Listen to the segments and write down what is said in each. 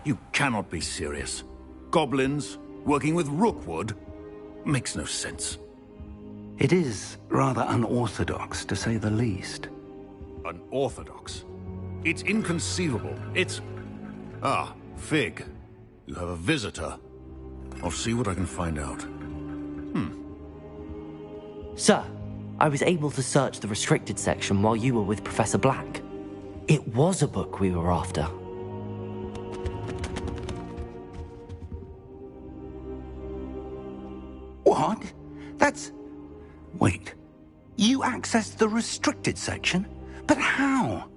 You cannot be serious. Goblins working with Rookwood? Makes no sense. It is rather unorthodox, to say the least. Unorthodox? It's inconceivable. It's... Ah, Fig. You have a visitor. I'll see what I can find out. Sir, I was able to search the restricted section while you were with Professor Black. It was a book we were after. What? That's... Wait. You accessed the restricted section? But how?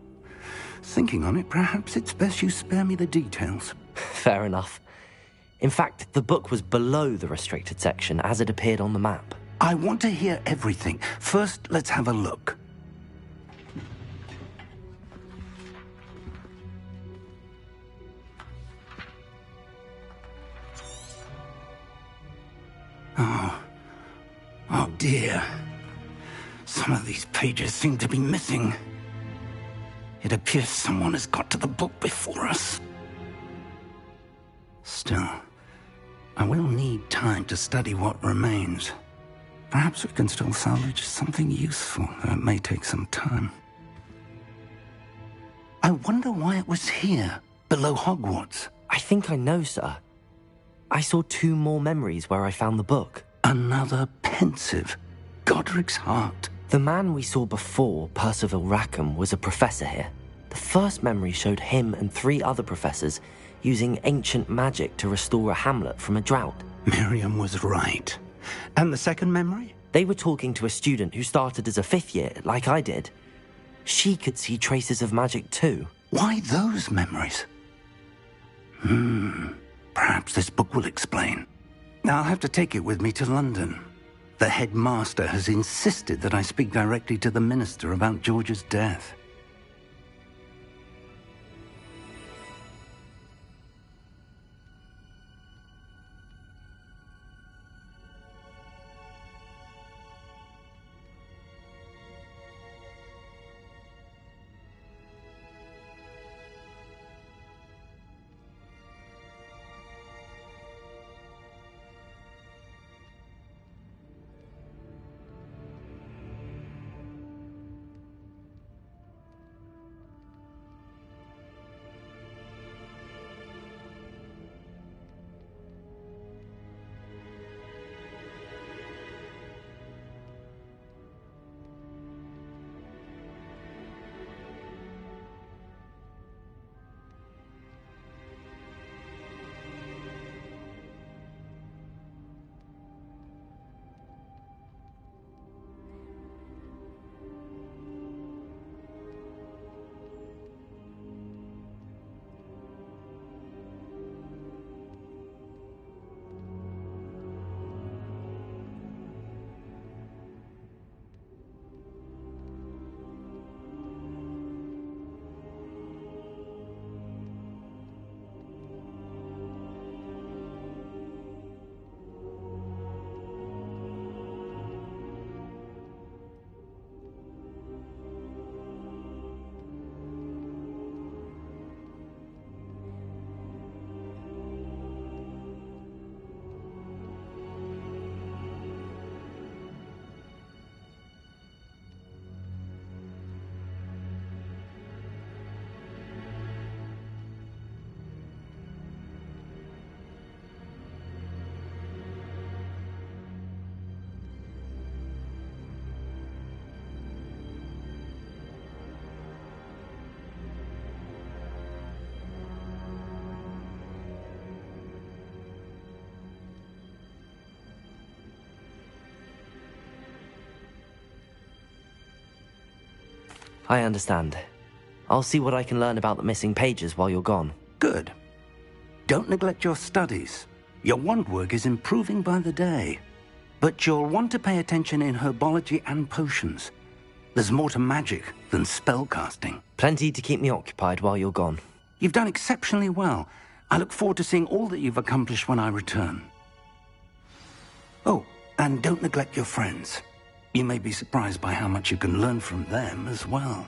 Thinking on it, perhaps it's best you spare me the details. Fair enough. In fact, the book was below the restricted section as it appeared on the map. I want to hear everything. First, let's have a look. Oh dear. Some of these pages seem to be missing. It appears someone has got to the book before us. Still, I will need time to study what remains. Perhaps we can still salvage something useful, though it may take some time. I wonder why it was here, below Hogwarts. I think I know, sir. I saw 2 more memories where I found the book. Another pensive. Godric's heart. The man we saw before, Percival Rackham, was a professor here. The first memory showed him and 3 other professors using ancient magic to restore a hamlet from a drought. Miriam was right. And the second memory? They were talking to a student who started as a 5th year, like I did. She could see traces of magic too. Why those memories? Perhaps this book will explain. I'll have to take it with me to London. The headmaster has insisted that I speak directly to the minister about George's death. I understand. I'll see what I can learn about the missing pages while you're gone. Good. Don't neglect your studies. Your wand work is improving by the day. But you'll want to pay attention in herbology and potions. There's more to magic than spellcasting. Plenty to keep me occupied while you're gone. You've done exceptionally well. I look forward to seeing all that you've accomplished when I return. Oh, and don't neglect your friends. You may be surprised by how much you can learn from them as well.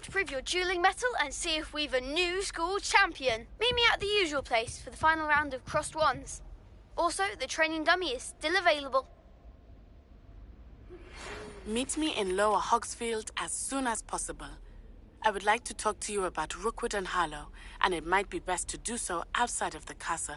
to prove your dueling mettle and see if we've a new school champion. Meet me at the usual place for the final round of crossed wands. Also, the training dummy is still available. Meet me in Lower Hogsfield as soon as possible. I would like to talk to you about Rookwood and Harlow, and it might be best to do so outside of the castle.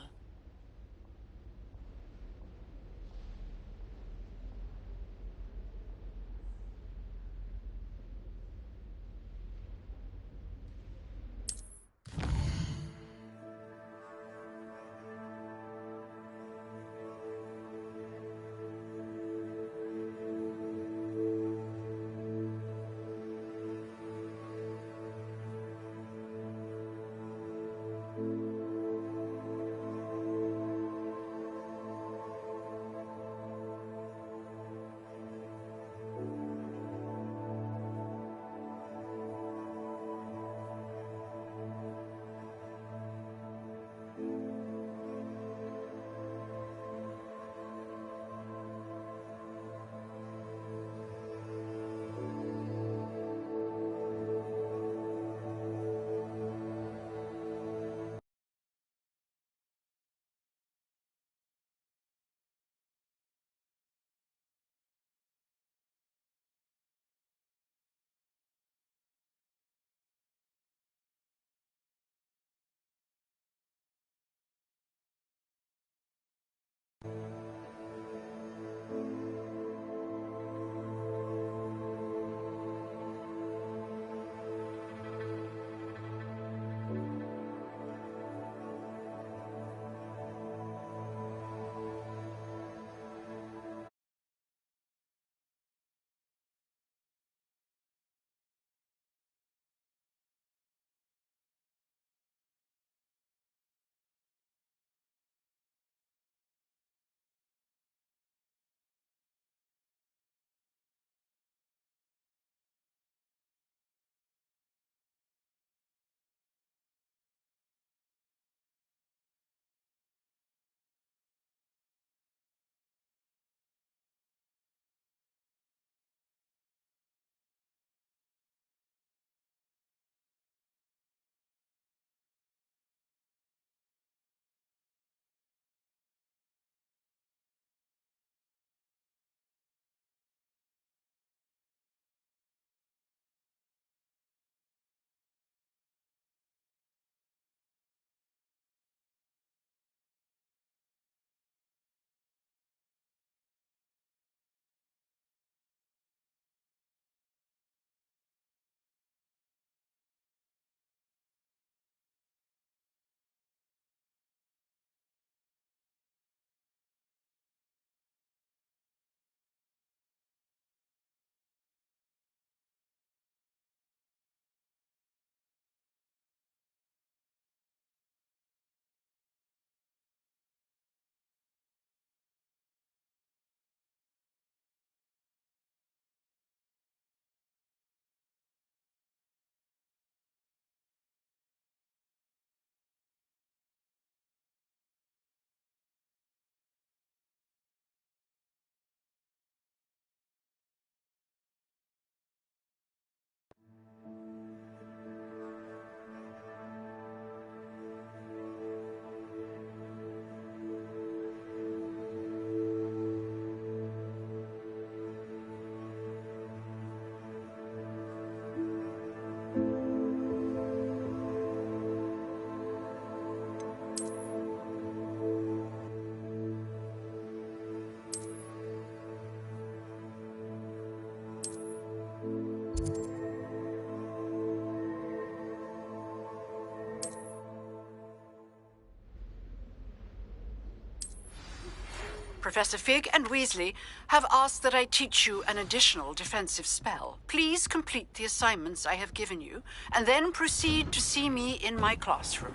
Professor Fig and Weasley have asked that I teach you an additional defensive spell. Please complete the assignments I have given you, and then proceed to see me in my classroom.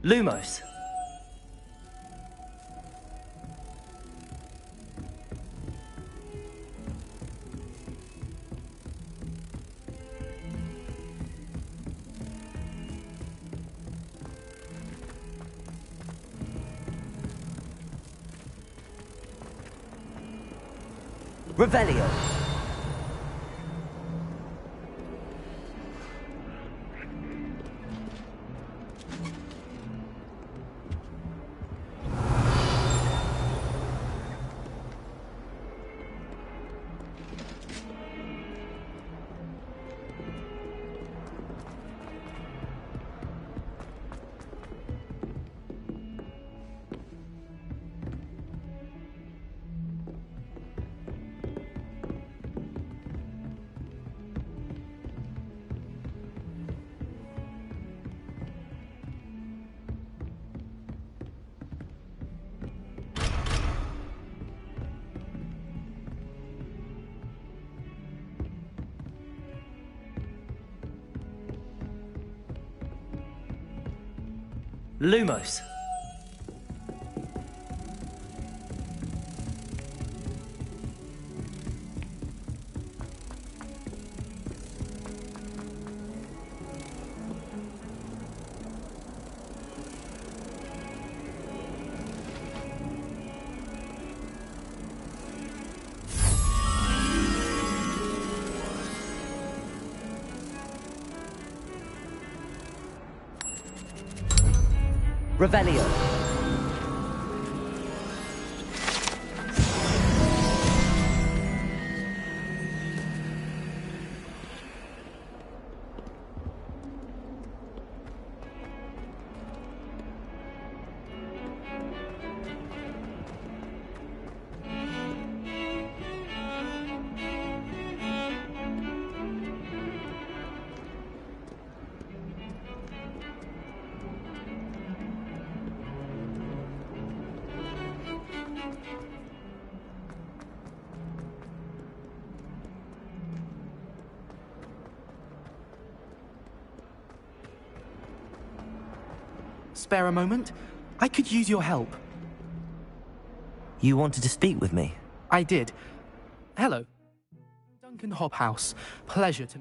Lumos. Revelio. Lumos. Revelio. Spare a moment? I could use your help. You wanted to speak with me? I did. Hello. Duncan Hobhouse. Pleasure to...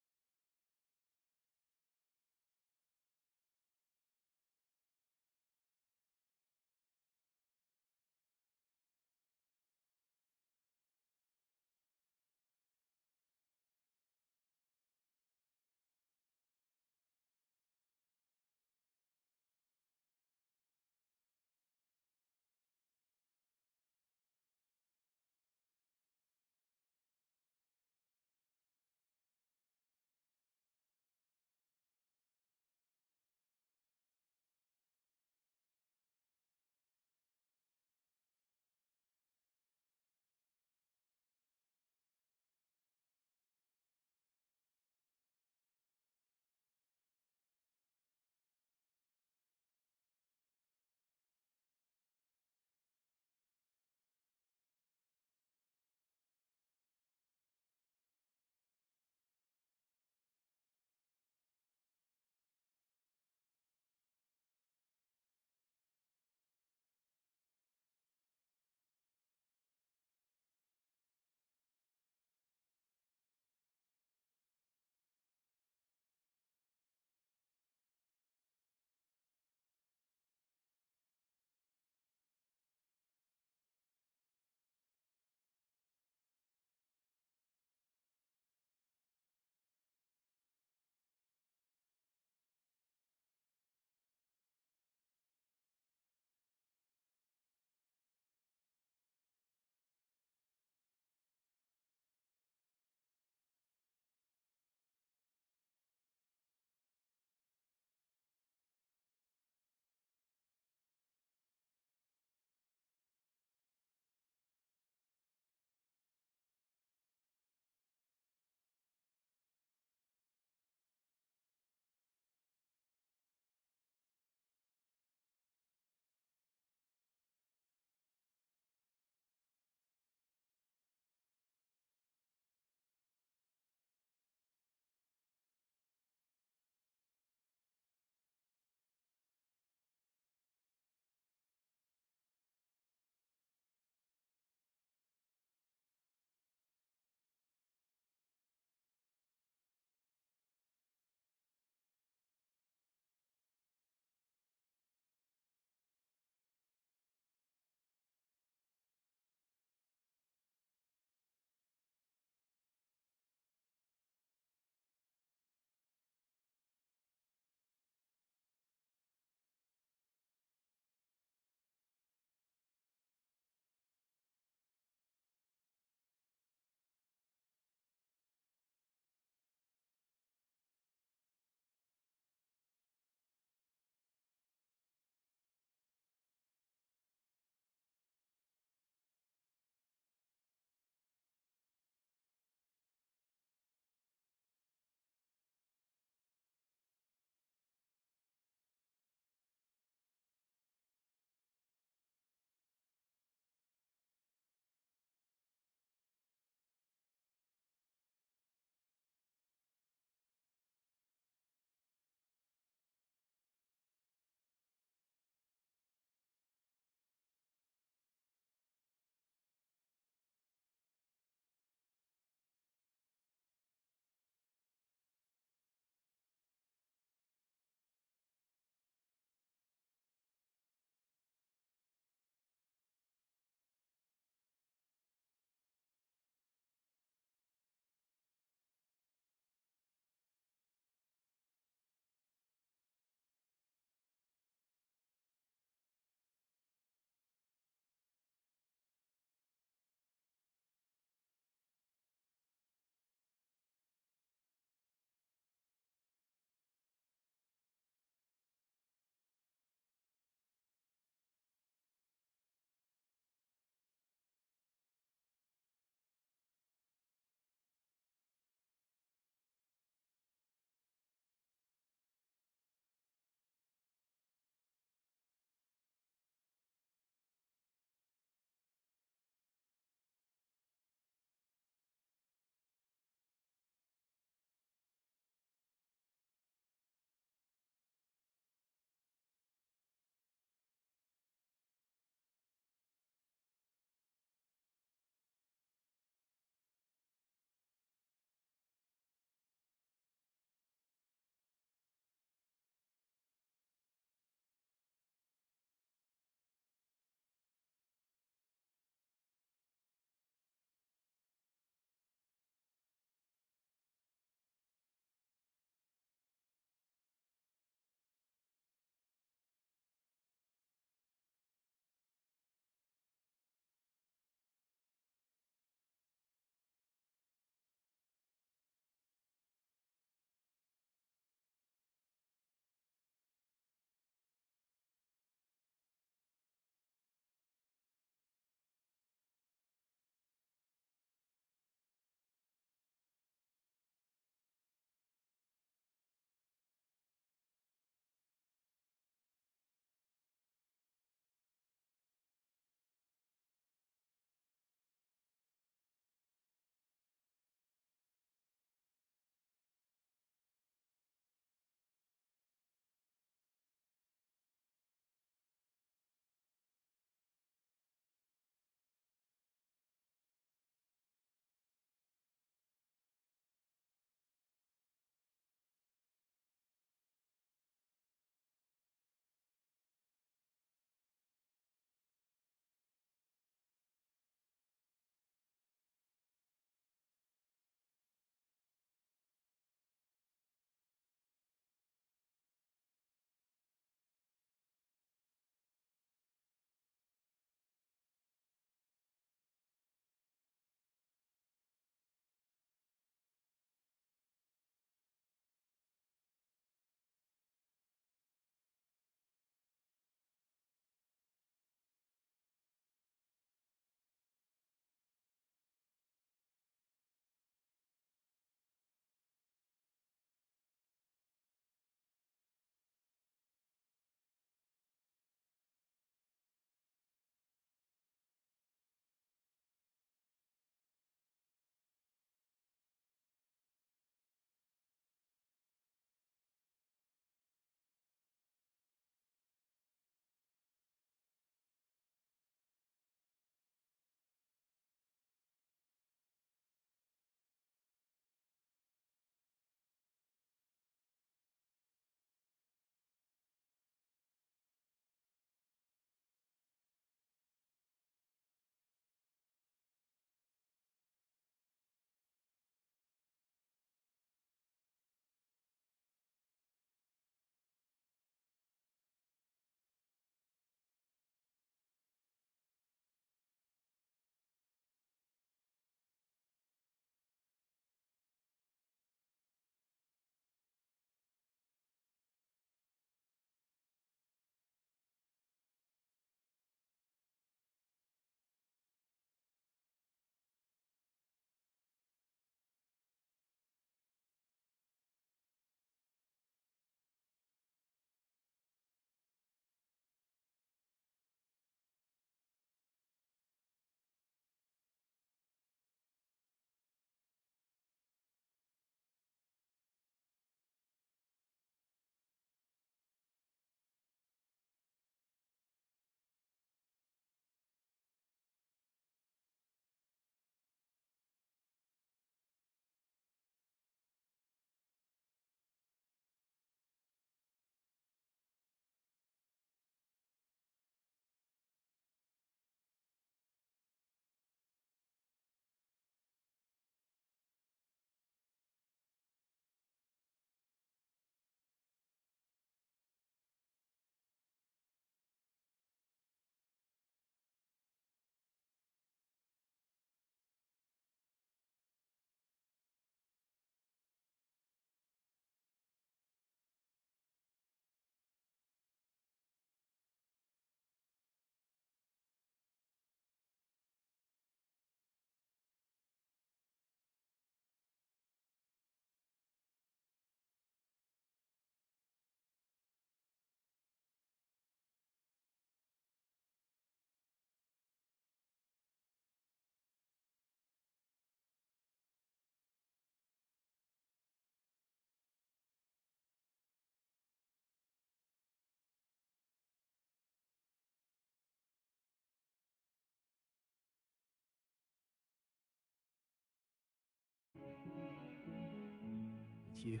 with you.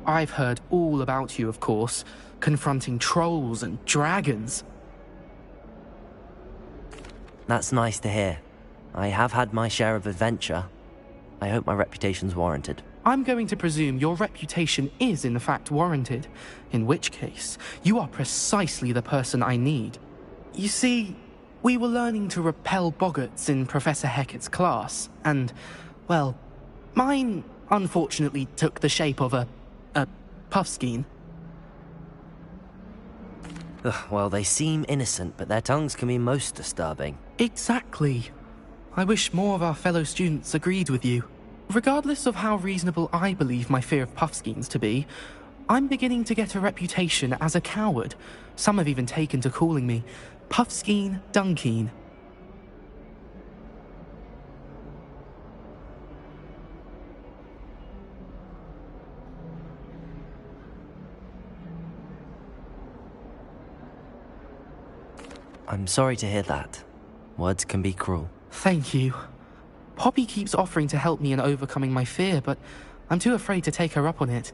I've heard all about you, of course, confronting trolls and dragons. That's nice to hear. I have had my share of adventure. I hope my reputation's warranted. I'm going to presume your reputation is in fact warranted, in which case, you are precisely the person I need. You see, we were learning to repel boggarts in Professor Hecat's class, and, well, mine unfortunately took the shape of a puffskein. Well, they seem innocent, but their tongues can be most disturbing. Exactly. I wish more of our fellow students agreed with you. Regardless of how reasonable I believe my fear of puffskeins to be, I'm beginning to get a reputation as a coward. Some have even taken to calling me Puffskeen Dunkeen. I'm sorry to hear that. Words can be cruel. Thank you. Poppy keeps offering to help me in overcoming my fear, but I'm too afraid to take her up on it.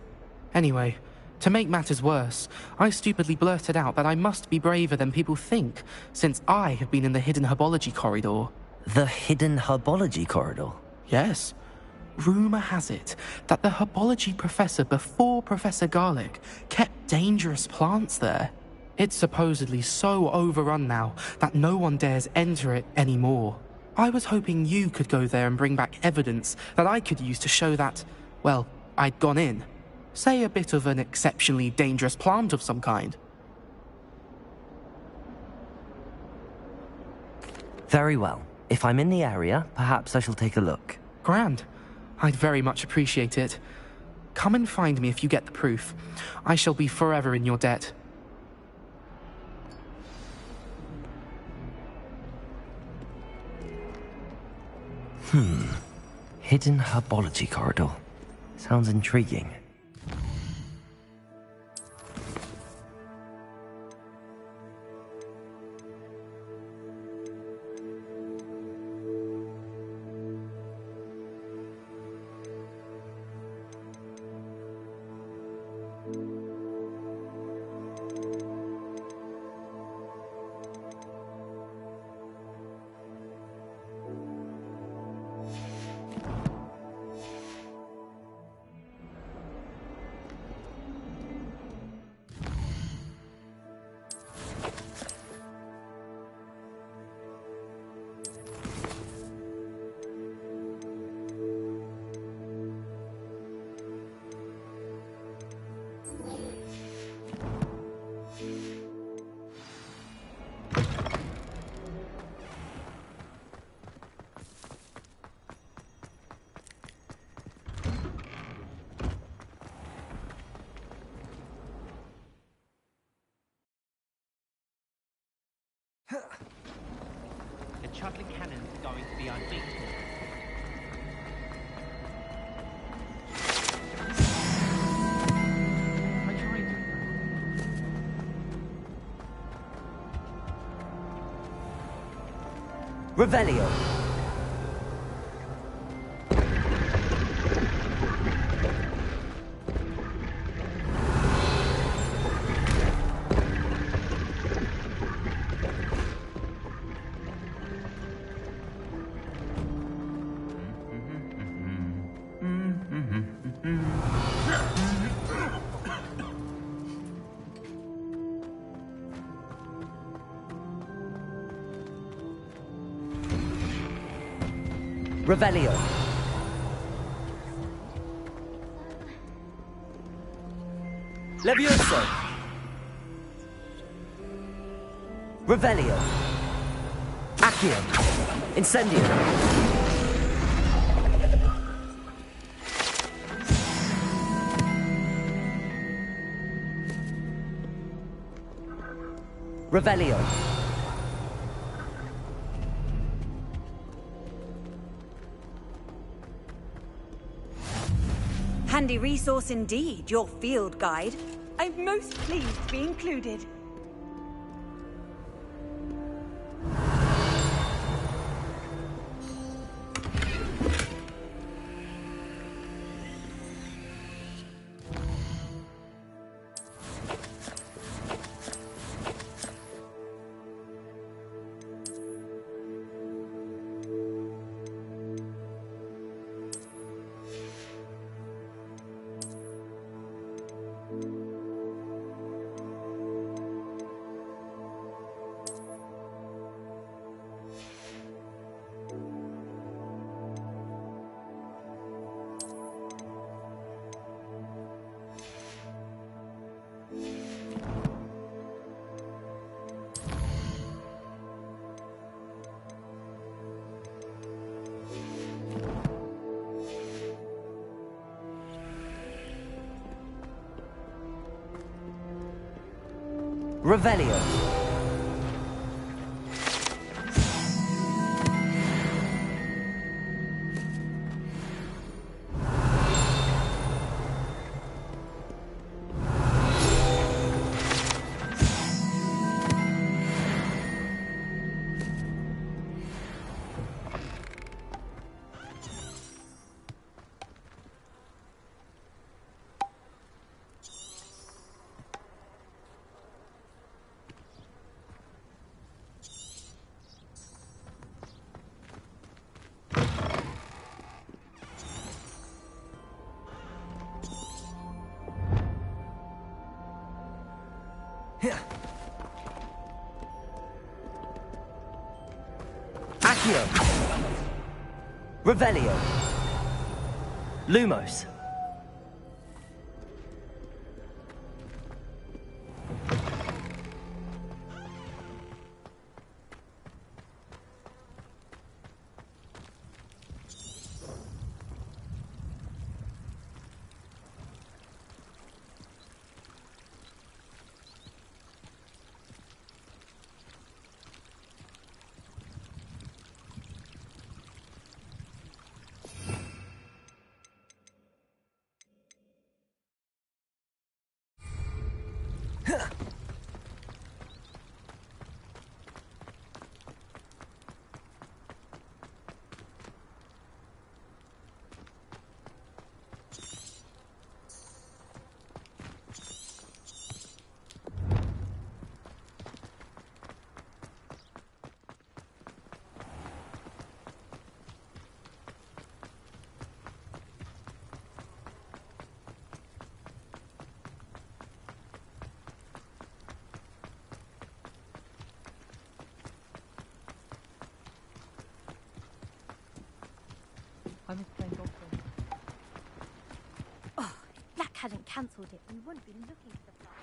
Anyway, to make matters worse, I stupidly blurted out that I must be braver than people think, since I have been in the hidden herbology corridor. The hidden herbology corridor? Yes. Rumour has it that the herbology professor before Professor Garlic kept dangerous plants there. It's supposedly so overrun now that no one dares enter it anymore. I was hoping you could go there and bring back evidence that I could use to show that, well, I'd gone in. Say a bit of an exceptionally dangerous plant of some kind. Very well. If I'm in the area, perhaps I shall take a look. Grand. I'd very much appreciate it. Come and find me if you get the proof. I shall be forever in your debt. Hidden herbology corridor. Sounds intriguing. The Chuckling Cannons are going to be unbeatable. Revelio. Revelio. Levioso. Revelio. Accio. Incendio. Revelio. Handy resource indeed, your field guide. I'm most pleased to be included. Revelio. Accio. Revelio. Lumos. Oh, if Black hadn't cancelled it, we wouldn't be looking for the flight.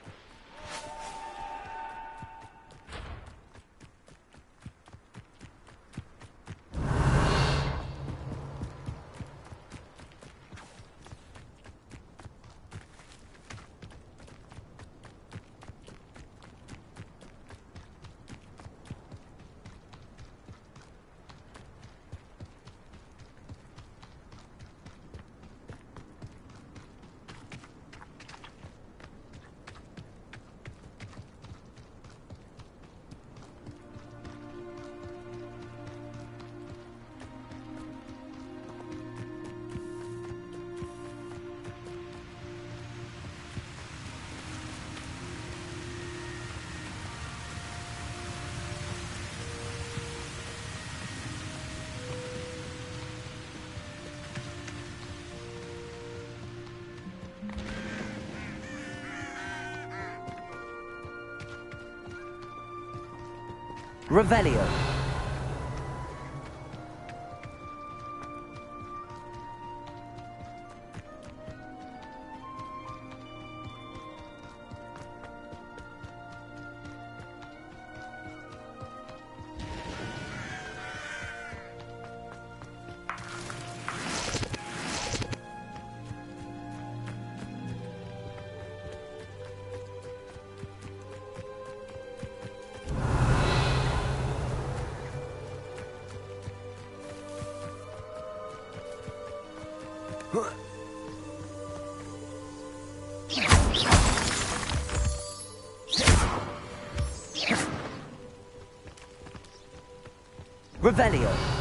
Revelio. Revelio.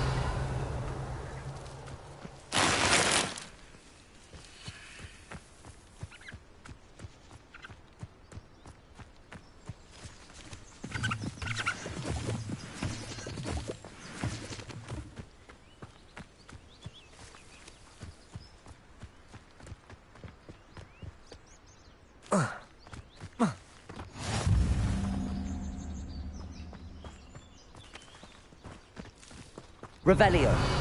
Revelio.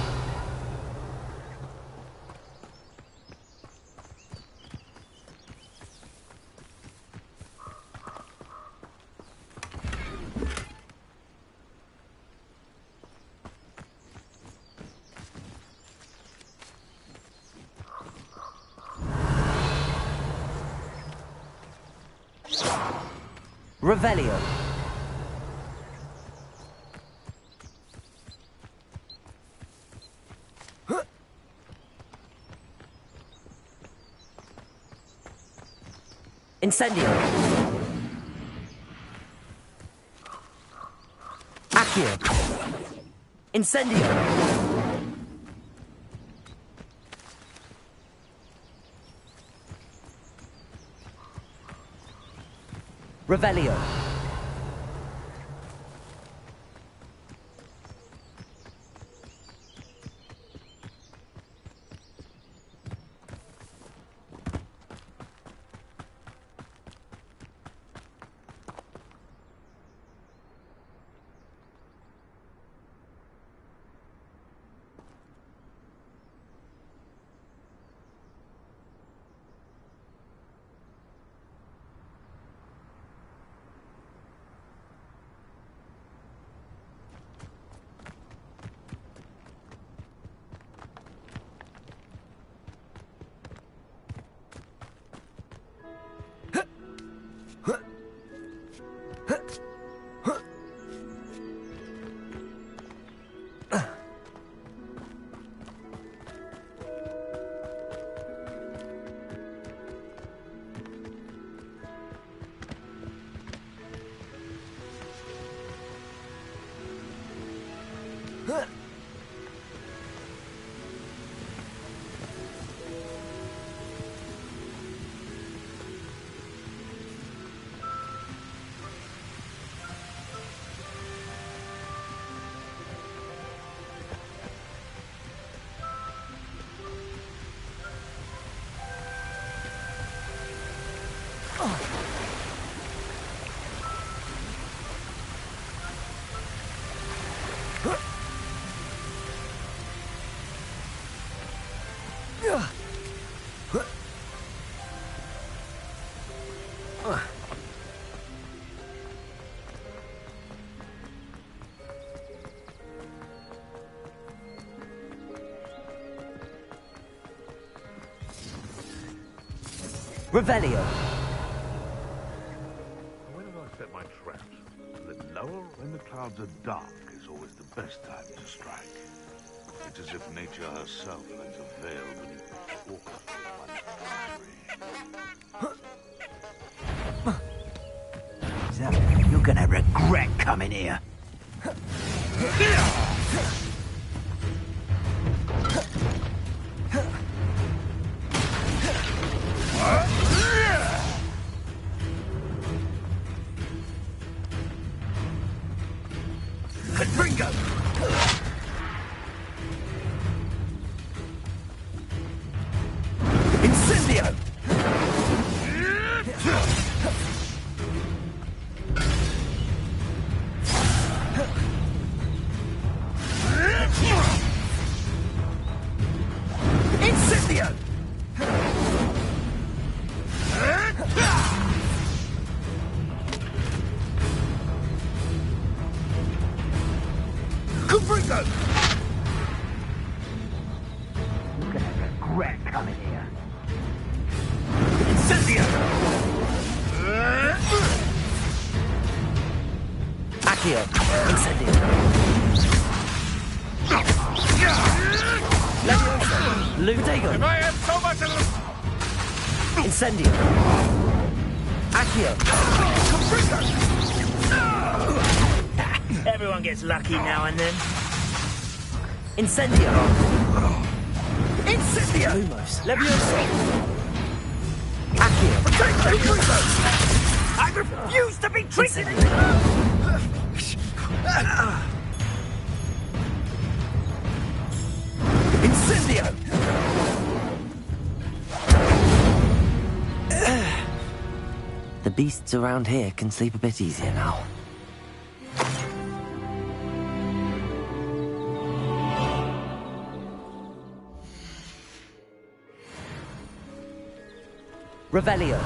Revelio. Incendio. Accio. Incendio. Revelio. Revelio. When do I set my traps? A little lower? When the clouds are dark is always the best time to strike. It's as if nature herself lends a veil beneath the chalk of one's tree. You're gonna regret coming here. Incendio. Accio. Everyone gets lucky now and then. Incendio. Incendio! Lumos. Levioso. Accio. I refuse to be treated! Incendio. The beasts around here can sleep a bit easier now. Revelio.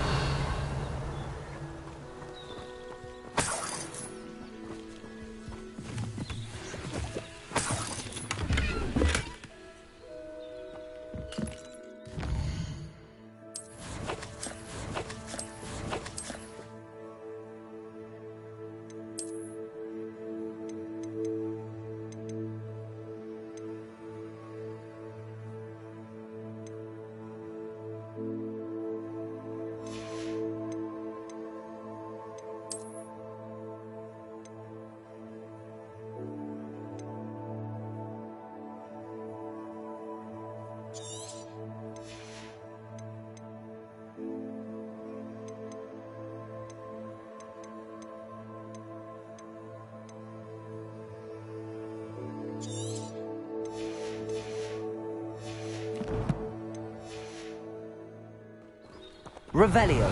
Revelio.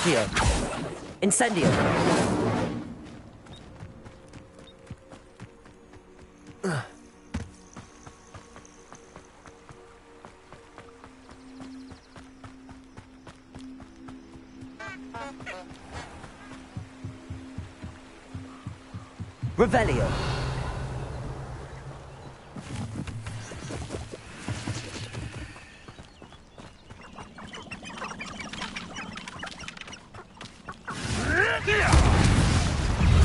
Accio. Incendio. Revelio.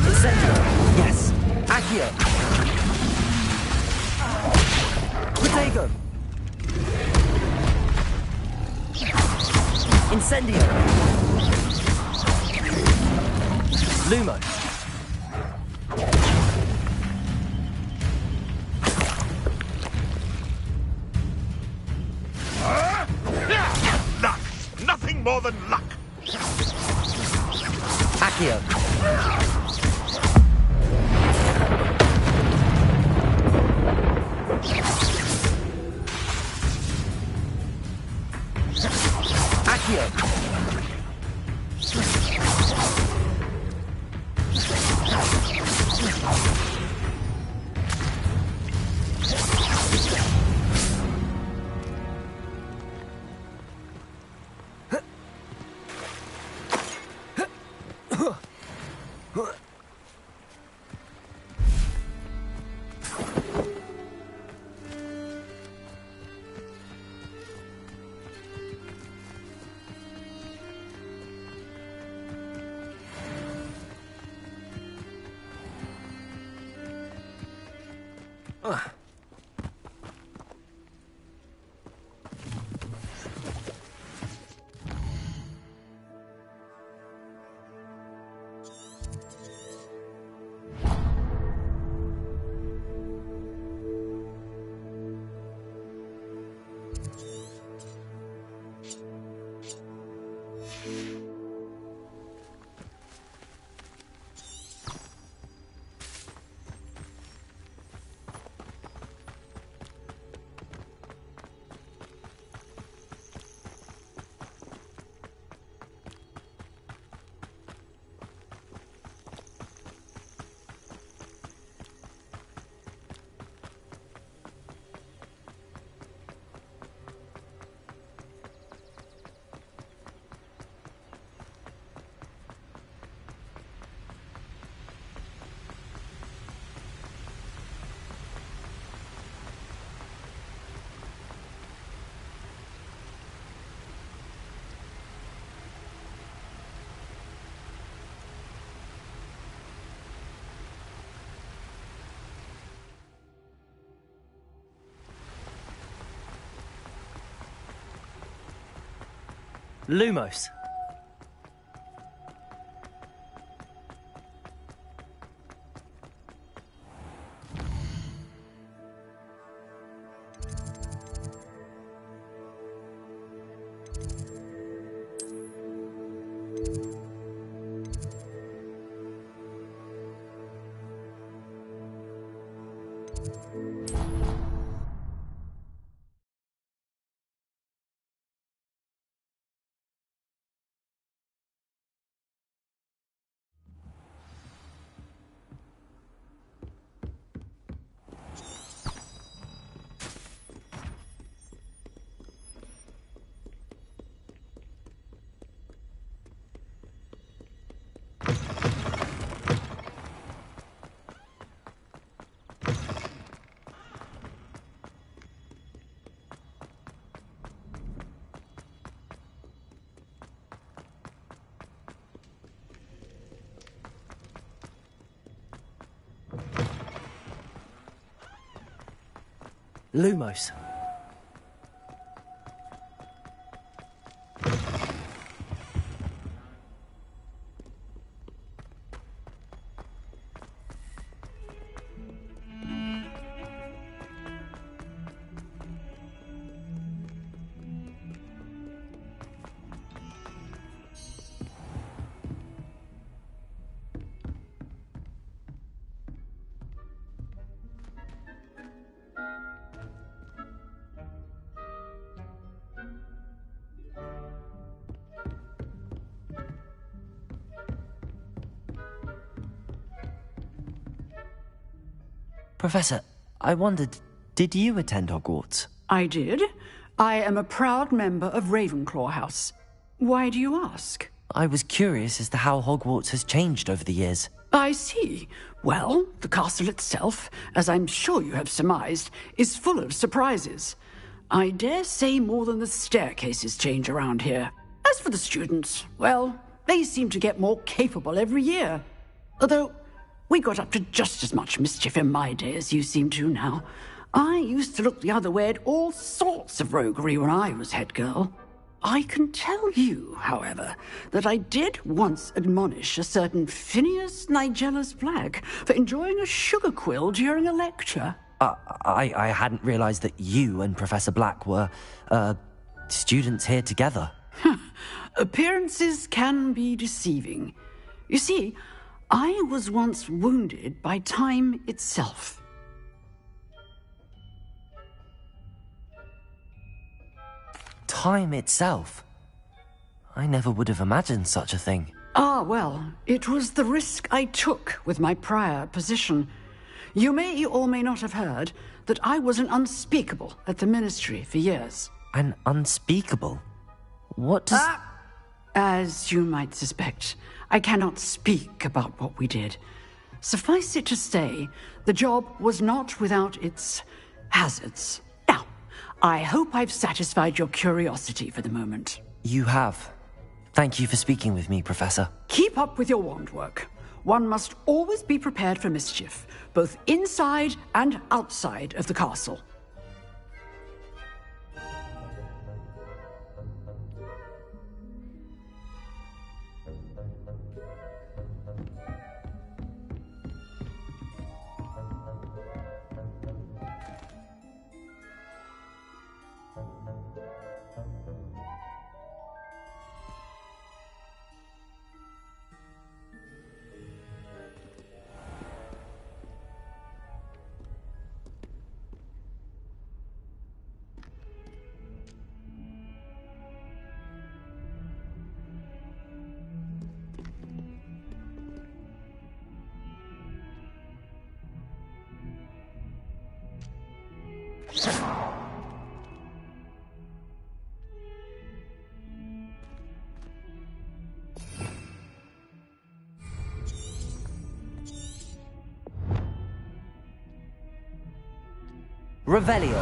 Incendio. Yes. Accio. Protego. Incendio. Lumo. Luck! Nothing more than luck! Accio. Accio. Lumos. Lumos. Professor, I wondered, did you attend Hogwarts? I did. I am a proud member of Ravenclaw House. Why do you ask? I was curious as to how Hogwarts has changed over the years. I see. Well, the castle itself, as I'm sure you have surmised, is full of surprises. I dare say more than the staircases change around here. As for the students, well, they seem to get more capable every year. Although, we got up to just as much mischief in my day as you seem to now. I used to look the other way at all sorts of roguery when I was head girl. I can tell you, however, that I did once admonish a certain Phineas Nigellus Black for enjoying a sugar quill during a lecture. I hadn't realized that you and Professor Black were, students here together. Appearances can be deceiving. You see, I was once wounded by time itself. Time itself? I never would have imagined such a thing. Ah, well, it was the risk I took with my prior position. You may or may not have heard that I was an unspeakable at the Ministry for years. An unspeakable? What does... As you might suspect, I cannot speak about what we did. Suffice it to say, the job was not without its hazards. Now, I hope I've satisfied your curiosity for the moment. You have. Thank you for speaking with me, Professor. Keep up with your wand work. One must always be prepared for mischief, both inside and outside of the castle. Revelio.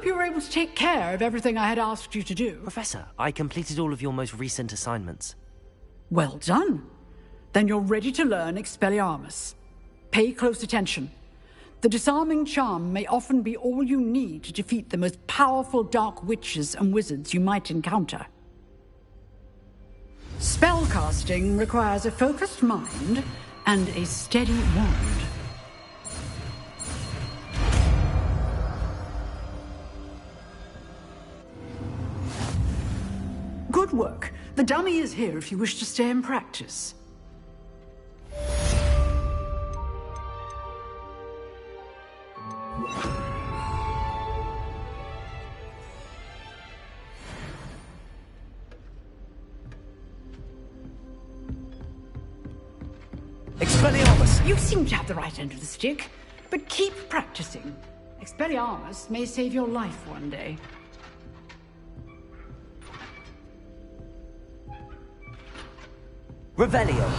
hope you were able to take care of everything I had asked you to do. Professor, I completed all of your most recent assignments. Well done. Then you're ready to learn Expelliarmus. Pay close attention. The disarming charm may often be all you need to defeat the most powerful dark witches and wizards you might encounter. Spellcasting requires a focused mind and a steady wand. Good work. The dummy is here if you wish to stay and practice. Expelliarmus! You seem to have the right end of the stick, but keep practicing. Expelliarmus may save your life one day. Revelio.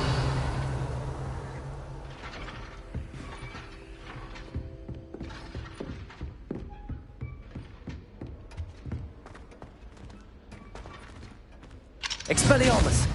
Expelliarmus.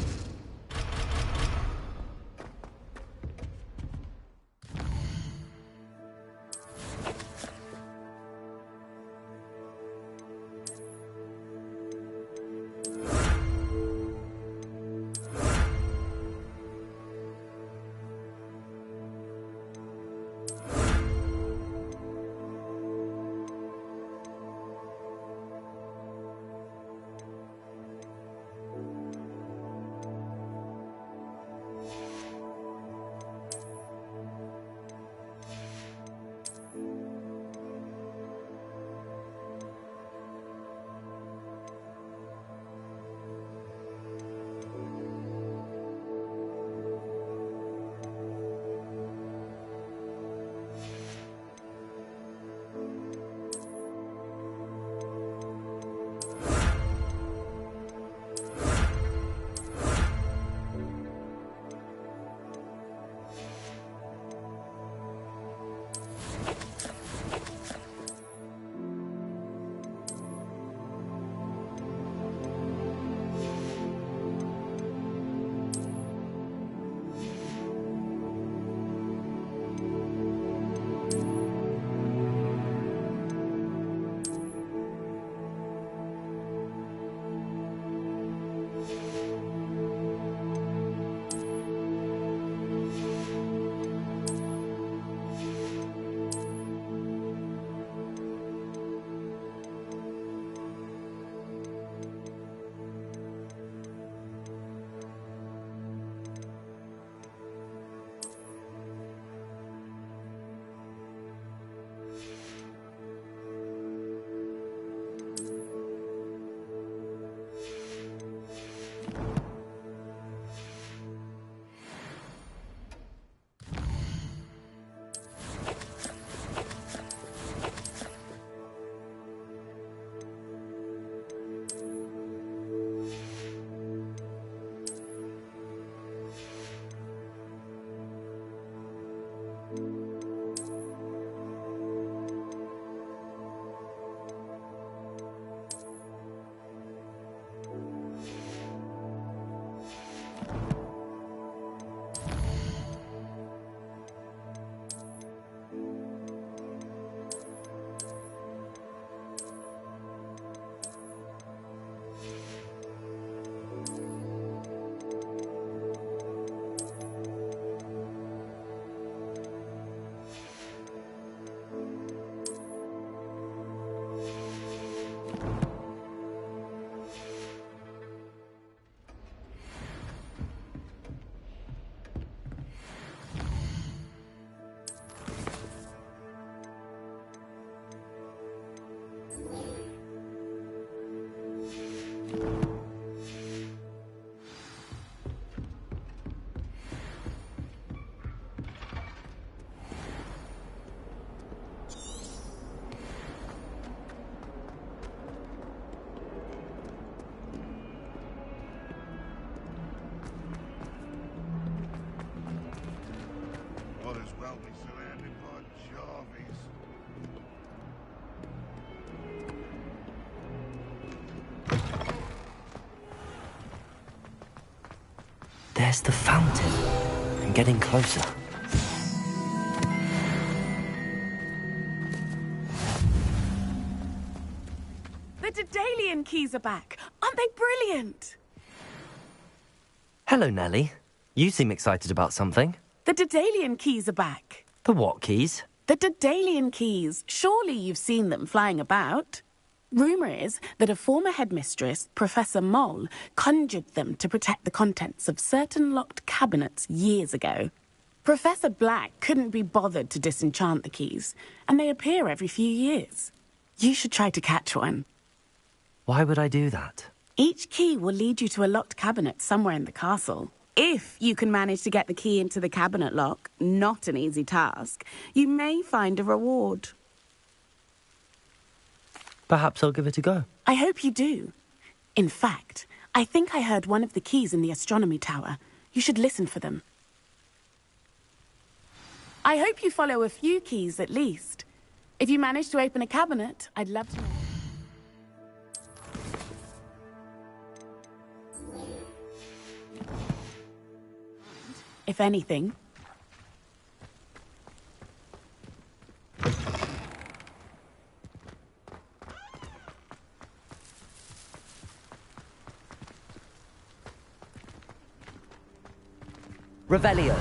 There's the fountain. I'm getting closer. The Daedalian keys are back. Aren't they brilliant? Hello, Nellie. You seem excited about something. The Daedalian keys are back. The what keys? The Daedalian keys. Surely you've seen them flying about. Rumour is that a former headmistress, Professor Moll, conjured them to protect the contents of certain locked cabinets years ago. Professor Black couldn't be bothered to disenchant the keys, and they appear every few years. You should try to catch one. Why would I do that? Each key will lead you to a locked cabinet somewhere in the castle. If you can manage to get the key into the cabinet lock, not an easy task, you may find a reward. Perhaps I'll give it a go. I hope you do. In fact, I think I heard one of the keys in the astronomy tower. You should listen for them. I hope you follow a few keys at least. If you manage to open a cabinet, I'd love to know. If anything. Revelio.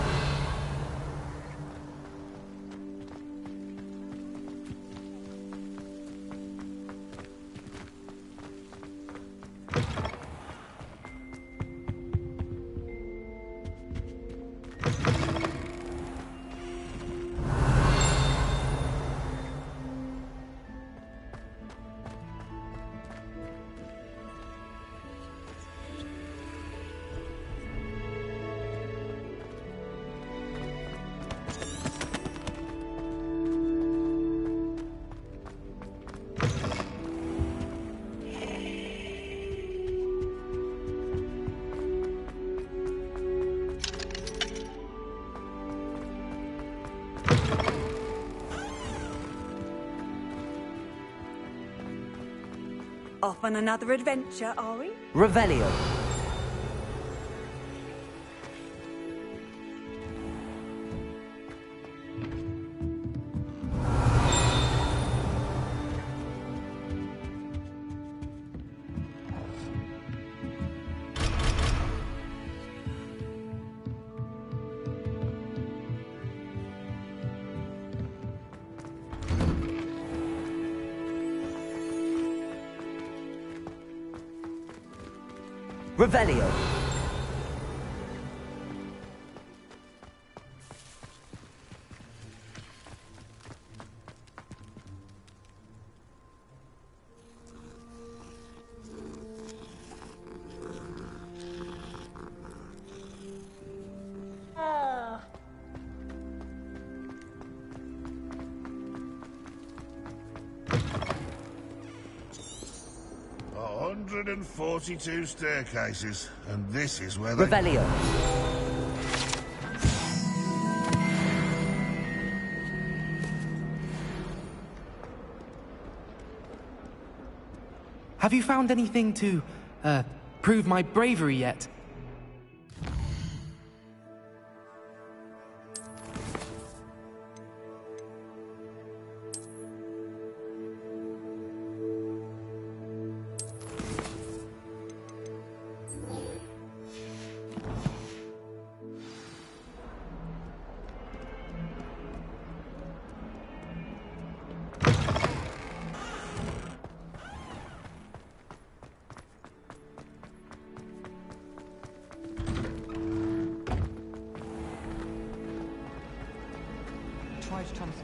Off on another adventure, are we? Revelio. Revelio. Oh. 142 staircases, and this is where they... Revelio. Have you found anything to, prove my bravery yet?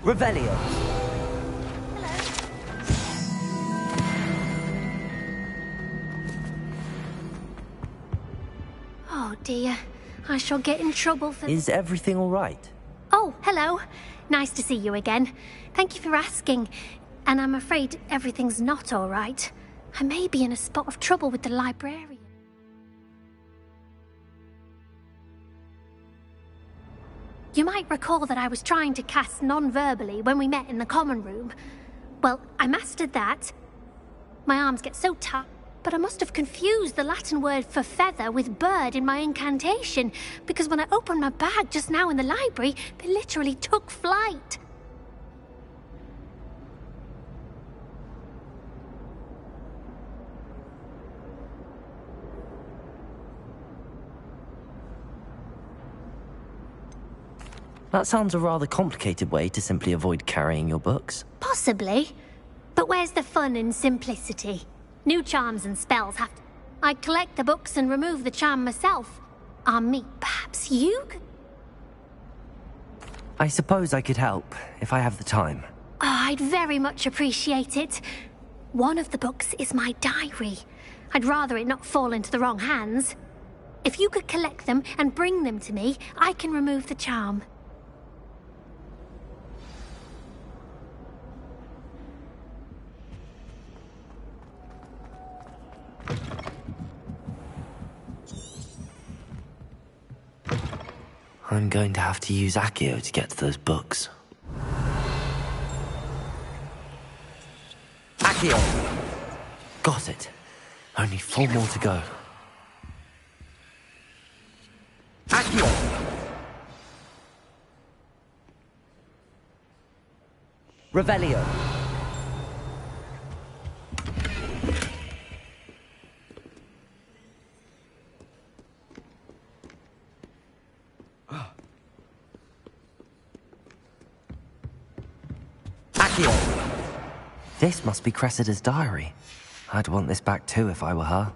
Revelio. Oh dear, I shall get in trouble for... Is everything all right? Oh, hello. Nice to see you again. Thank you for asking. And I'm afraid everything's not all right. I may be in a spot of trouble with the librarian. You might recall that I was trying to cast non-verbally when we met in the common room. Well, I mastered that. My arms get so tight. but I must have confused the Latin word for feather with bird in my incantation, because when I opened my bag just now in the library, they literally took flight. That sounds a rather complicated way to simply avoid carrying your books. Possibly. But where's the fun in simplicity? New charms and spells have to... I collect the books and remove the charm myself. Perhaps you could... I suppose I could help, if I have the time. Oh, I'd very much appreciate it. One of the books is my diary. I'd rather it not fall into the wrong hands. If you could collect them and bring them to me, I can remove the charm. I'm going to have to use Accio to get to those books. Accio! Got it. Only 4 more to go. Accio! Revelio. Accio! This must be Cressida's diary. I'd want this back too if I were her.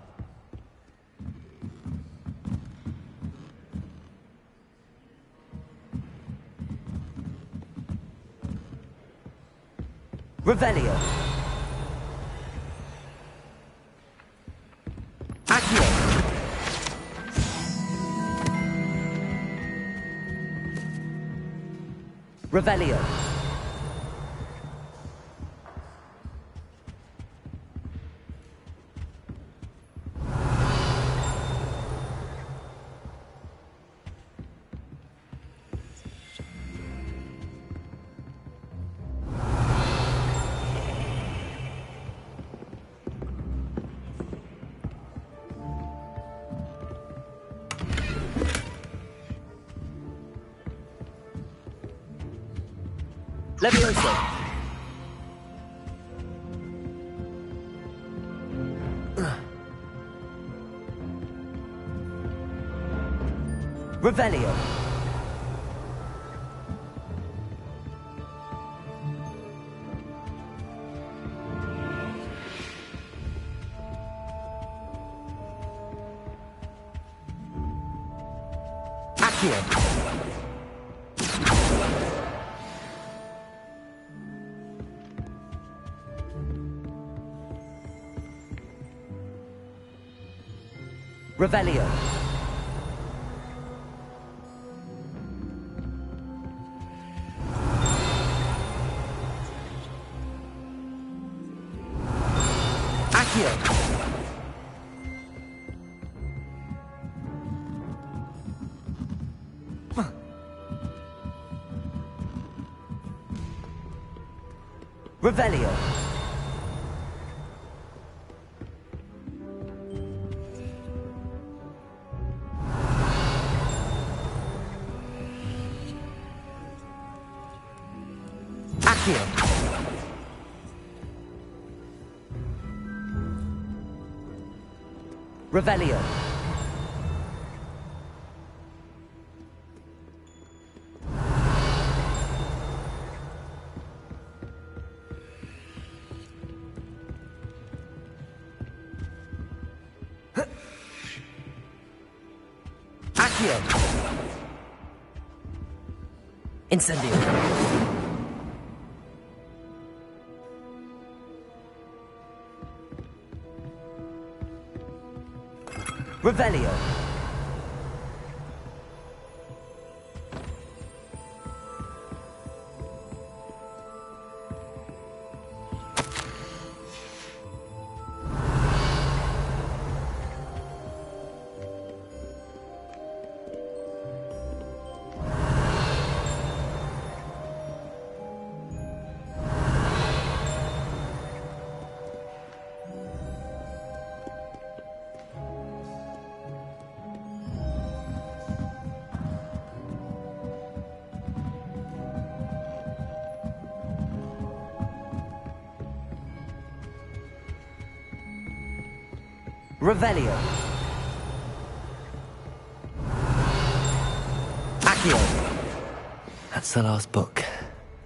Revelio. Accio. Revelio. Levioso. Revelio. Accio. Revelio. Accio. Revelio. Revelio. Accio. Incendio. Revelio. Revelio. Accio. That's the last book.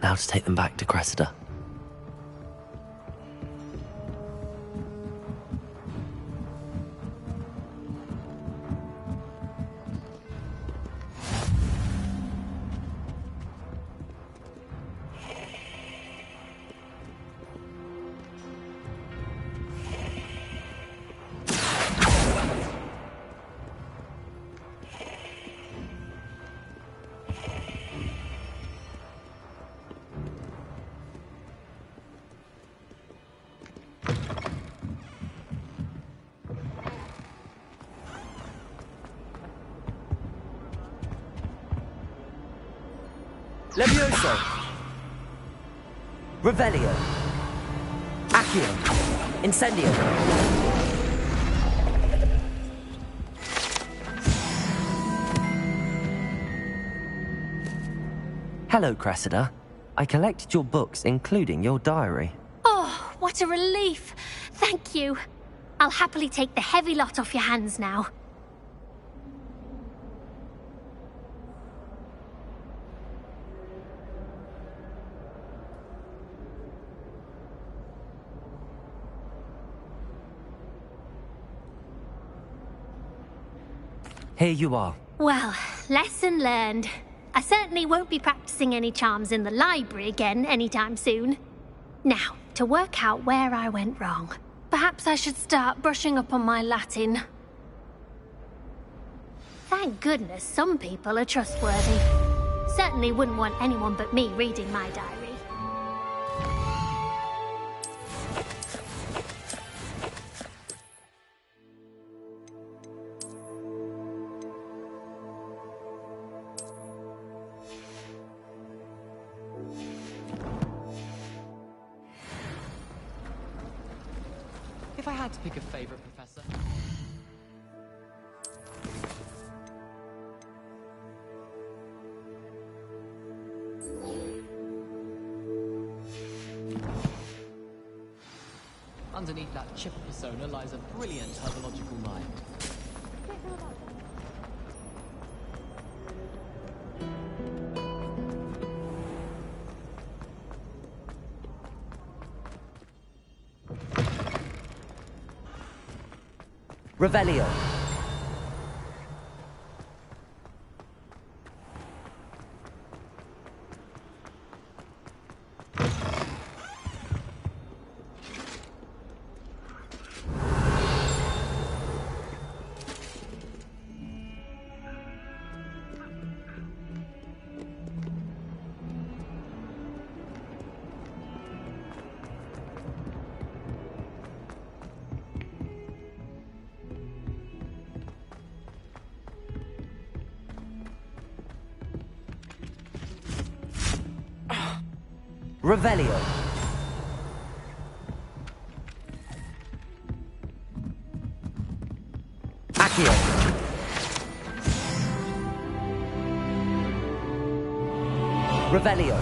Now to take them back to Cressida. Levioso. Revelio. Accio. Incendio. Hello, Cressida. I collected your books, including your diary. Oh, what a relief. Thank you. I'll happily take the heavy lot off your hands now. Here you are. Well, lesson learned. I certainly won't be practicing any charms in the library again anytime soon. Now, to work out where I went wrong. Perhaps I should start brushing up on my Latin. Thank goodness some people are trustworthy. Certainly wouldn't want anyone but me reading my diary. If I had to pick a favorite professor... Underneath that chipper persona lies a brilliant herbological mind. Revelio. Revelio. Accio. Revelio.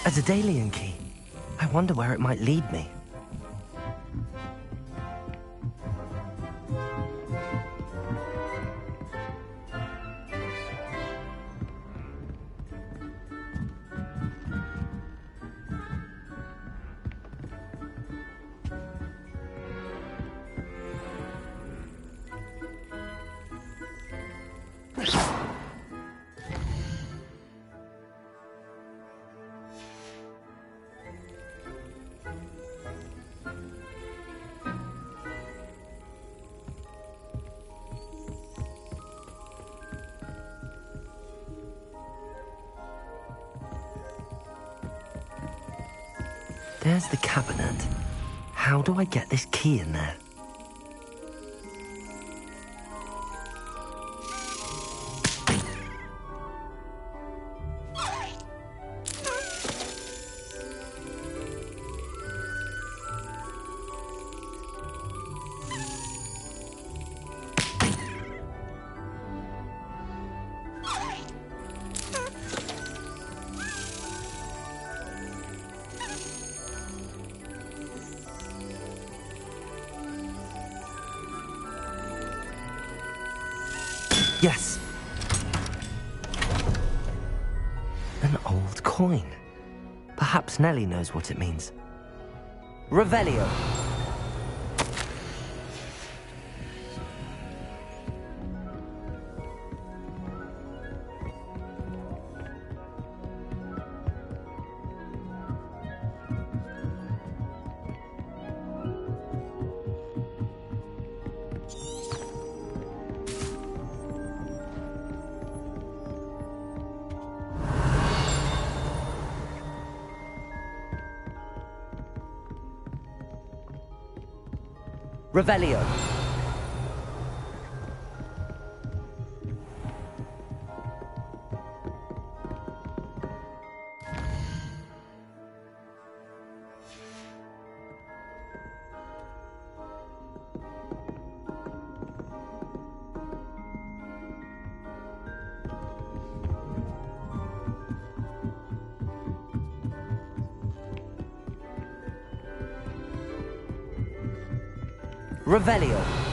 A Daedalian key. I wonder where it might lead me. There's the cabinet. How do I get this key in there? Yes. An old coin. Perhaps Nellie knows what it means. Revelio. Revelio. Revelio.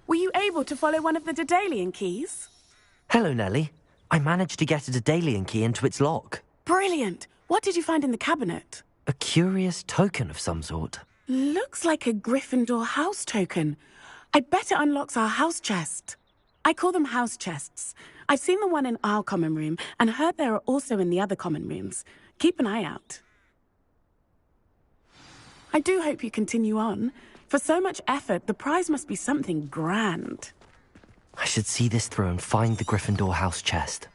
Were you able to follow one of the Daedalian keys? Hello, Nellie. I managed to get a Daedalian key into its lock. Brilliant! What did you find in the cabinet? A curious token of some sort. Looks like a Gryffindor house token. I bet it unlocks our house chest. I call them house chests. I've seen the one in our common room and heard there are also in the other common rooms. Keep an eye out. I do hope you continue on. For so much effort, the prize must be something grand. I should see this through and find the Gryffindor house chest.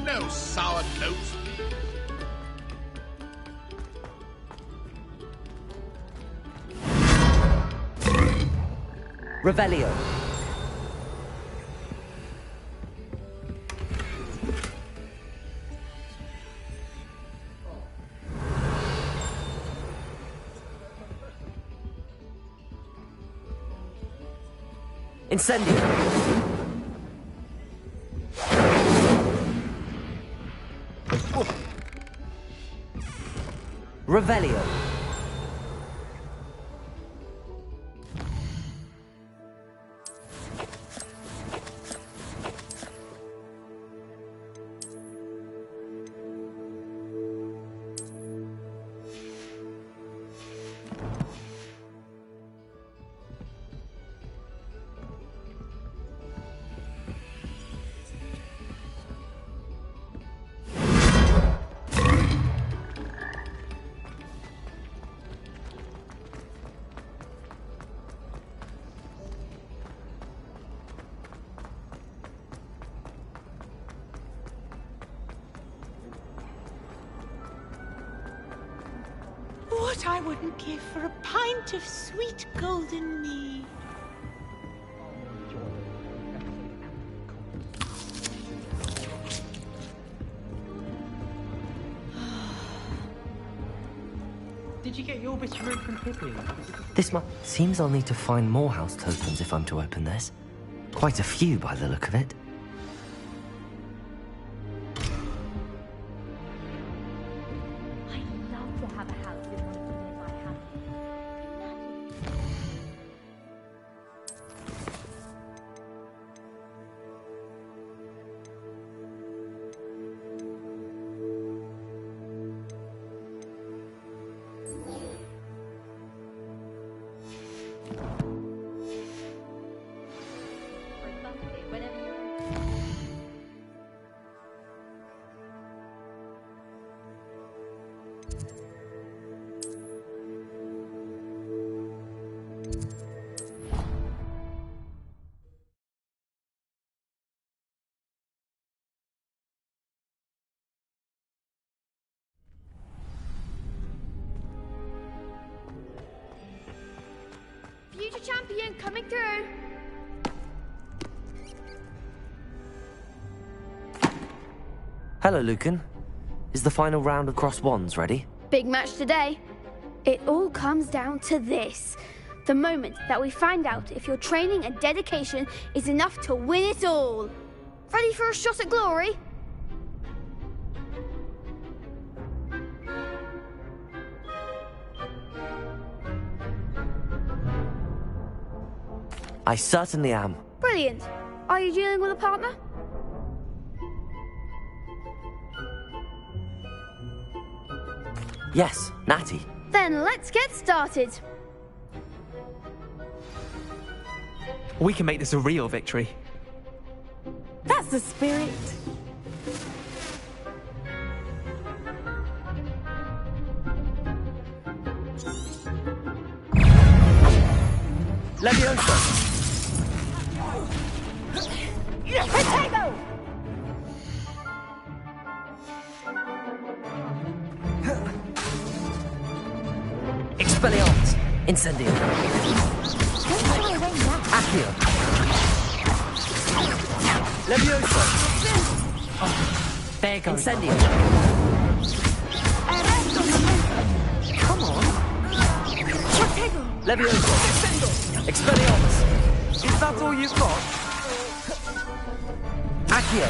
No sour note. Revelio. Incendio. Revelio. What I wouldn't give for a pint of sweet golden mead. Did you get your bit of room from Pippi? This seems I'll need to find more house tokens if I'm to open this. Quite a few by the look of it. Future champion coming through. Hello, Lucan. Is the final round of Cross Wands ready? Big match today. It all comes down to this. The moment that we find out if your training and dedication is enough to win it all. Ready for a shot at glory? I certainly am. Brilliant. Are you dealing with a partner? Yes, Natty. Then let's get started. We can make this a real victory. That's the spirit. Levioso! Potato! Expelliarmus! Incendio! Accio! Levioso! Oh, there goes. Incendio! Come on! Levioso! Expelliarmus! Is that all you've got? Accio!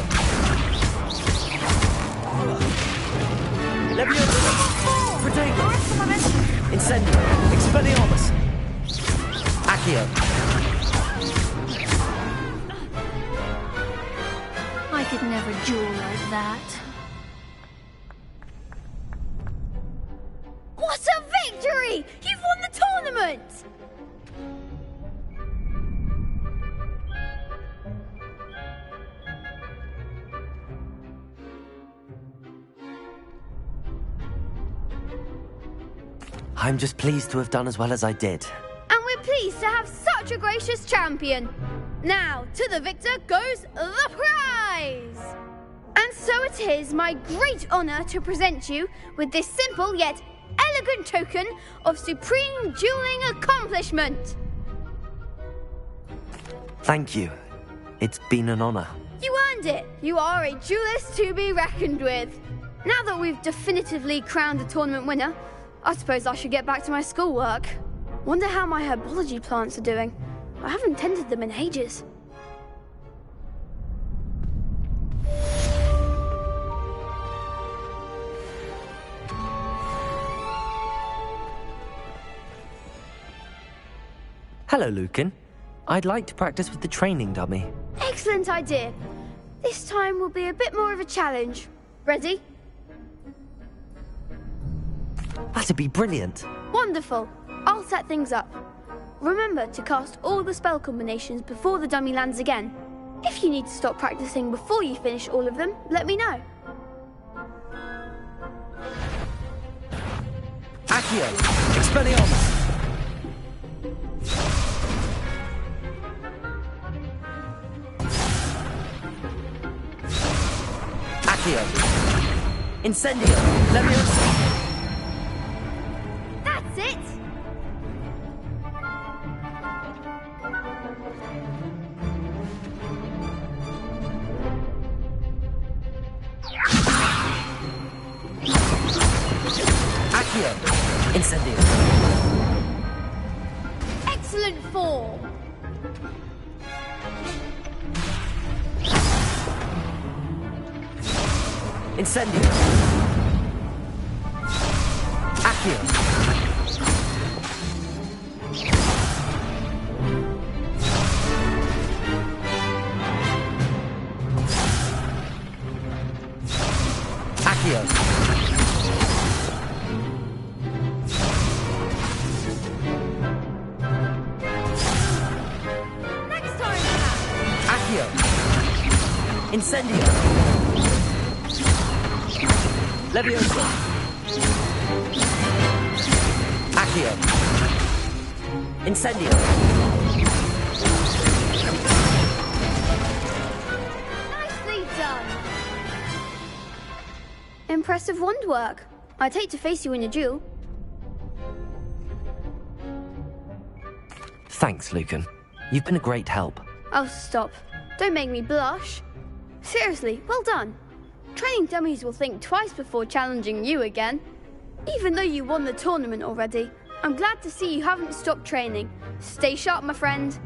Levioso! Potato! Incendio! Expelliarmus! Accio! I could never duel like that. What a victory! You've won the tournament! I'm just pleased to have done as well as I did. And we're pleased to have such a gracious champion. Now, to the victor goes the prize! And so it is my great honor to present you with this simple yet elegant token of supreme dueling accomplishment. Thank you. It's been an honor. You earned it. You are a duelist to be reckoned with. Now that we've definitively crowned the tournament winner, I suppose I should get back to my schoolwork. Wonder how my herbology plants are doing. I haven't tended them in ages. Hello, Lucan. I'd like to practice with the training dummy. Excellent idea. This time will be a bit more of a challenge. Ready? That'd be brilliant. Wonderful. I'll set things up. Remember to cast all the spell combinations before the dummy lands again. If you need to stop practicing before you finish all of them, let me know. Accio! Expelliarmus! Accio! Incendio! Leviosa! That's it! Accio! Incendio! Excellent form! Incendio! Accio! Accio! Next time now! Accio! Incendio! Leviosa! Accio! Incendio! Nicely done! Impressive wand work. I'd hate to face you in a duel. Thanks, Lucan. You've been a great help. Oh, stop. Don't make me blush. Seriously, well done. Training dummies will think twice before challenging you again. Even though you won the tournament already, I'm glad to see you haven't stopped training. Stay sharp, my friend.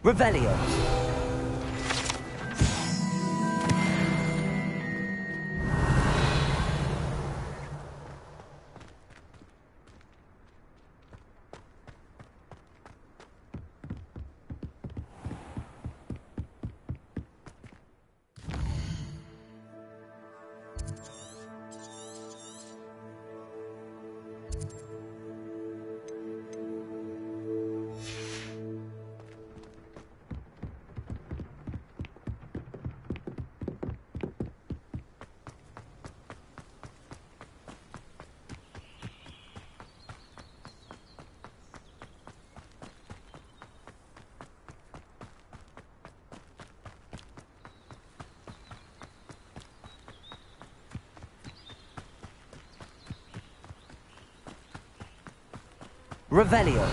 Revelio! Revelio.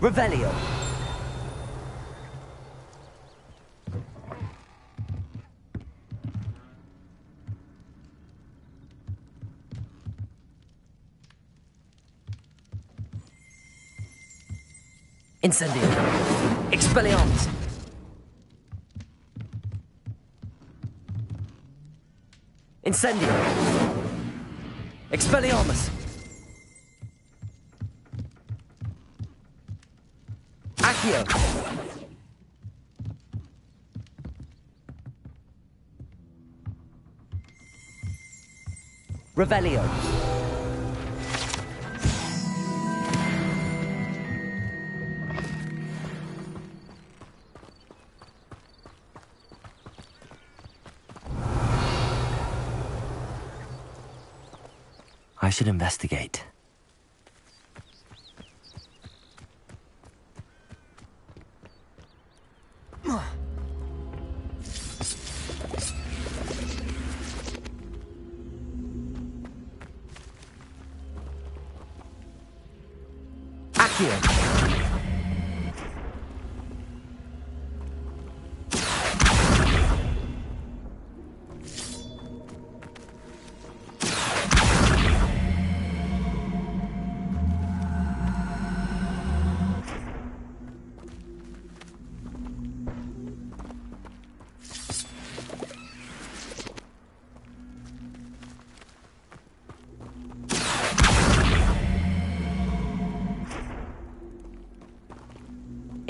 Revelio. Incendio. Expelliarmus. Incendio. Expelliarmus. Accio. Revelio. I should investigate. Accio.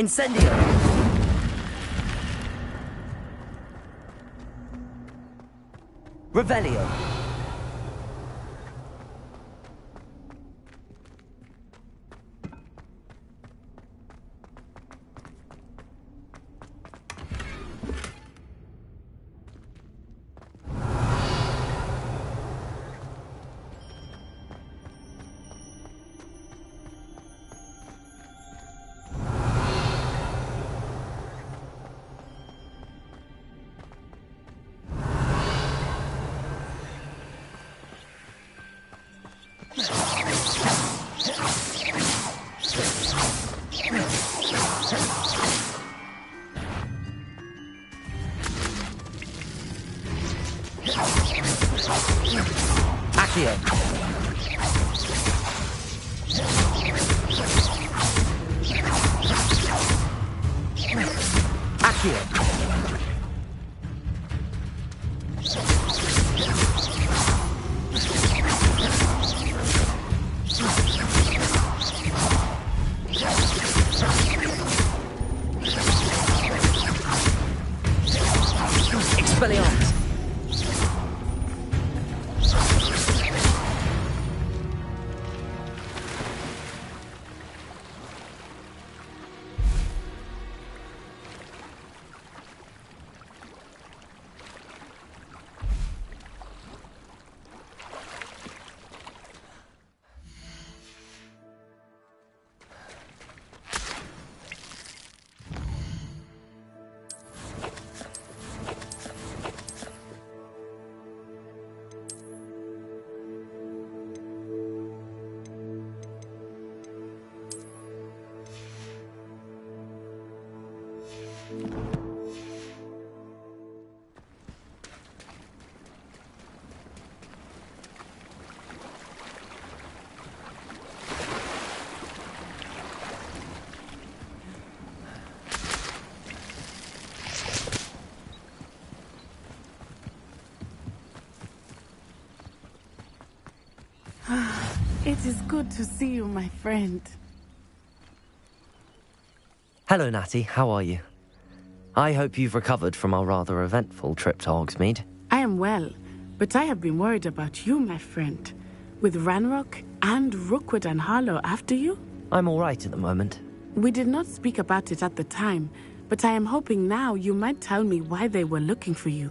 Incendio. Revelio. Accio. Accio. Expelliarmus. It is good to see you, my friend. Hello, Natty. How are you? I hope you've recovered from our rather eventful trip to Hogsmeade. I am well, but I have been worried about you, my friend. With Ranrock and Rookwood and Harlow after you? I'm all right at the moment. We did not speak about it at the time, but I am hoping now you might tell me why they were looking for you.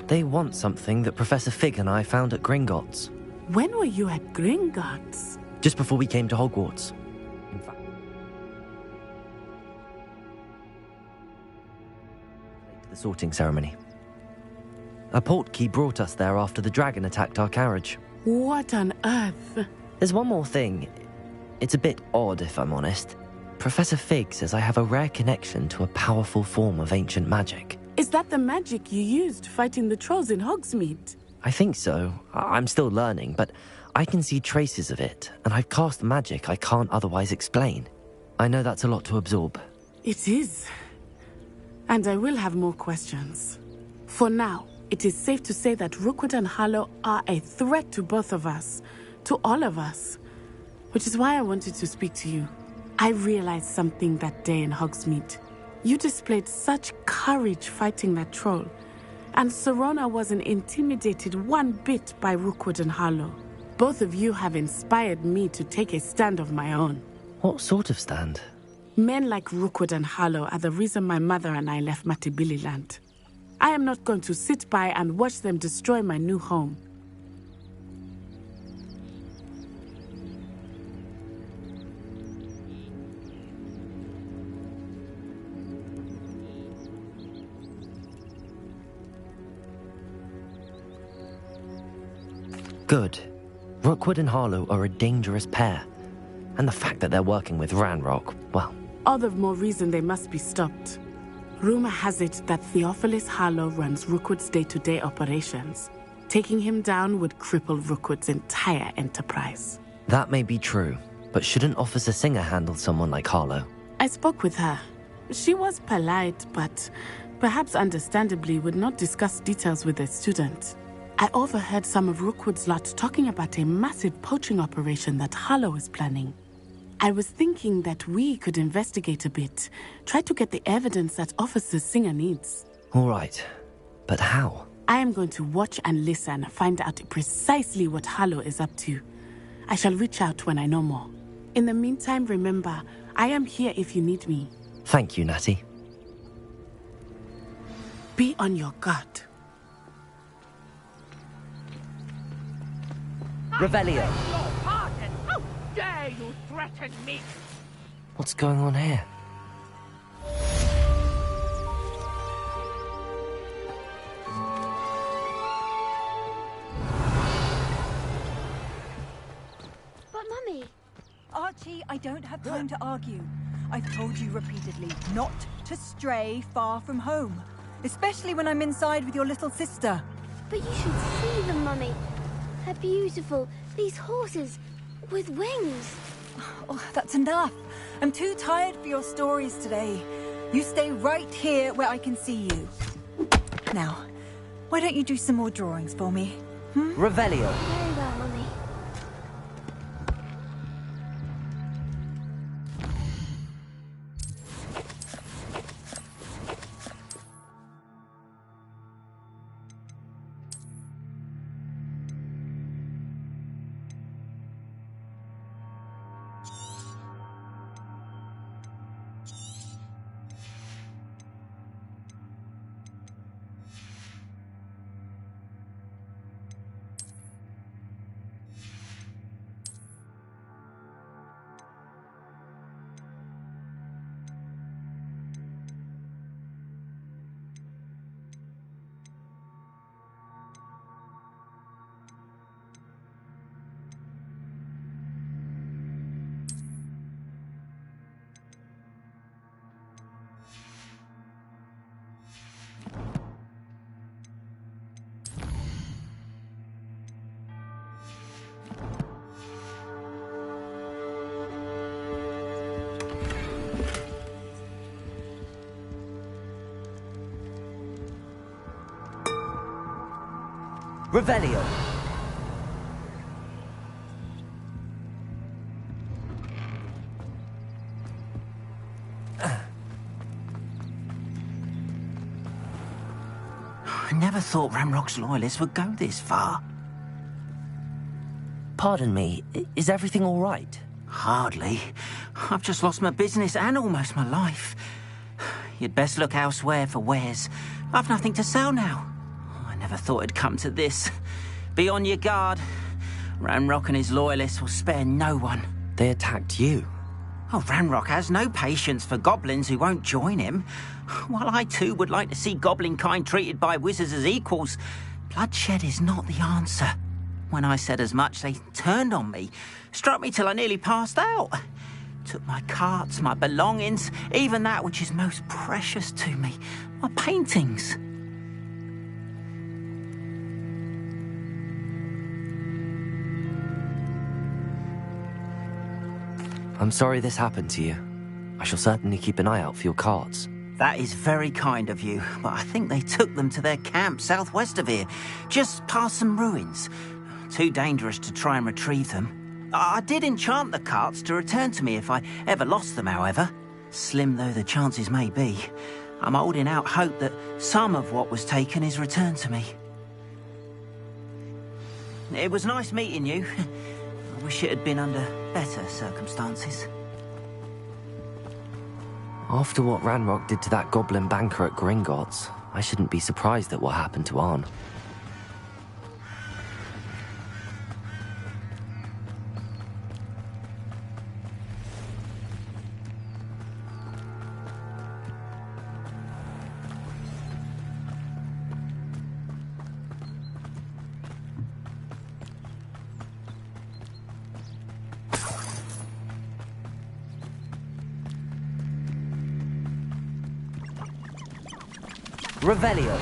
They want something that Professor Fig and I found at Gringotts. When were you at Gringotts? Just before we came to Hogwarts. In fact, the sorting ceremony. A portkey brought us there after the dragon attacked our carriage. What on earth? There's one more thing. It's a bit odd, if I'm honest. Professor Fig says I have a rare connection to a powerful form of ancient magic. Is that the magic you used fighting the trolls in Hogsmeade? I think so. I'm still learning, but I can see traces of it, and I've cast magic I can't otherwise explain. I know that's a lot to absorb. It is. And I will have more questions. For now, it is safe to say that Rookwood and Harlow are a threat to both of us, to all of us. Which is why I wanted to speak to you. I realized something that day in Hogsmeade. You displayed such courage fighting that troll, and Serona wasn't intimidated one bit by Rookwood and Harlow. Both of you have inspired me to take a stand of my own. What sort of stand? Men like Rookwood and Harlow are the reason my mother and I left Matibili land. I am not going to sit by and watch them destroy my new home. Good. Rookwood and Harlow are a dangerous pair. And the fact that they're working with Ranrock, well... All the more reason they must be stopped. Rumor has it that Theophilus Harlow runs Rookwood's day-to-day operations. Taking him down would cripple Rookwood's entire enterprise. That may be true, but shouldn't Officer Singer handle someone like Harlow? I spoke with her. She was polite, but perhaps understandably would not discuss details with a student. I overheard some of Rookwood's lot talking about a massive poaching operation that Harlow is planning. I was thinking that we could investigate a bit, try to get the evidence that Officer Singer needs. All right, but how? I am going to watch and listen, find out precisely what Harlow is up to. I shall reach out when I know more. In the meantime, remember, I am here if you need me. Thank you, Natty. Be on your guard. Revelio. How dare you threaten me? What's going on here? But Mummy... Archie, I don't have time to argue. I've told you repeatedly not to stray far from home. Especially when I'm inside with your little sister. But you should see them, Mummy. They're beautiful. These horses with wings. Oh, that's enough. I'm too tired for your stories today. You stay right here where I can see you. Now, why don't you do some more drawings for me? Revelio. Very well, Mummy. Revelio. I never thought Ramrock's loyalists would go this far. Pardon me, is everything all right? Hardly. I've just lost my business and almost my life. You'd best look elsewhere for wares. I've nothing to sell now. I never thought it'd come to this. Be on your guard. Ramrock and his loyalists will spare no one. They attacked you? Oh, Ramrock has no patience for goblins who won't join him. While I too would like to see goblin kind treated by wizards as equals, bloodshed is not the answer. When I said as much, they turned on me, struck me till I nearly passed out. Took my carts, my belongings, even that which is most precious to me, my paintings. I'm sorry this happened to you. I shall certainly keep an eye out for your carts. That is very kind of you, but I think they took them to their camp southwest of here, just past some ruins. Too dangerous to try and retrieve them. I did enchant the carts to return to me if I ever lost them, however. Slim though the chances may be, I'm holding out hope that some of what was taken is returned to me. It was nice meeting you. I wish it had been under better circumstances. After what Ranrock did to that goblin banker at Gringotts, I shouldn't be surprised at what happened to Arn. Revelio.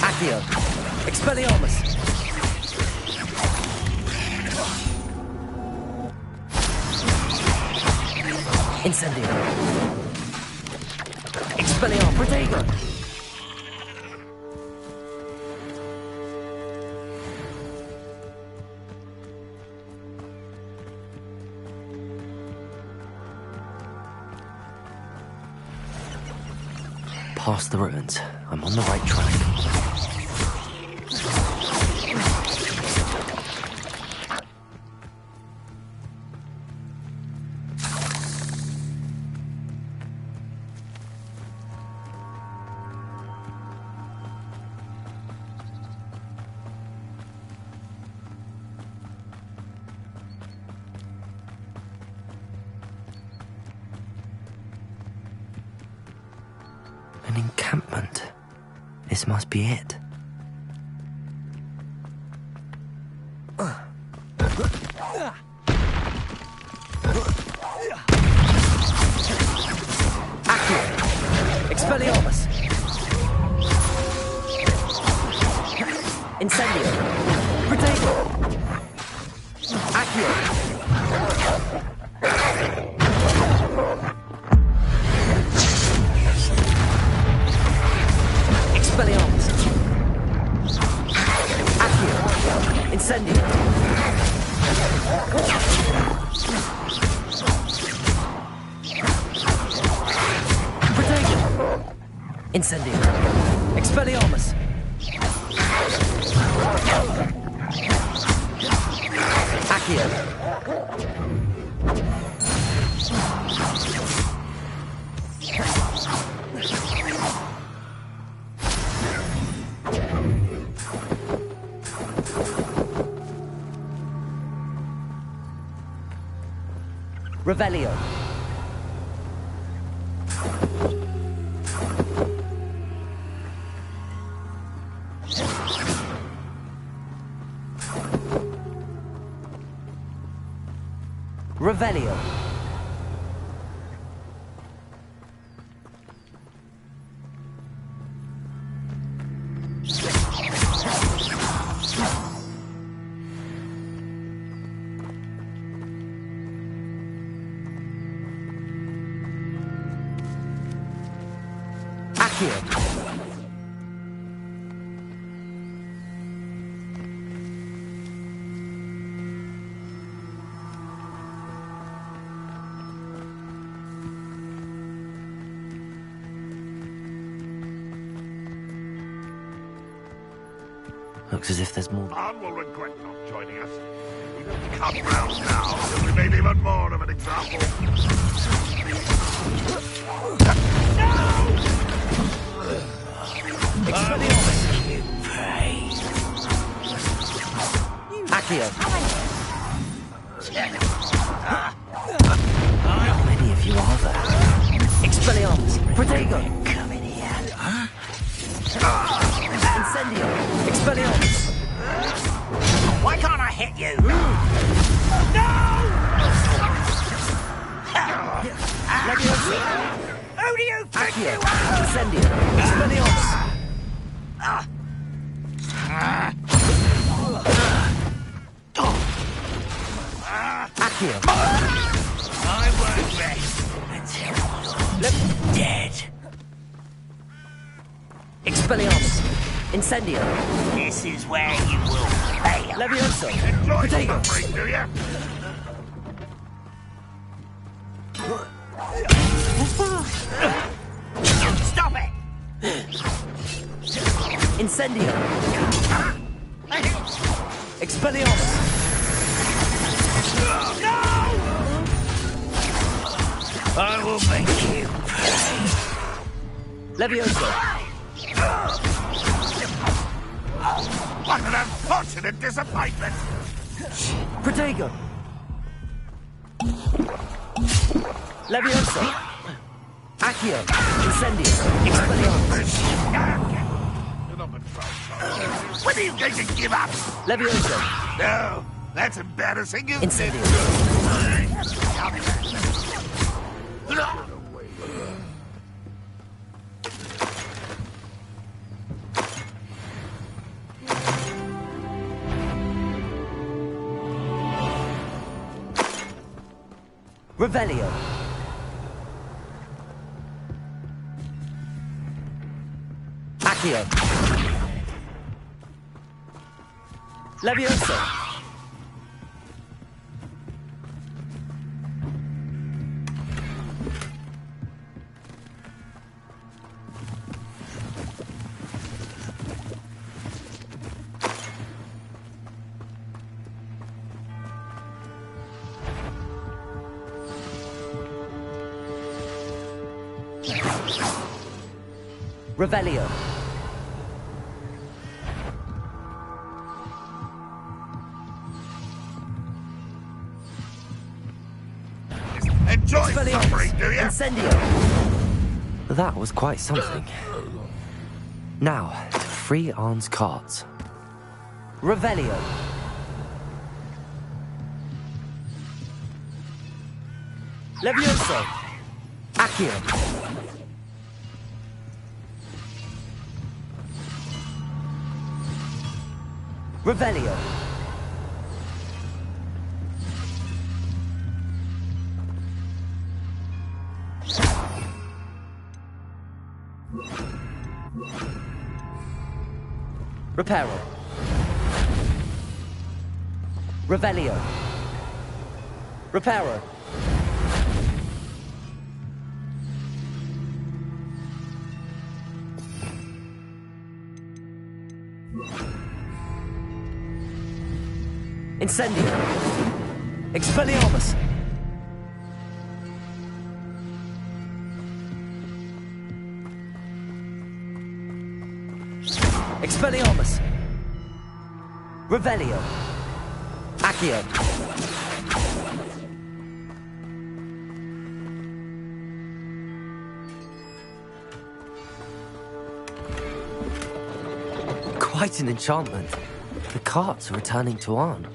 Accio. Expelliarmus. Incendio. Expelliarmus. Protego. Past the ruins. I'm on the right track. An encampment. This must be it. Accio. Expelliarmus. Incendio. Protego. Accio. Expelliarmus. Accio. Incendio. Protego. Incendio. Expelliarmus. Accio. Revelio. Revelio. Accio. Looks as if there's more. Barn will regret not joining us. We don't come round now, so we made even more of an example. Accio. How many of you are there? Expelliarmus. Protego. Come in here. Incendio. Expelliarmus. Why can't I hit you? Leviosa. Who do you think Accio. you are? Incendio. Expelliarmus. Accio. I won't rest until you're dead. Expelliarmus. Incendio. This is where you will fail. Leviosa. Enjoy Protego. suffering, do you? Stop it! Incendio. Expelliarmus. I will make you pay. Leviosa. What an unfortunate disappointment! Protego. Leviosa. Accio. Incendio. Expelliarmus. You're not gonna try. When are you going to give up? Leviosa. No, that's embarrassing, isn't Incendio. Revelio. Accio. Leviosa. Revelio. Enjoy suffering, do you? Incendio. That was quite something. Now, to free Arn's cards. Revelio. Levioso. Accio. Revelio. Reparo. Revelio. Reparo. Incendio. Expelliarmus. Expelliarmus. Revelio. Accio. Quite an enchantment. The carts are returning to Arn.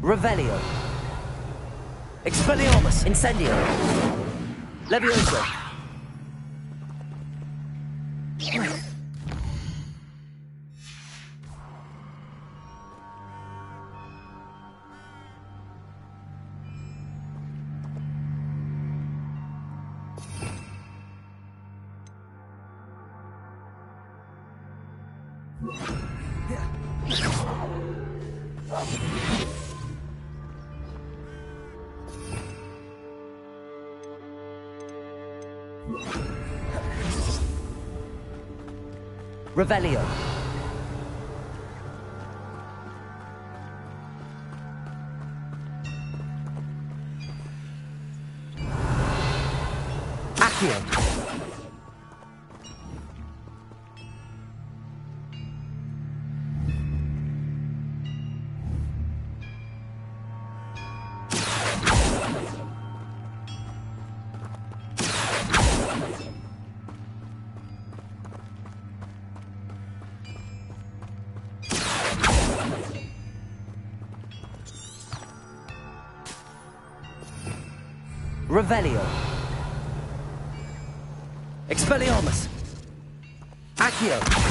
Revelio. Expelliarmus! Incendio. Levioso! Revelio. Accio. Revelio. Expelliarmus! Accio.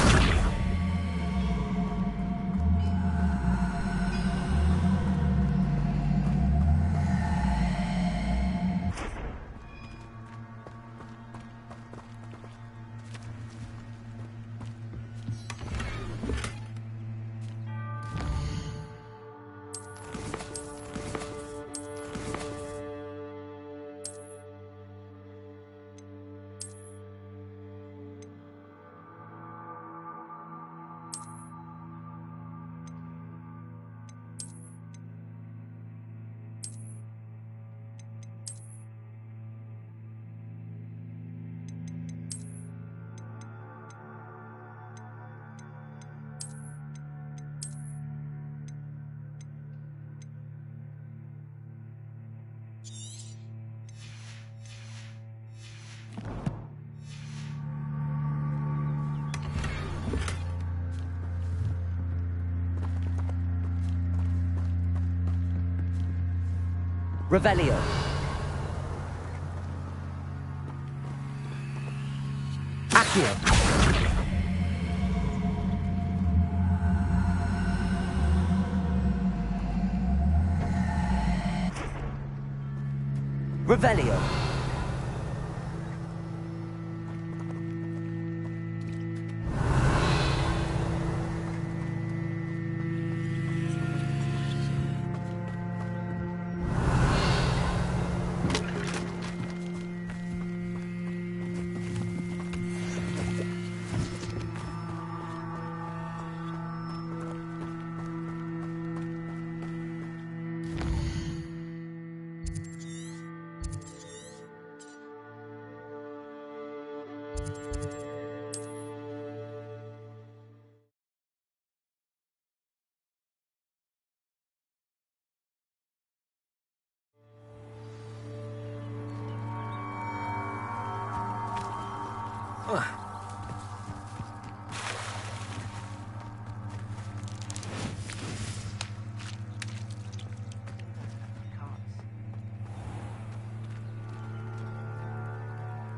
Revelio. Accio. Revelio.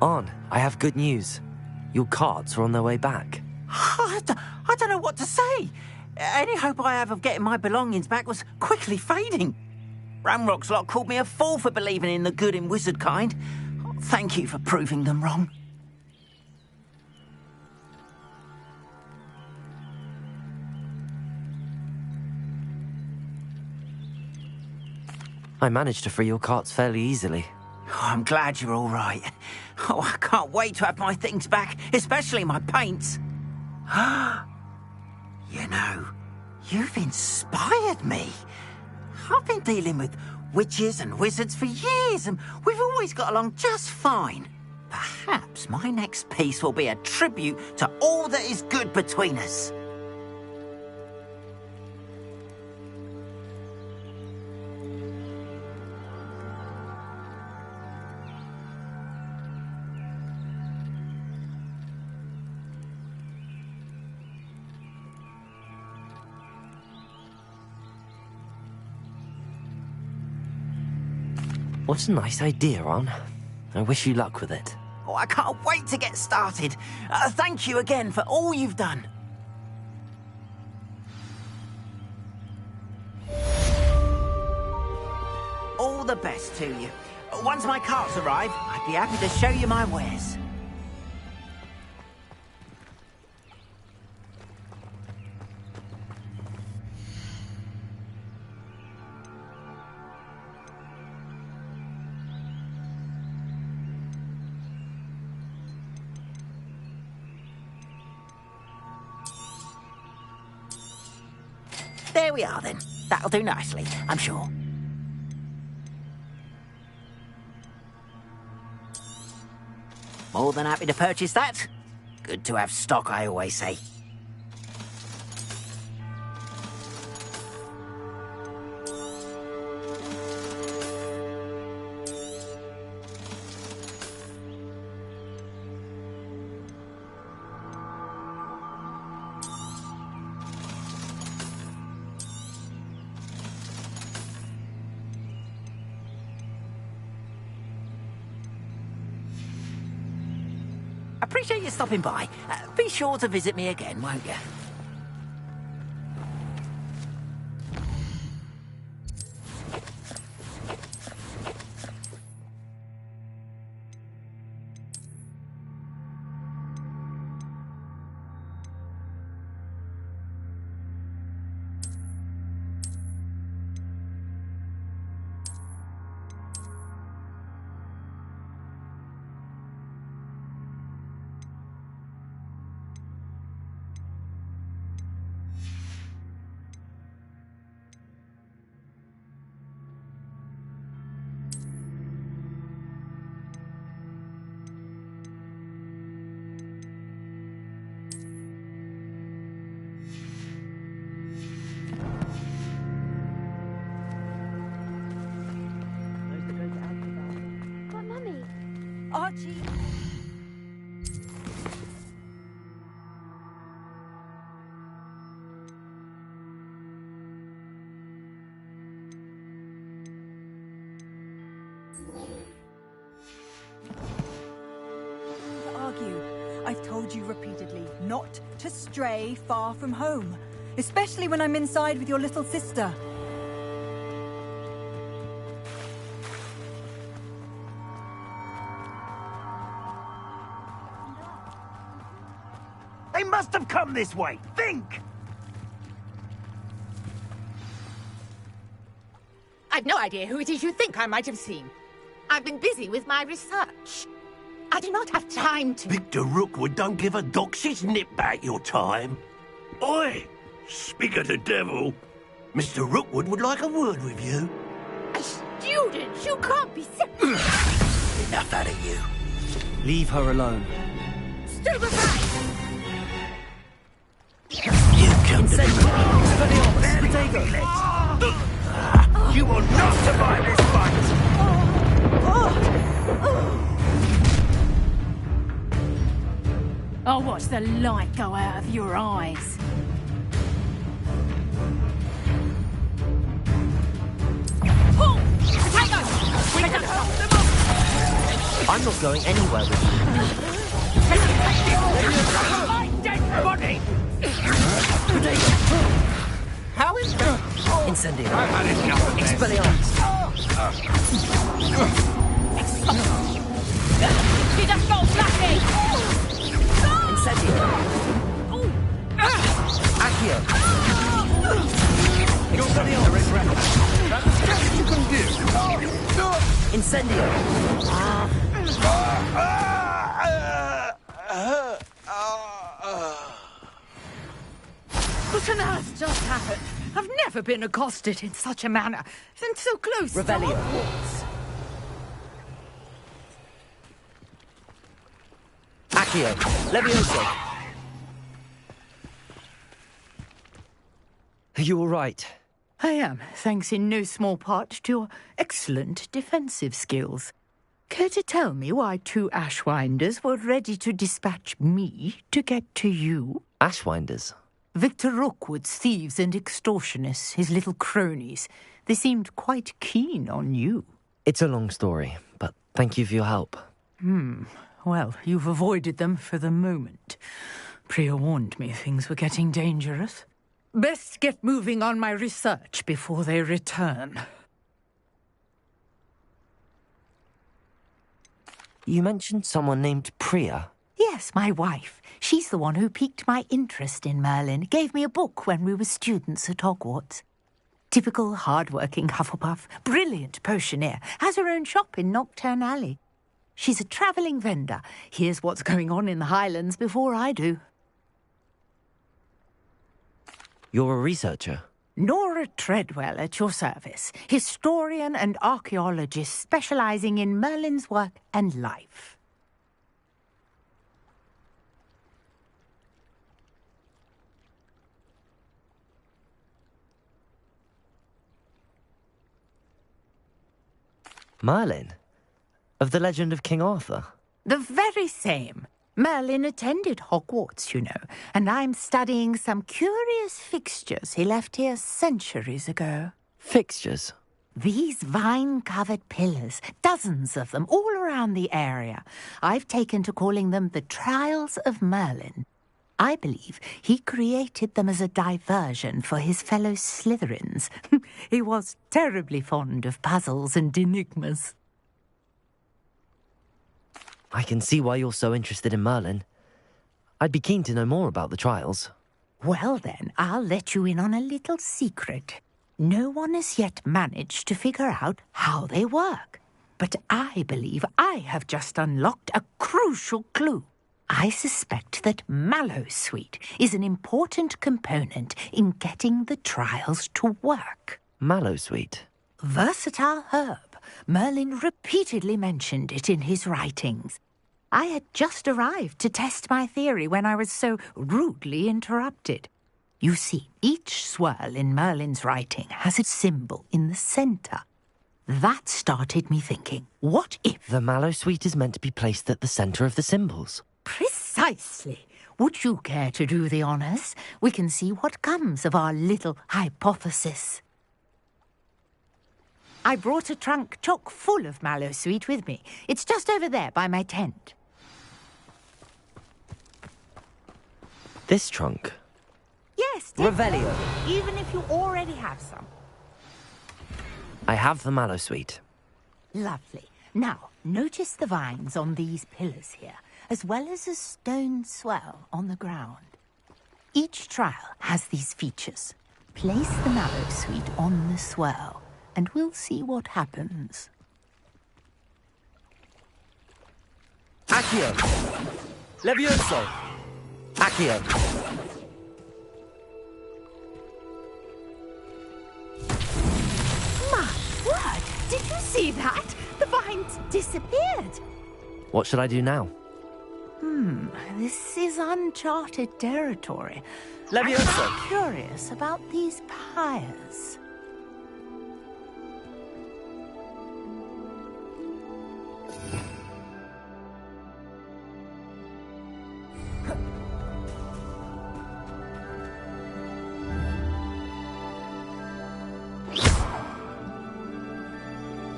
On, I have good news. Your carts are on their way back. I don't know what to say. Any hope I have of getting my belongings back was quickly fading. Ramrock's lot called me a fool for believing in the good in wizard kind. Thank you for proving them wrong. I managed to free your carts fairly easily. Oh, I'm glad you're all right. Oh, I can't wait to have my things back, especially my paints. You know, you've inspired me. I've been dealing with witches and wizards for years, and we've always got along just fine. Perhaps my next piece will be a tribute to all that is good between us. What a nice idea, Ron. I wish you luck with it. Oh, I can't wait to get started. Thank you again for all you've done. All the best to you. Once my carts arrive, I'd be happy to show you my wares. There we are, then. That'll do nicely, I'm sure. More than happy to purchase that. Good to have stock, I always say. Appreciate you stopping by. Be sure to visit me again, won't you? Archie! Argue. I've told you repeatedly not to stray far from home, especially when I'm inside with your little sister. They must have come this way. Think! I've no idea who it is you think I might have seen. I've been busy with my research. I do not have time to... Victor Rookwood don't give a doxy's nip back your time. Oi! Speak of the devil. Mr. Rookwood would like a word with you. A student? You can't be serious. Enough out of you. Leave her alone. Stupefy! You come to You will not survive this fight! I'll watch the light go out of your eyes. Pull! Potato! We can hold them up! I'm not going anywhere with you. My dead body! How is that? Incendio. I've had enough of this. Expelliarmus. She just got lucky! Incendio. Accio. You're going to regret that. That's the best you can do. Incendio. What on earth just happened? I've never been accosted in such a manner, and so close Revelio. to Hogwarts. Accio. Levioso. Are you all right? I am, thanks in no small part to your excellent defensive skills. Care to tell me why two Ashwinders were ready to dispatch me to get to you? Ashwinders? Victor Rookwood's thieves and extortionists, his little cronies. They seemed quite keen on you. It's a long story, but thank you for your help. Well, you've avoided them for the moment. Priya warned me things were getting dangerous. Best get moving on my research before they return. You mentioned someone named Priya. Yes, my wife. She's the one who piqued my interest in Merlin. Gave me a book when we were students at Hogwarts. Typical hard-working Hufflepuff, brilliant potioneer, has her own shop in Knockturn Alley. She's a travelling vendor. Hears what's going on in the Highlands before I do. You're a researcher? Nora Treadwell at your service. Historian and archaeologist specialising in Merlin's work and life. Merlin? Of the legend of King Arthur? The very same. Merlin attended Hogwarts, you know, and I'm studying some curious fixtures he left here centuries ago. Fixtures? These vine-covered pillars, dozens of them, all around the area. I've taken to calling them the Trials of Merlin. I believe he created them as a diversion for his fellow Slytherins. He was terribly fond of puzzles and enigmas. I can see why you're so interested in Merlin. I'd be keen to know more about the trials. Well then, I'll let you in on a little secret. No one has yet managed to figure out how they work. But I believe I have just unlocked a crucial clue. I suspect that Mallowsweet is an important component in getting the trials to work. Mallowsweet? Versatile herb. Merlin repeatedly mentioned it in his writings. I had just arrived to test my theory when I was so rudely interrupted. You see, each swirl in Merlin's writing has a symbol in the centre. That started me thinking, what if... The Mallowsweet is meant to be placed at the centre of the symbols. Precisely. Would you care to do the honours? We can see what comes of our little hypothesis. I brought a trunk chock full of Mallowsweet with me. It's just over there by my tent. This trunk? Yes, Revelio. Even if you already have some. I have the Mallowsweet. Lovely. Now, notice the vines on these pillars here, as well as a stone swell on the ground. Each trial has these features. Place the Mallowsweet on the swell, and we'll see what happens. Accio! Levioso! Accio! My word! Did you see that? The vines disappeared. What should I do now? This is uncharted territory. Levioso! I'm curious about these pyres.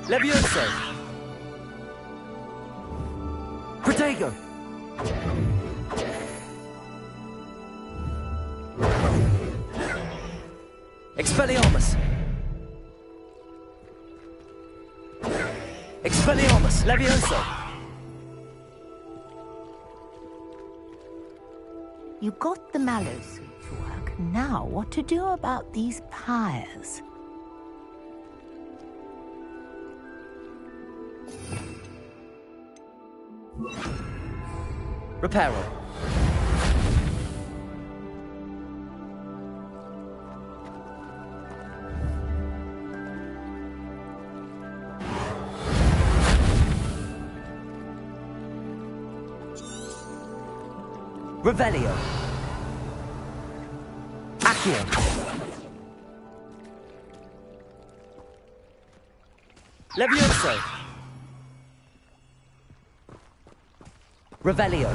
Levioso! Protego! Expelliarmus! Expelliarmus! Levioso! You got the Mallowsweet to work. Now, what to do about these pyres? Reparo. Revelio. Accio. Levioso. Revelio.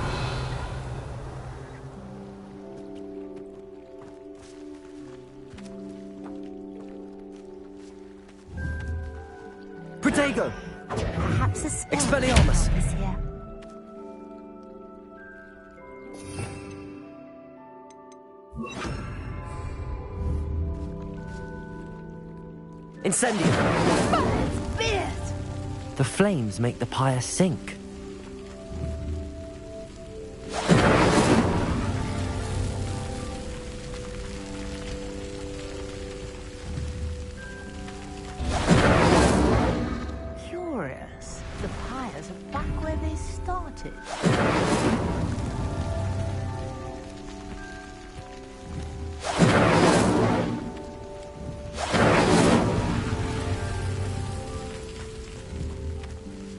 Protego. Yes, Expelliarmus! Incendium! The flames make the pyre sink. Curious. The pyres are back where they started.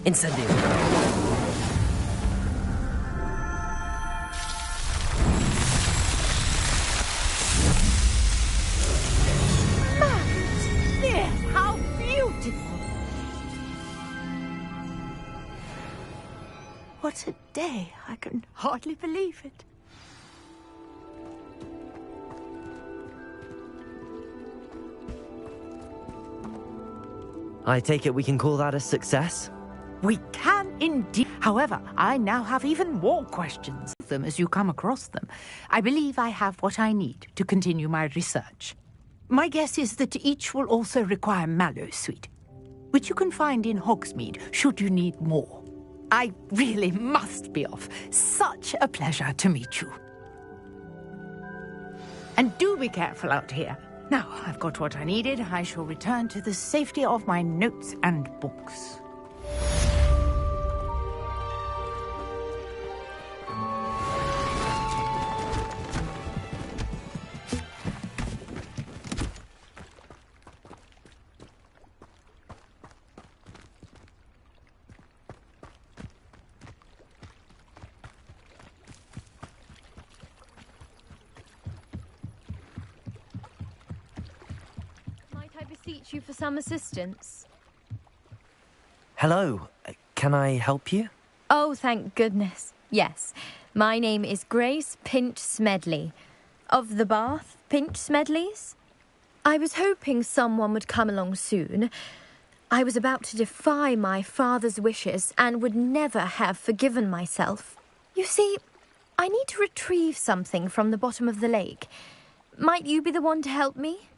Incendium. Yes, how beautiful! What a day. I can hardly believe it. I take it we can call that a success? We can indeed. However, I now have even more questions of them as you come across them. I believe I have what I need to continue my research. My guess is that each will also require mallowsweet, which you can find in Hogsmeade should you need more. I really must be off. Such a pleasure to meet you. And do be careful out here. Now I've got what I needed, I shall return to the safety of my notes and books. You for some assistance? Hello, can I help you? Oh, thank goodness. Yes, my name is Grace Pinch Smedley, of the Bath Pinch Smedleys. I was hoping someone would come along soon. I was about to defy my father's wishes and would never have forgiven myself. You see, I need to retrieve something from the bottom of the lake. Might you be the one to help me?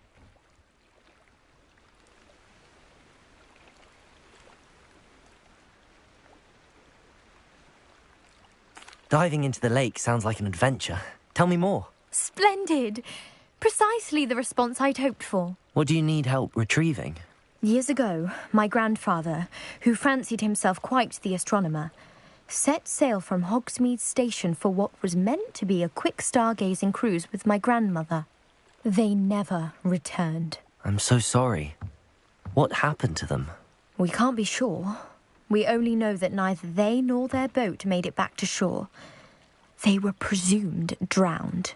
Diving into the lake sounds like an adventure. Tell me more. Splendid! Precisely the response I'd hoped for. What do you need help retrieving? Years ago, my grandfather, who fancied himself quite the astronomer, set sail from Hogsmeade Station for what was meant to be a quick stargazing cruise with my grandmother. They never returned. I'm so sorry. What happened to them? We can't be sure. We only know that neither they nor their boat made it back to shore. They were presumed drowned.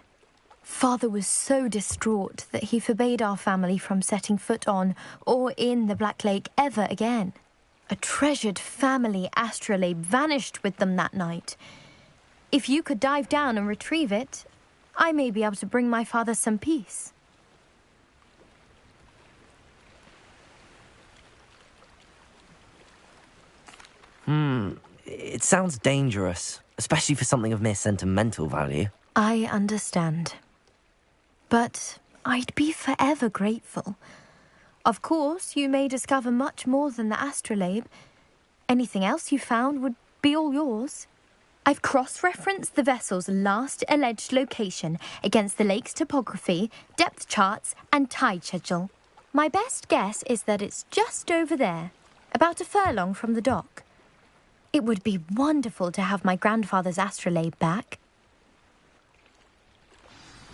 Father was so distraught that he forbade our family from setting foot on or in the Black Lake ever again. A treasured family astrolabe vanished with them that night. If you could dive down and retrieve it, I may be able to bring my father some peace. It sounds dangerous, especially for something of mere sentimental value. I understand. But I'd be forever grateful. Of course, you may discover much more than the astrolabe. Anything else you found would be all yours. I've cross-referenced the vessel's last alleged location against the lake's topography, depth charts, and tide schedule. My best guess is that it's just over there, about a furlong from the dock. It would be wonderful to have my grandfather's astrolabe back.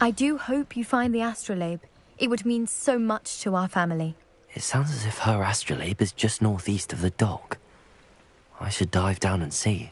I do hope you find the astrolabe. It would mean so much to our family. It sounds as if her astrolabe is just northeast of the dock. I should dive down and see.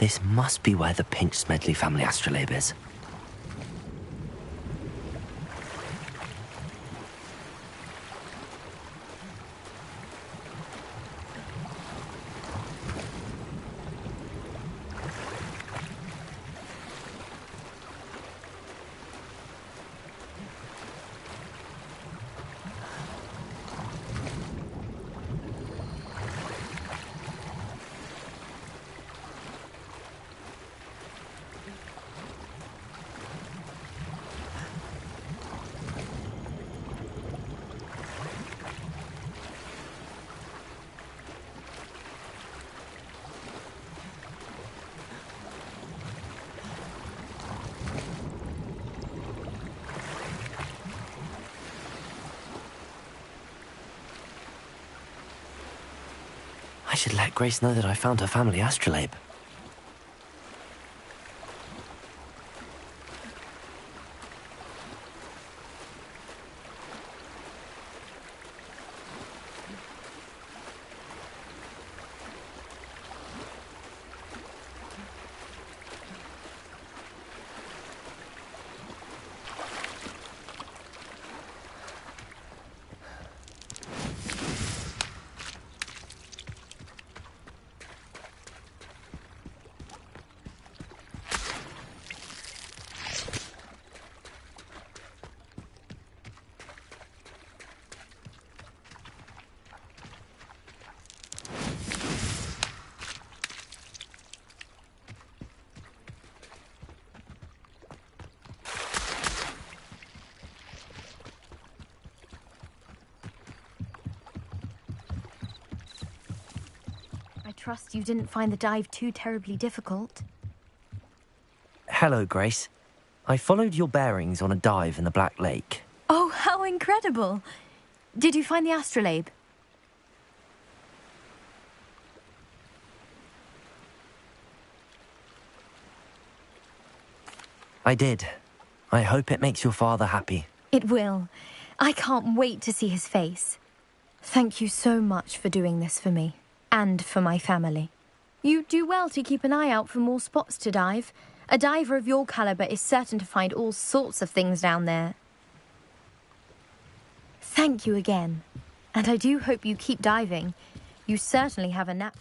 This must be where the Pinch Smedley family astrolabe is. I should let Grace know that I found her family astrolabe. I trust you didn't find the dive too terribly difficult. Hello, Grace. I followed your bearings on a dive in the Black Lake. Oh, how incredible! Did you find the astrolabe? I did. I hope it makes your father happy. It will. I can't wait to see his face. Thank you so much for doing this for me, and for my family. You do well to keep an eye out for more spots to dive. A diver of your caliber is certain to find all sorts of things down there. Thank you again. And I do hope you keep diving. You certainly have a knack.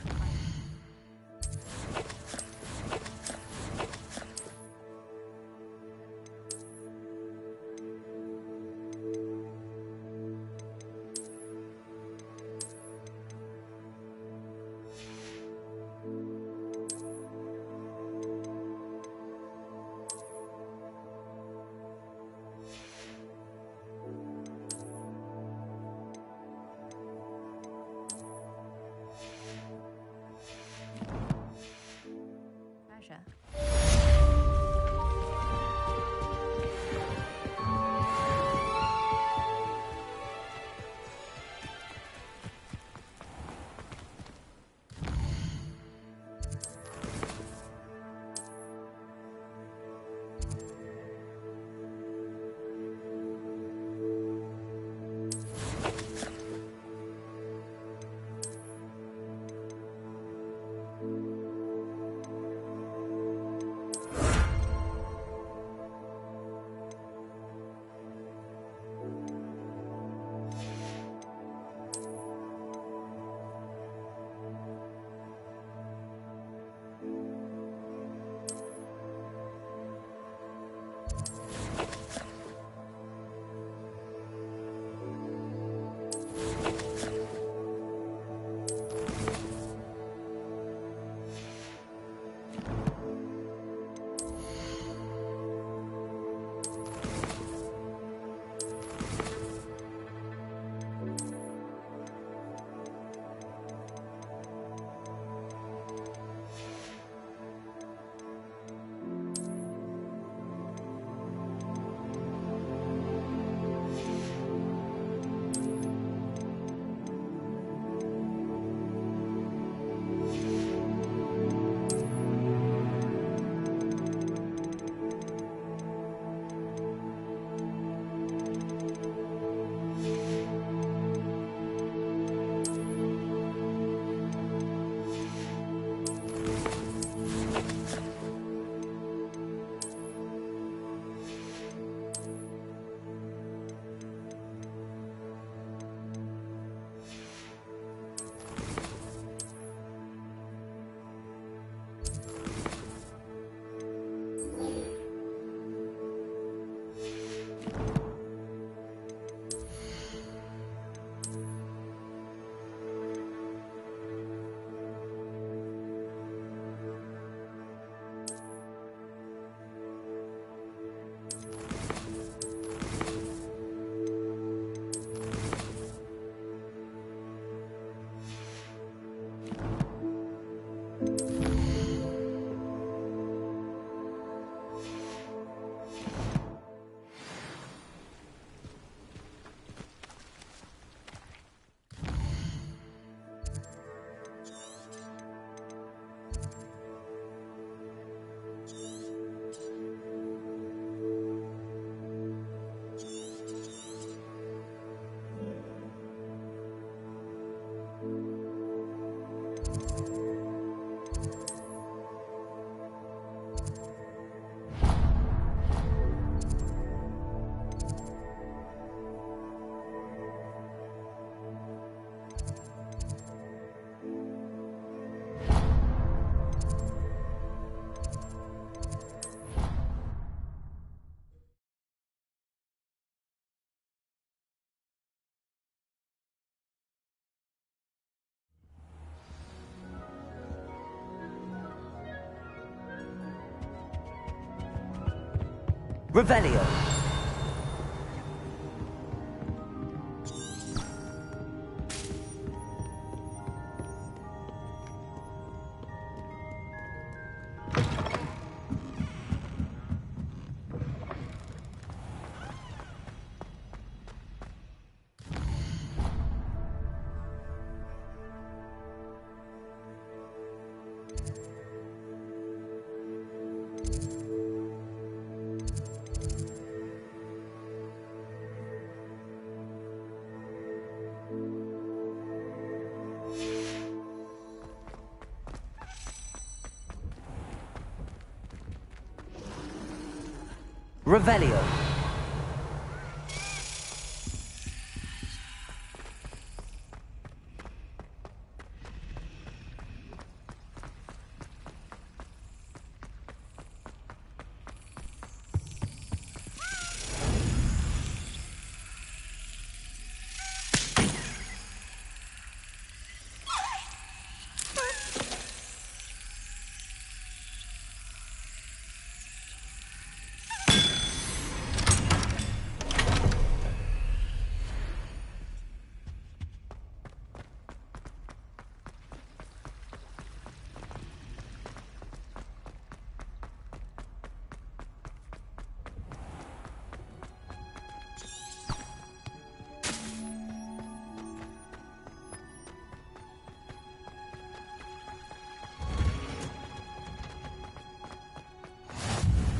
Revelio. Revelio.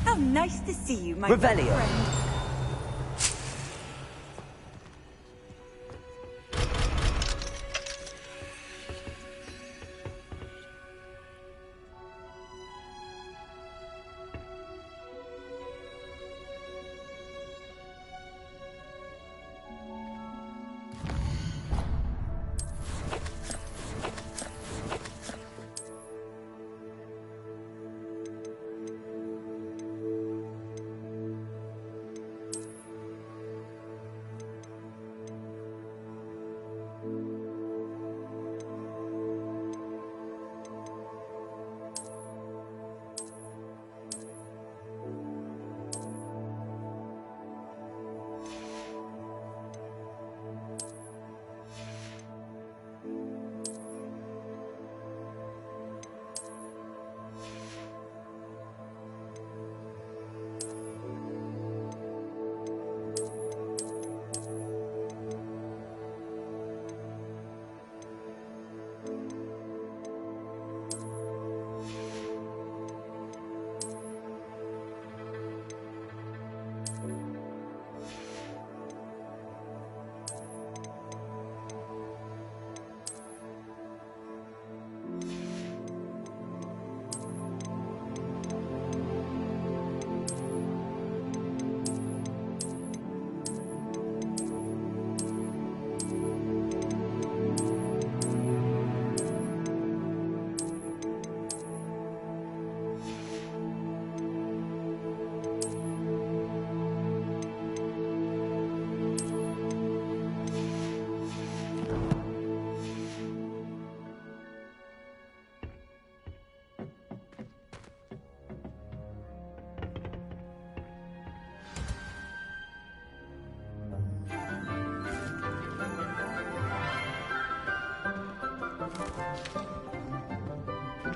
How nice to see you, my Revelio. friend.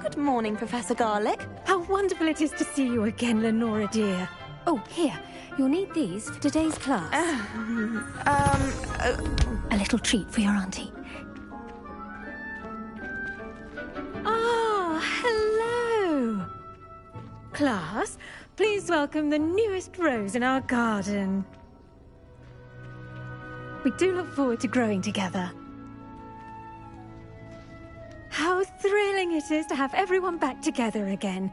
Good morning, Professor Garlick. How wonderful it is to see you again, Lenora dear. Oh, here. You'll need these for today's class. A little treat for your auntie. Ah, hello. Class, please welcome the newest rose in our garden. We do look forward to growing together. How thrilling it is to have everyone back together again.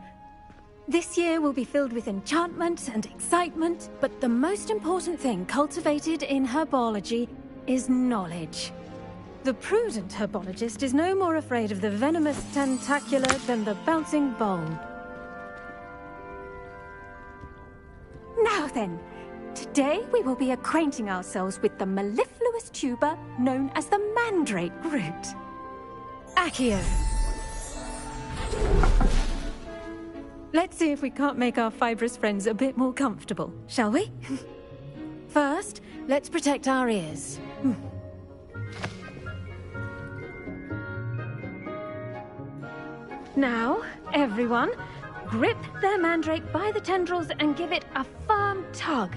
This year will be filled with enchantment and excitement, but the most important thing cultivated in herbology is knowledge. The prudent herbologist is no more afraid of the venomous tentacula than the bouncing bulb. Now then, today we will be acquainting ourselves with the mellifluous tuber known as the mandrake root. Accio. Let's see if we can't make our fibrous friends a bit more comfortable, shall we? First, let's protect our ears. Now, everyone, grip their mandrake by the tendrils and give it a firm tug.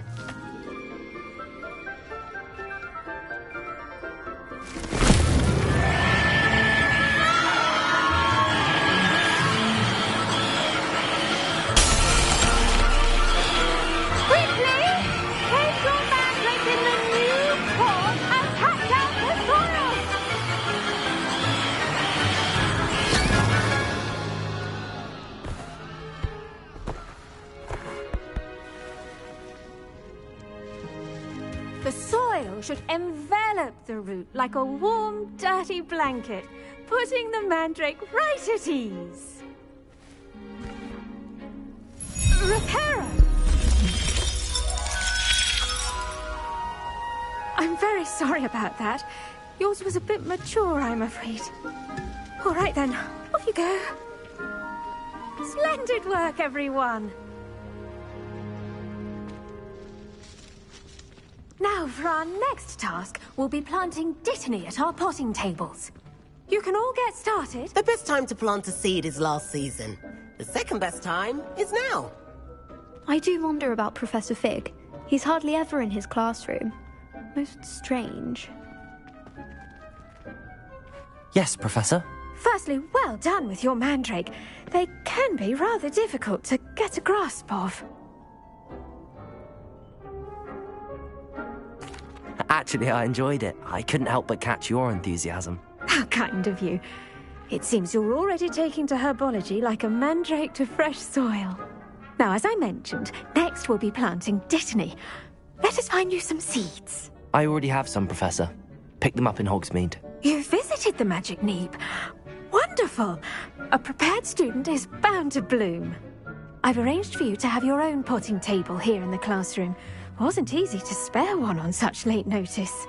The soil should envelop the root like a warm, dirty blanket, putting the mandrake right at ease. Reparo! I'm very sorry about that. Yours was a bit mature, I'm afraid. All right then, off you go. Splendid work, everyone. Now, for our next task, we'll be planting dittany at our potting tables. You can all get started. The best time to plant a seed is last season. The second best time is now. I do wonder about Professor Fig. He's hardly ever in his classroom. Most strange. Yes, Professor? Firstly, well done with your mandrake. They can be rather difficult to get a grasp of. Actually, I enjoyed it. I couldn't help but catch your enthusiasm. How kind of you. It seems you're already taking to herbology like a mandrake to fresh soil. Now, as I mentioned, next we'll be planting dittany. Let us find you some seeds. I already have some, Professor. Picked them up in Hogsmeade. You visited the Magic Neep. Wonderful. A prepared student is bound to bloom. I've arranged for you to have your own potting table here in the classroom. Wasn't easy to spare one on such late notice.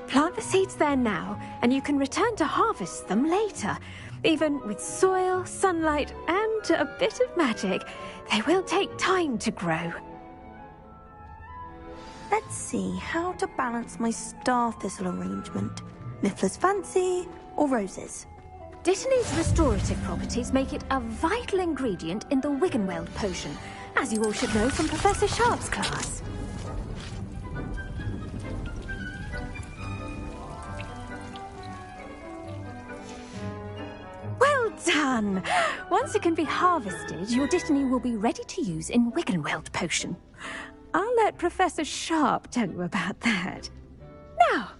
Plant the seeds there now, and you can return to harvest them later. Even with soil, sunlight, and a bit of magic, they will take time to grow. Let's see how to balance my star thistle arrangement. Niffler's Fancy or roses? Dittany's restorative properties make it a vital ingredient in the Wiggenweld potion, as you all should know from Professor Sharp's class. Well done! Once it can be harvested, your dittany will be ready to use in Wiggenweld potion. I'll let Professor Sharp tell you about that. Now,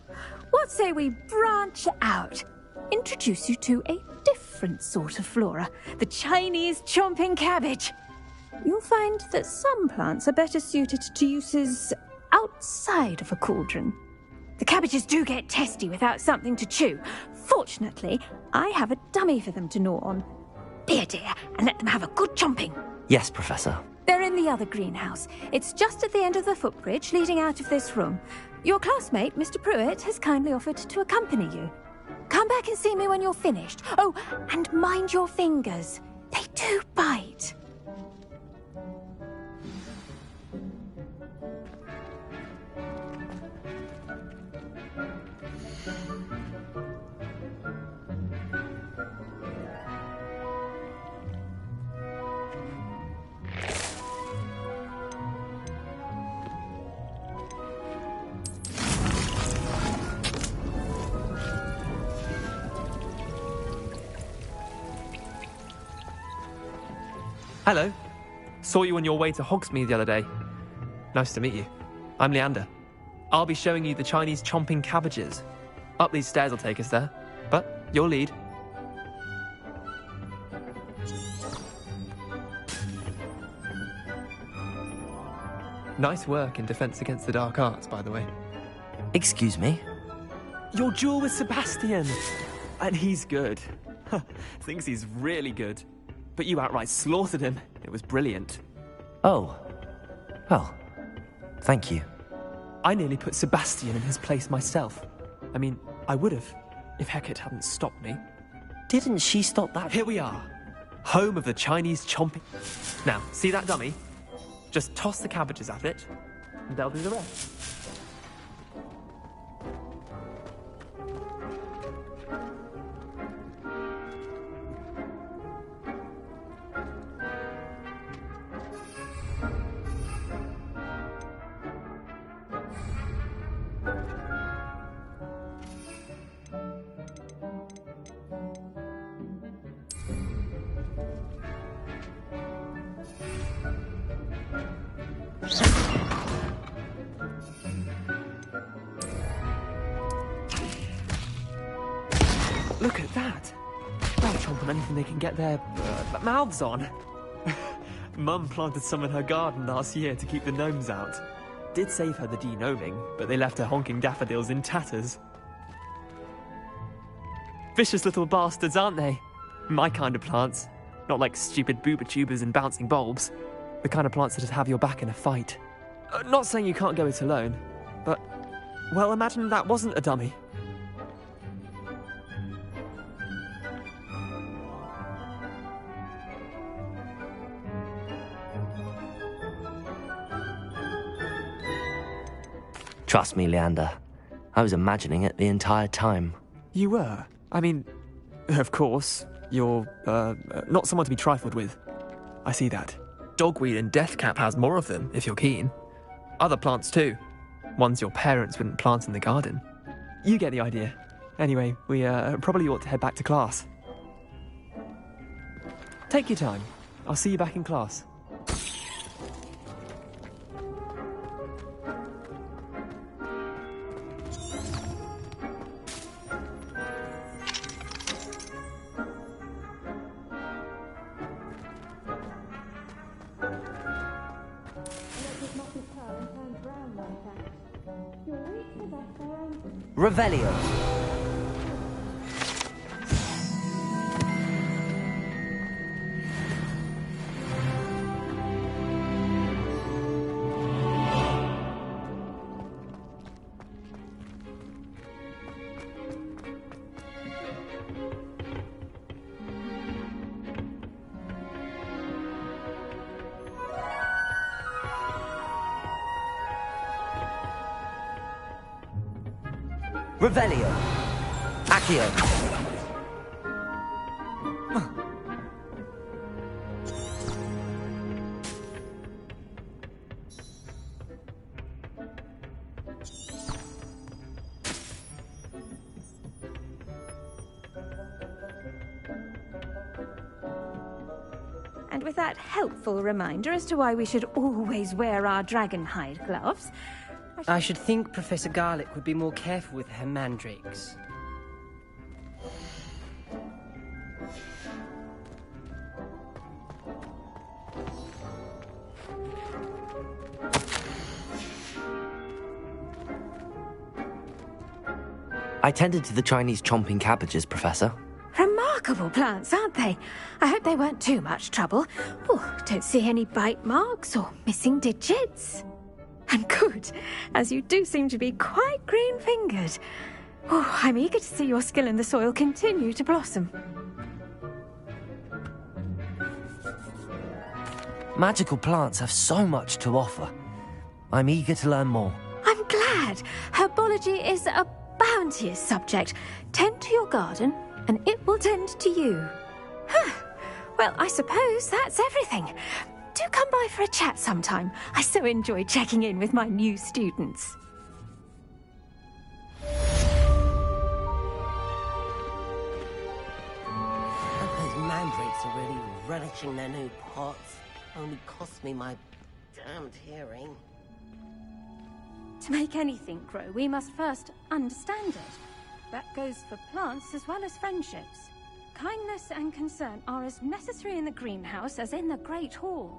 what say we branch out? Introduce you to a different sort of flora, the Chinese chomping cabbage. You'll find that some plants are better suited to uses outside of a cauldron. The cabbages do get testy without something to chew. Fortunately, I have a dummy for them to gnaw on. Be a dear and let them have a good chomping. Yes, Professor. They're in the other greenhouse. It's just at the end of the footbridge leading out of this room. Your classmate, Mr. Pruitt, has kindly offered to accompany you. Come back and see me when you're finished. Oh, and mind your fingers. They do bite. Hello. Saw you on your way to Hogsmeade the other day. Nice to meet you. I'm Leander. I'll be showing you the Chinese chomping cabbages. Up these stairs will take us there, but your lead. Nice work in Defense Against the Dark Arts, by the way. Excuse me? Your duel with Sebastian! And he's good. Thinks he's really good. But you outright slaughtered him. It was brilliant. Oh. Well, thank you. I nearly put Sebastian in his place myself. I mean, I would have, if Hecate hadn't stopped me. Didn't she stop that? Here we are. home of the Chinese chomping. Now, see that dummy? Just toss the cabbages at it, and they'll do the rest. Look at that! They'll chomp on anything they can get their mouths on. Mum planted some in her garden last year to keep the gnomes out. Did save her the de-gnoming, but they left her honking daffodils in tatters. Vicious little bastards, aren't they? My kind of plants. Not like stupid booba tubers and bouncing bulbs. The kind of plants that'd have your back in a fight. Not saying you can't go it alone, but... well, imagine that wasn't a dummy. Trust me, Leander. I was imagining it the entire time. You were? I mean, of course, you're, not someone to be trifled with. I see that. Dogweed and deathcap has more of them, if you're keen. Other plants too. Ones your parents wouldn't plant in the garden. You get the idea. Anyway, we, probably ought to head back to class. Take your time. I'll see you back in class. Revelio. Revelio. Accio. And with that helpful reminder as to why we should always wear our dragon hide gloves, I should think Professor Garlick would be more careful with her mandrakes. I tended to the Chinese chomping cabbages, Professor. remarkable plants, aren't they? I hope they weren't too much trouble. Oh, don't see any bite marks or missing digits. And good, as you do seem to be quite green-fingered. Oh, I'm eager to see your skill in the soil continue to blossom. Magical plants have so much to offer. I'm eager to learn more. I'm glad. Herbology is a bounteous subject. Tend to your garden, and it will tend to you. Huh. Well, I suppose that's everything. Do come by for a chat sometime. I so enjoy checking in with my new students. Those mandrakes are really relishing their new pots. Only cost me my damned hearing. To make anything grow, we must first understand it. That goes for plants as well as friendships. Kindness and concern are as necessary in the greenhouse as in the Great Hall.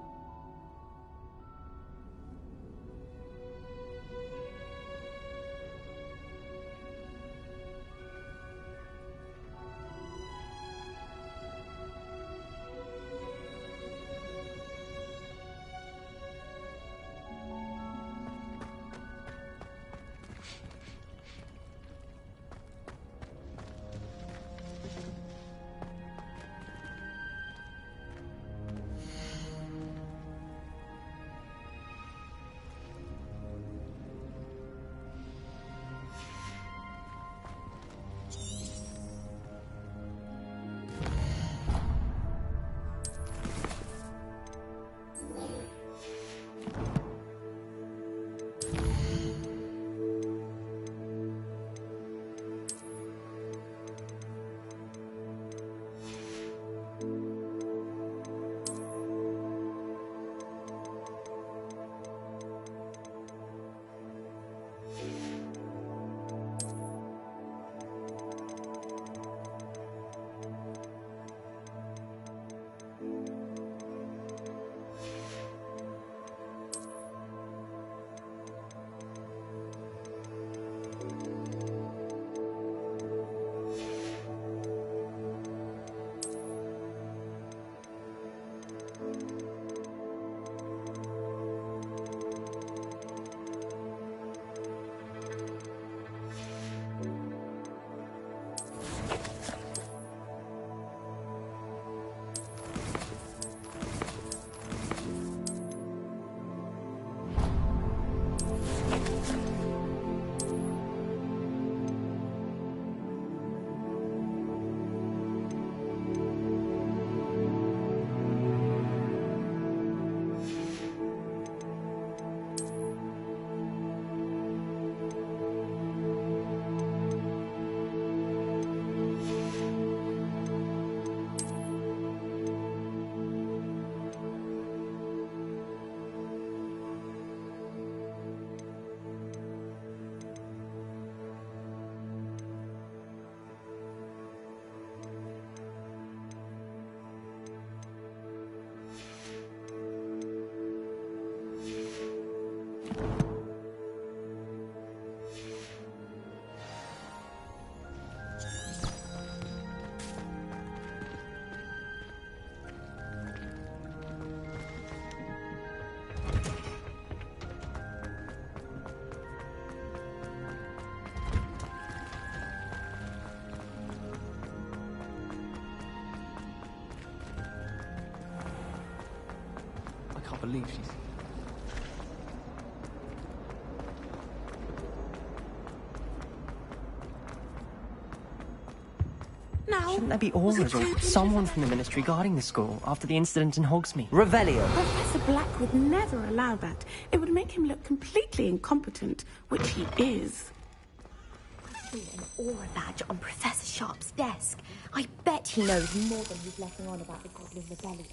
believe she's... Now, Shouldn't there be Aurors or someone from the Ministry guarding the school after the incident in Hogsmeade? Revelio. Professor Black would never allow that. It would make him look completely incompetent, which he is. An aura badge on Professor Sharp's desk. I bet he knows more than he's letting on about the Goblin Rebellion.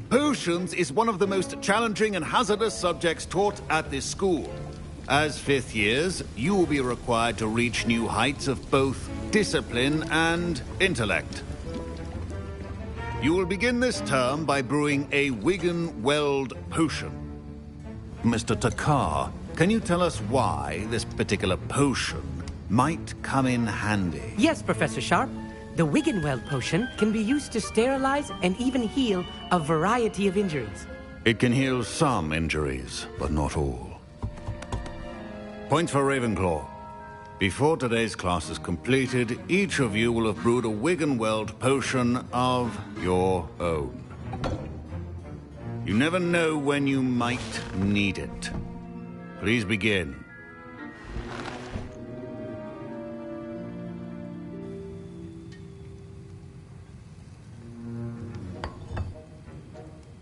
Potions is one of the most challenging and hazardous subjects taught at this school. As fifth years, you will be required to reach new heights of both discipline and intellect. You will begin this term by brewing a Wiggenweld potion. Mr. Takar, can you tell us why this particular potion might come in handy? Yes, Professor Sharp. The Wiggenweld potion can be used to sterilize and even heal a variety of injuries. It can heal some injuries, but not all. Points for Ravenclaw. Before today's class is completed, each of you will have brewed a Wiggenweld potion of your own. You never know when you might need it. Please begin.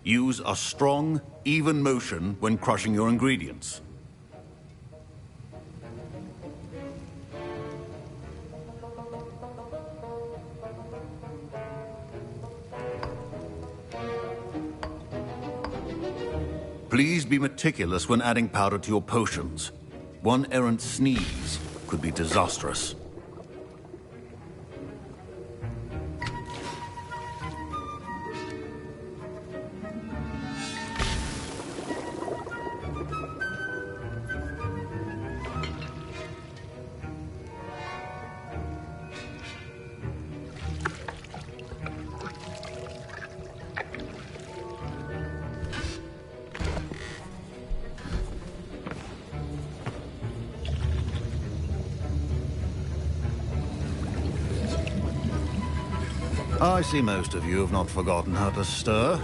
Use a strong, even motion when crushing your ingredients. Please be meticulous when adding powder to your potions. One errant sneeze could be disastrous. I see most of you have not forgotten how to stir.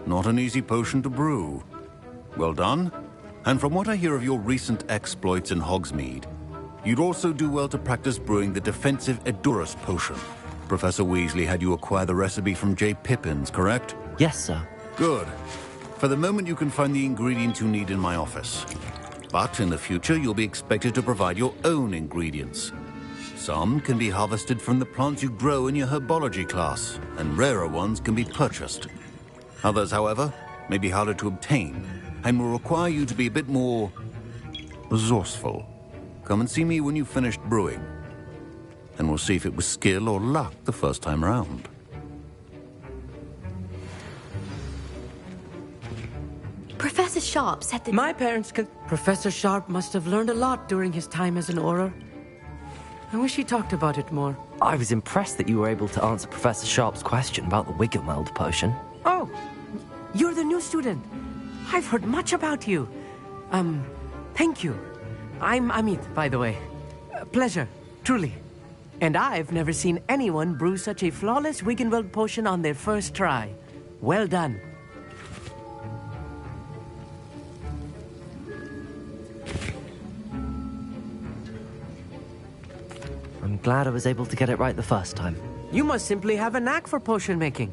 Not an easy potion to brew. Well done. And from what I hear of your recent exploits in Hogsmeade, you'd also do well to practice brewing the defensive Edurus potion. Professor Weasley had you acquire the recipe from J. Pippins, correct? Yes, sir. Good. For the moment, you can find the ingredients you need in my office. But in the future, you'll be expected to provide your own ingredients. Some can be harvested from the plants you grow in your herbology class, and rarer ones can be purchased. Others, however, may be harder to obtain, and will require you to be a bit more resourceful. Come and see me when you've finished brewing, and we'll see if it was skill or luck the first time around. Professor Sharp said that... My parents could... Professor Sharp must have learned a lot during his time as an Auror. I wish he talked about it more. I was impressed that you were able to answer Professor Sharp's question about the Wiggenweld potion. Oh, you're the new student. I've heard much about you. Thank you. I'm Amit, by the way. Pleasure, truly. And I've never seen anyone brew such a flawless Wiggenweld potion on their first try. Well done. I'm glad I was able to get it right the first time. You must simply have a knack for potion making.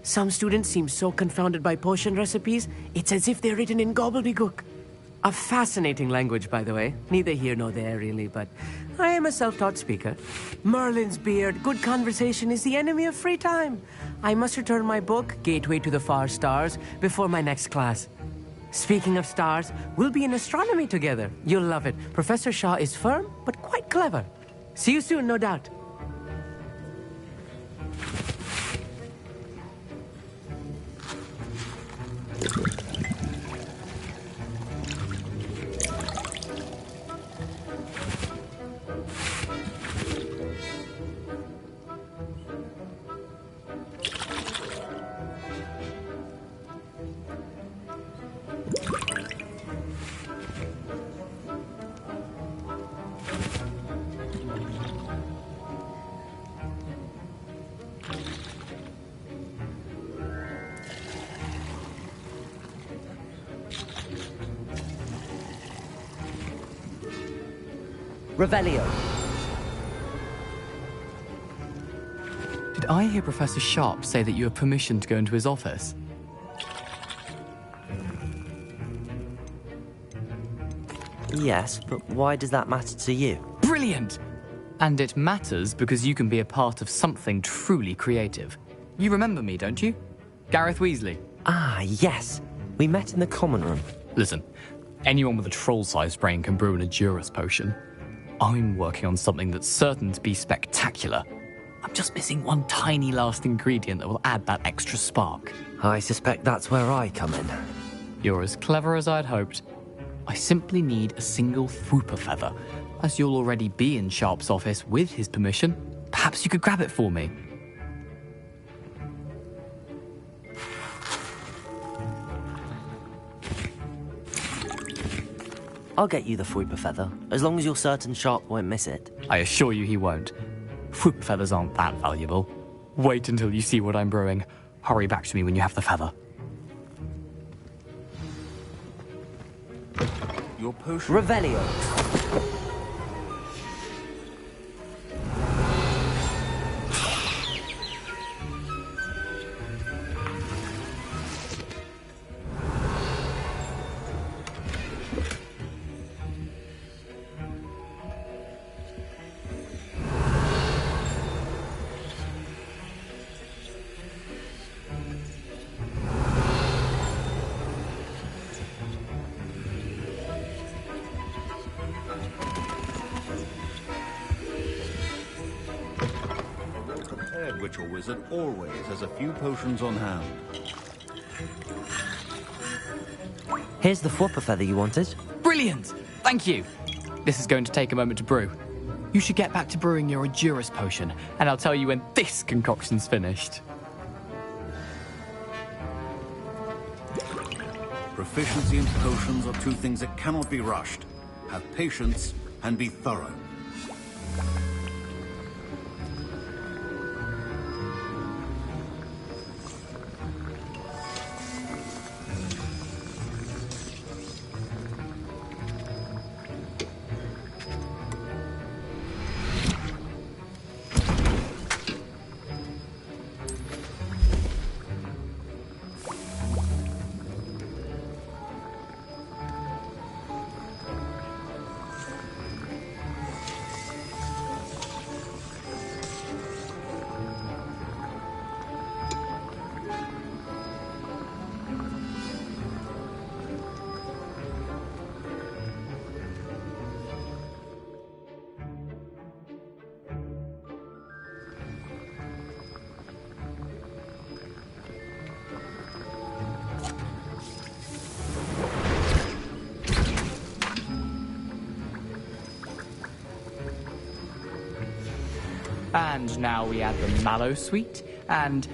Some students seem so confounded by potion recipes, it's as if they're written in gobbledygook. A fascinating language, by the way. Neither here nor there, really, but I am a self-taught speaker. Merlin's beard, good conversation is the enemy of free time. I must return my book, Gateway to the Far Stars, before my next class. Speaking of stars, we'll be in astronomy together. You'll love it. Professor Shaw is firm, but quite clever. See you soon, no doubt. Revelio. Did I hear Professor Sharp say that you have permission to go into his office? Yes, but why does that matter to you? Brilliant! And it matters because you can be a part of something truly creative. You remember me, don't you? Gareth Weasley. Ah, yes. We met in the common room. Listen, anyone with a troll-sized brain can brew an Adurus potion. I'm working on something that's certain to be spectacular. I'm just missing one tiny last ingredient that will add that extra spark. I suspect that's where I come in. You're as clever as I'd hoped. I simply need a single Fwooper feather. As you'll already be in Sharp's office with his permission, perhaps you could grab it for me. I'll get you the Fwooper feather, as long as you're certain Sharp won't miss it. I assure you he won't. Fwooper feathers aren't that valuable. Wait until you see what I'm brewing. Hurry back to me when you have the feather. Your potion... Revelio. Witch or wizard always has a few potions on hand. Here's the Fwooper feather you wanted. Brilliant! Thank you! This is going to take a moment to brew. You should get back to brewing your Adurus potion, and I'll tell you when this concoction's finished. Proficiency in potions are two things that cannot be rushed. Have patience and be thorough. And now we add the mallow sweet, and...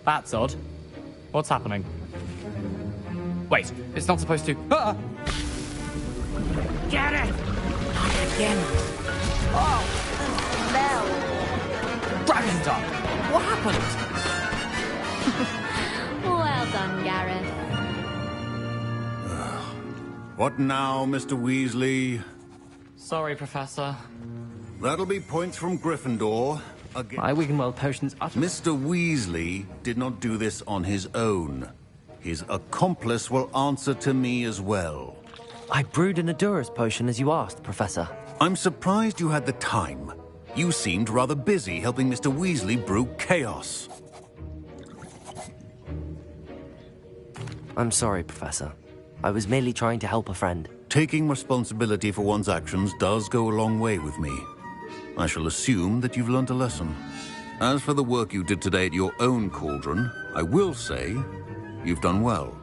That's odd. What's happening? Wait, it's not supposed to... Ah! Get it! Not again. Oh, smell. Dragon Duck! What happened? Well done, Gareth. What now, Mr. Weasley? Sorry, Professor. That'll be points from Gryffindor. Again. My Wiggenweld potions utter... Mr. Weasley did not do this on his own. His accomplice will answer to me as well. I brewed an Adura's potion as you asked, Professor. I'm surprised you had the time. You seemed rather busy helping Mr. Weasley brew chaos. I'm sorry, Professor. I was merely trying to help a friend. Taking responsibility for one's actions does go a long way with me. I shall assume that you've learnt a lesson. As for the work you did today at your own cauldron, I will say you've done well.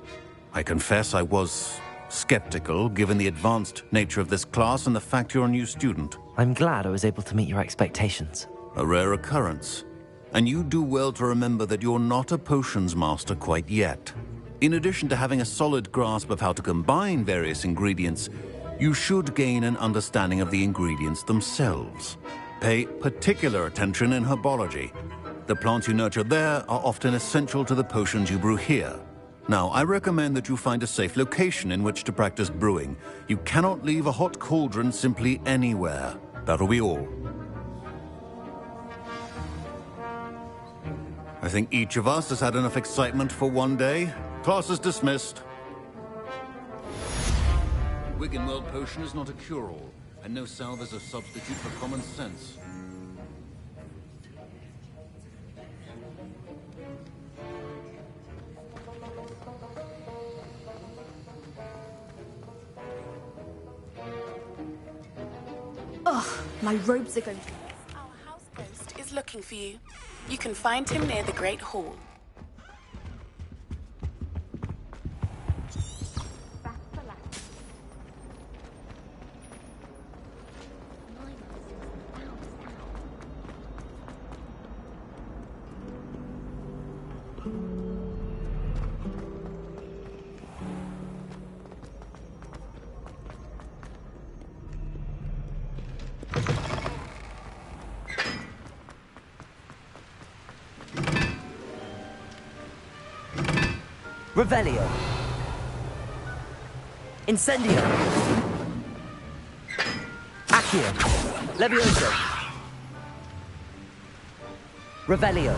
I confess I was skeptical, given the advanced nature of this class and the fact you're a new student. I'm glad I was able to meet your expectations. A rare occurrence. And you do well to remember that you're not a potions master quite yet. In addition to having a solid grasp of how to combine various ingredients, you should gain an understanding of the ingredients themselves. Pay particular attention in herbology. The plants you nurture there are often essential to the potions you brew here. Now, I recommend that you find a safe location in which to practice brewing. You cannot leave a hot cauldron simply anywhere. That'll be all. I think each of us has had enough excitement for one day. Class is dismissed. Wiggenweld potion is not a cure-all, and no salve is a substitute for common sense. Ugh, my robes are going to... Our house ghost is looking for you. You can find him near the Great Hall. Revelio. Incendio. Accio. Levioso. Revelio.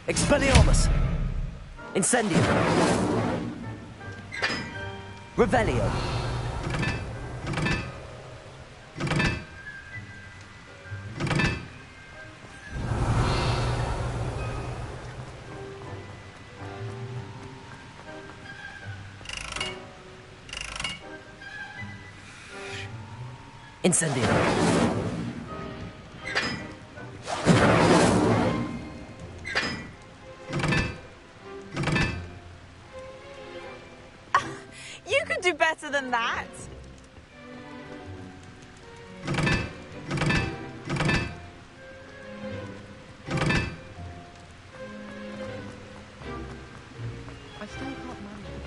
Expelliarmus. Incendio. Revelio. Incendio. You can do better than that. I still can't manage.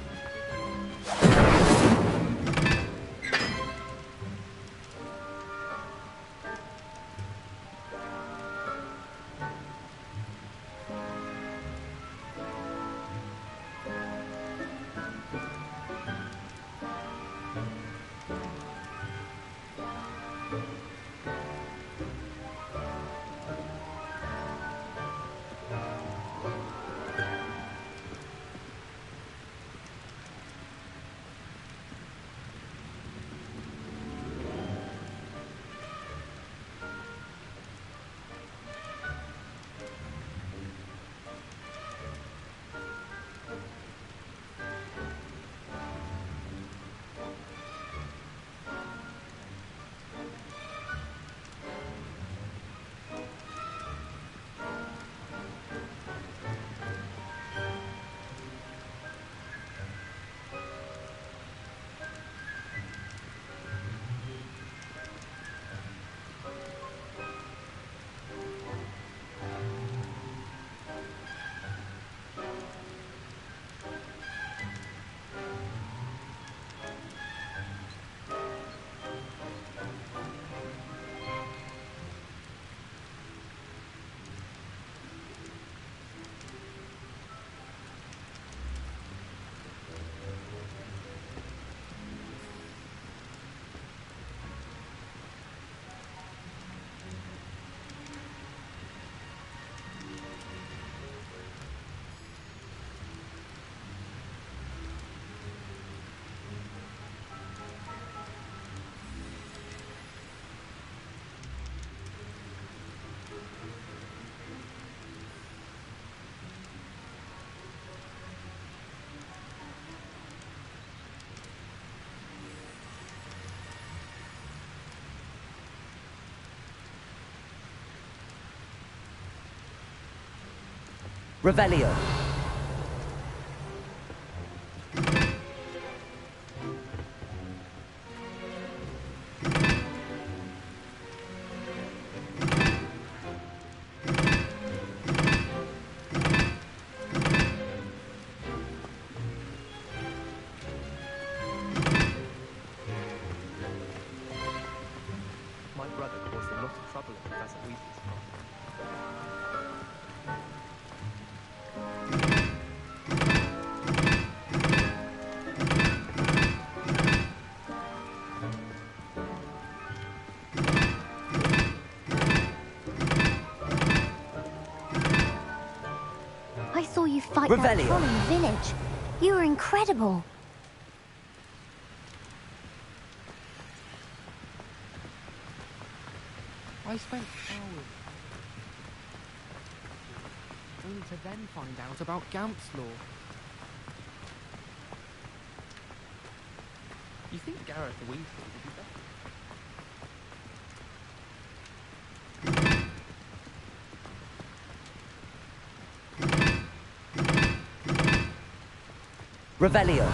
Revelio. My brother caused a lot of trouble at Professor Weasley's party. I saw you fight that Revelio. troll in the village. You were incredible. I spent hours only to then find out about Gamp's law. You think Gareth Weasley would be better? Revelio.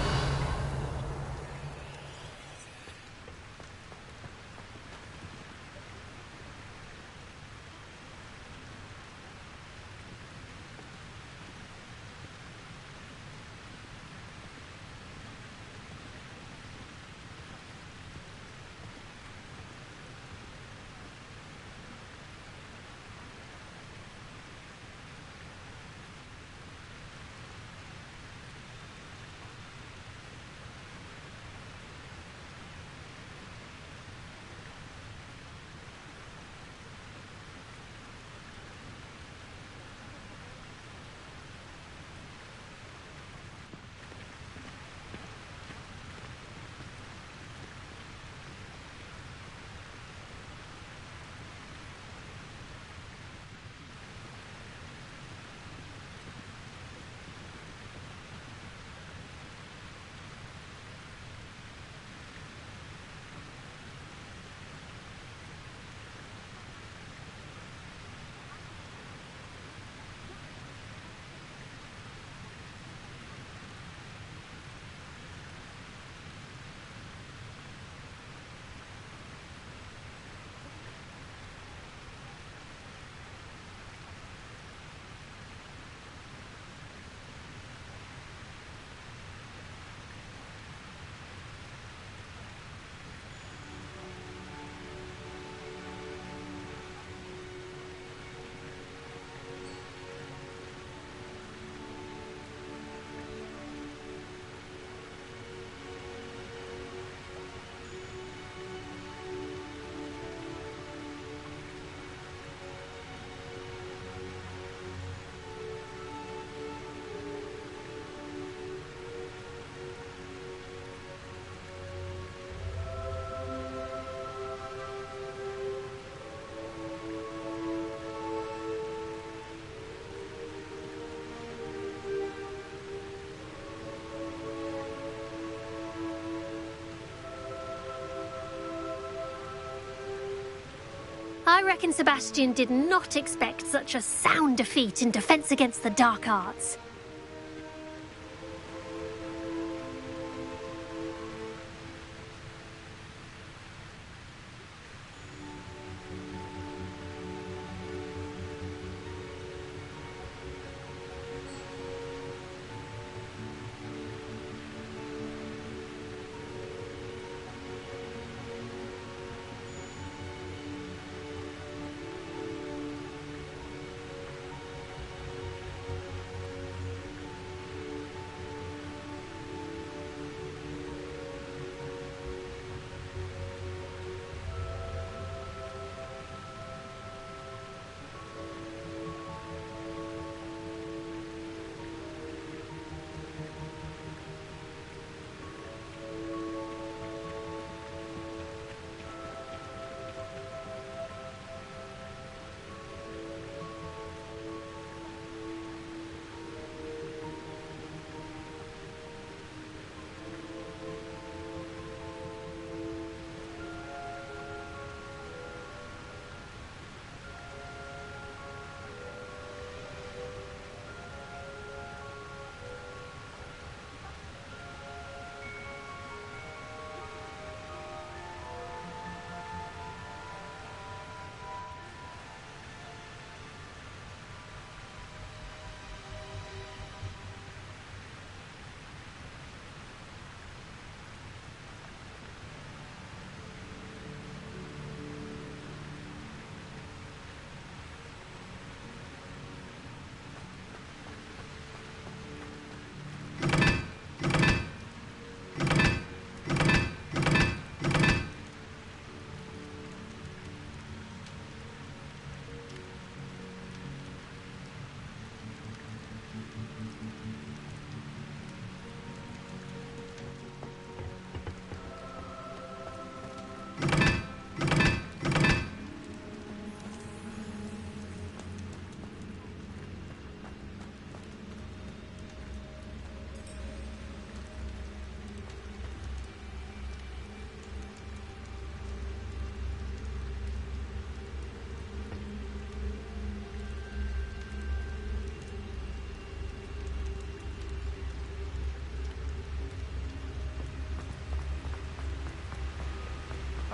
I reckon Sebastian did not expect such a sound defeat in Defense Against the Dark Arts.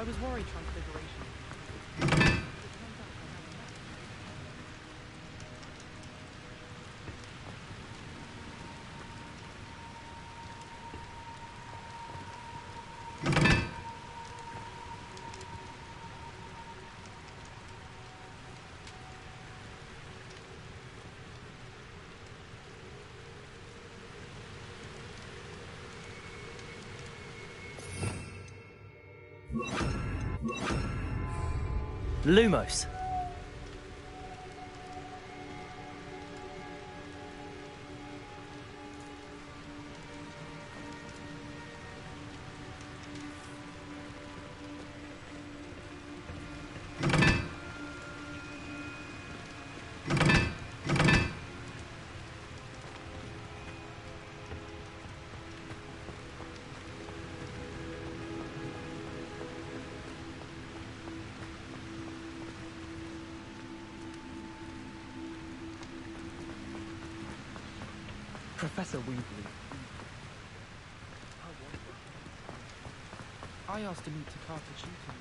I was worried Transfiguration... Lumos. Professor Weasley. I asked to meet Takata Chuton.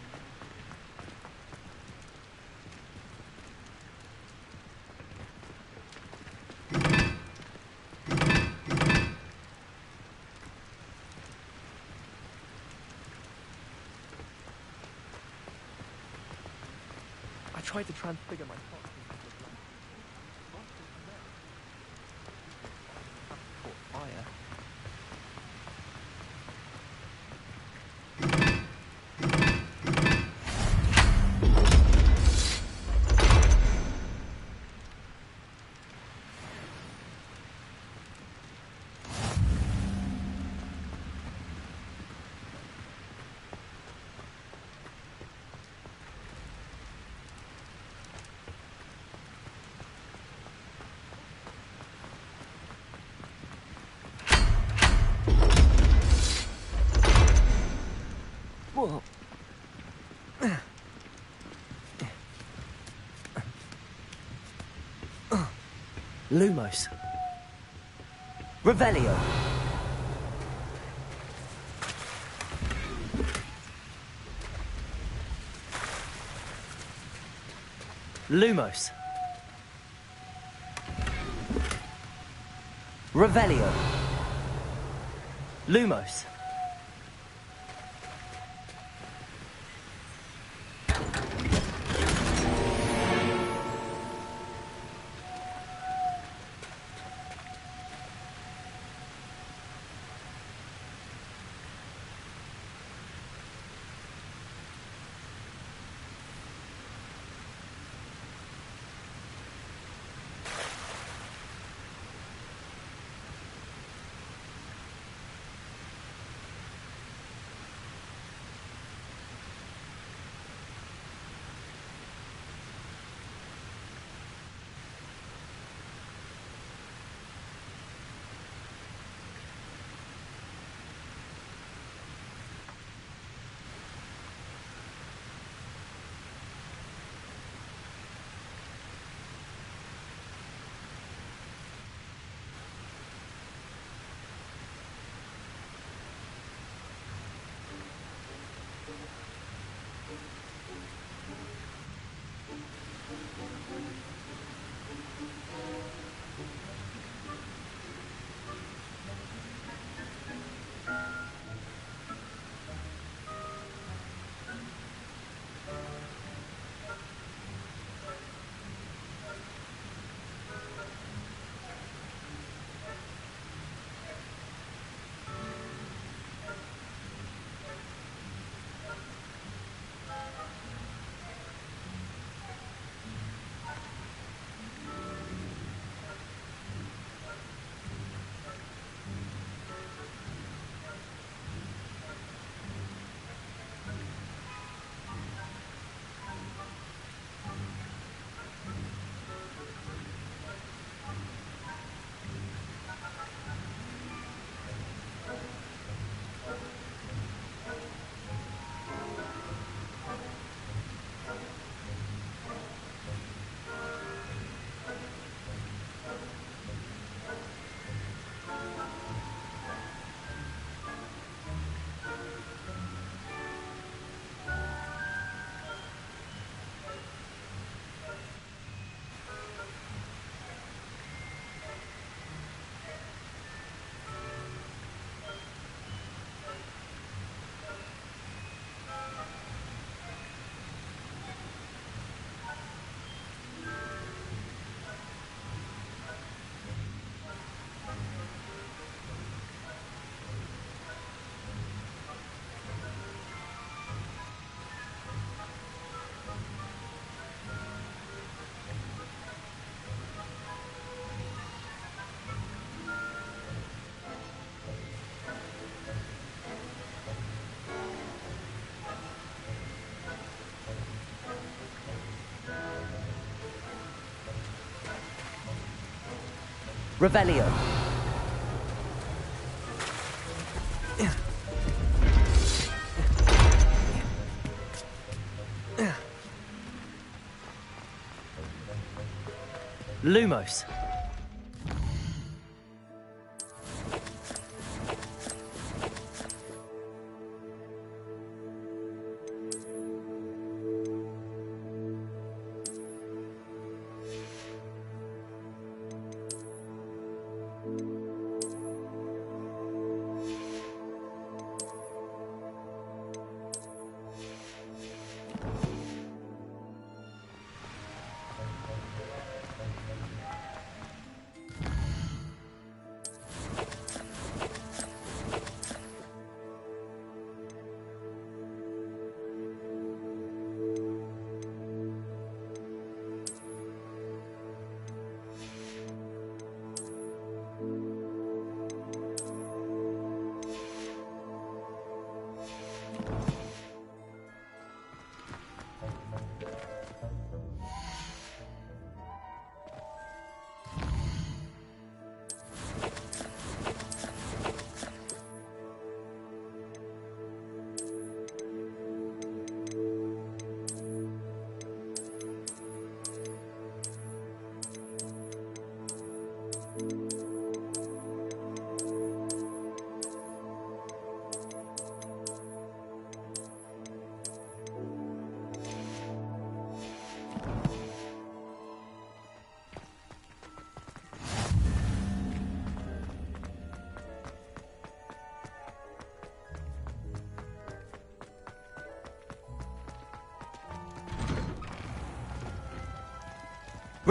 I tried to transfigure my thoughts. Fire. Whoa. Lumos. Revelio. Lumos. Revelio. Lumos. Revelio. Lumos.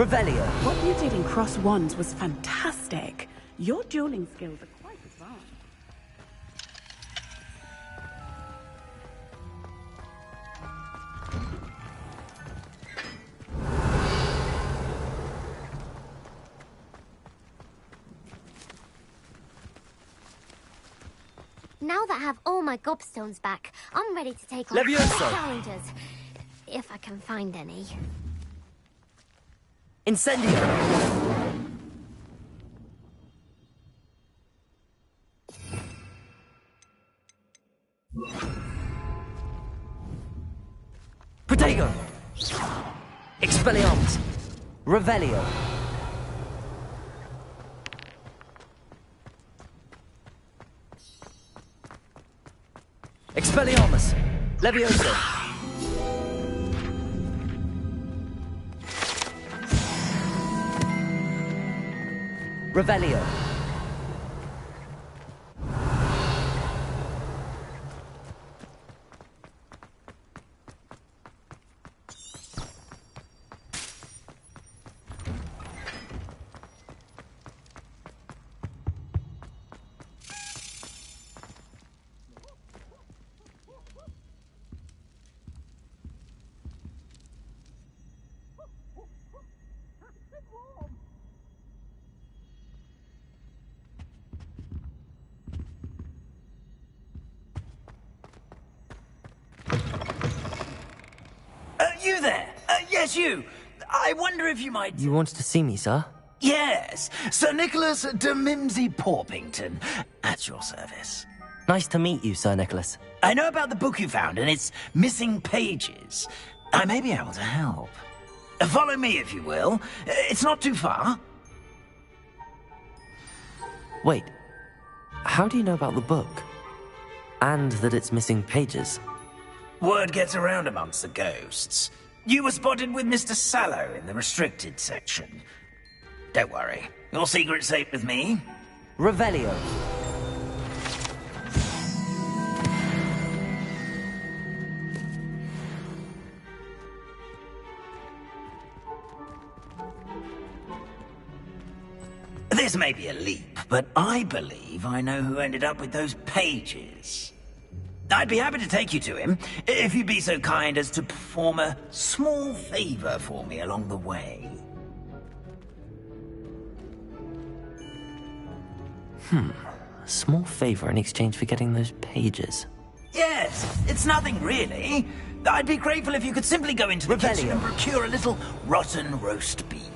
Revelio. What you did in Cross Wands was fantastic. Your dueling skills are quite advanced. Now that I have all my gobstones back, I'm ready to take on Levioso. challenges. If I can find any. Incendio. Protego. Expelliarmus. Revelio. Expelliarmus. Levioso. Revelio. You there? Yes, you. I wonder if you might... You wanted to see me, sir? Yes, Sir Nicholas de Mimsy Porpington, at your service. Nice to meet you, Sir Nicholas. I know about the book you found and its missing pages. I may be able to help. Follow me, if you will. It's not too far. Wait, how do you know about the book? And that it's missing pages? Word gets around amongst the ghosts. You were spotted with Mr. Sallow in the restricted section. Don't worry, your secret's safe with me. Revelio. This may be a leap, but I believe I know who ended up with those pages. I'd be happy to take you to him, if you'd be so kind as to perform a small favor for me along the way. A small favor in exchange for getting those pages. Yes, it's nothing really. I'd be grateful if you could simply go into the kitchen and procure a little rotten roast beef.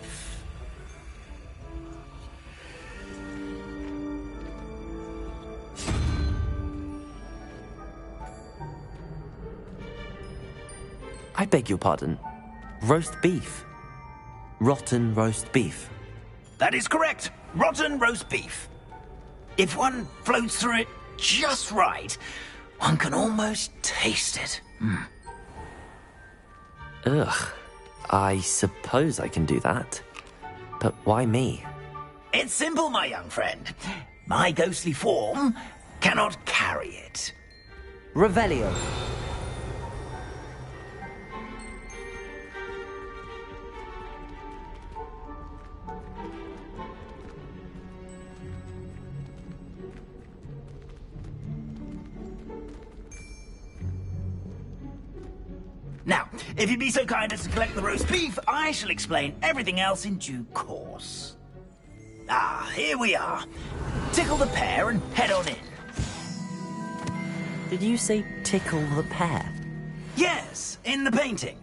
beg your pardon. Roast beef. Rotten roast beef. That is correct. Rotten roast beef. If one floats through it just right, one can almost taste it. Ugh. I suppose I can do that. But why me? It's simple, my young friend. My ghostly form cannot carry it. Revelio. Now, if you'd be so kind as to collect the roast beef, I shall explain everything else in due course. Ah, here we are. Tickle the pear and head on in. Did you say tickle the pear? Yes, in the painting.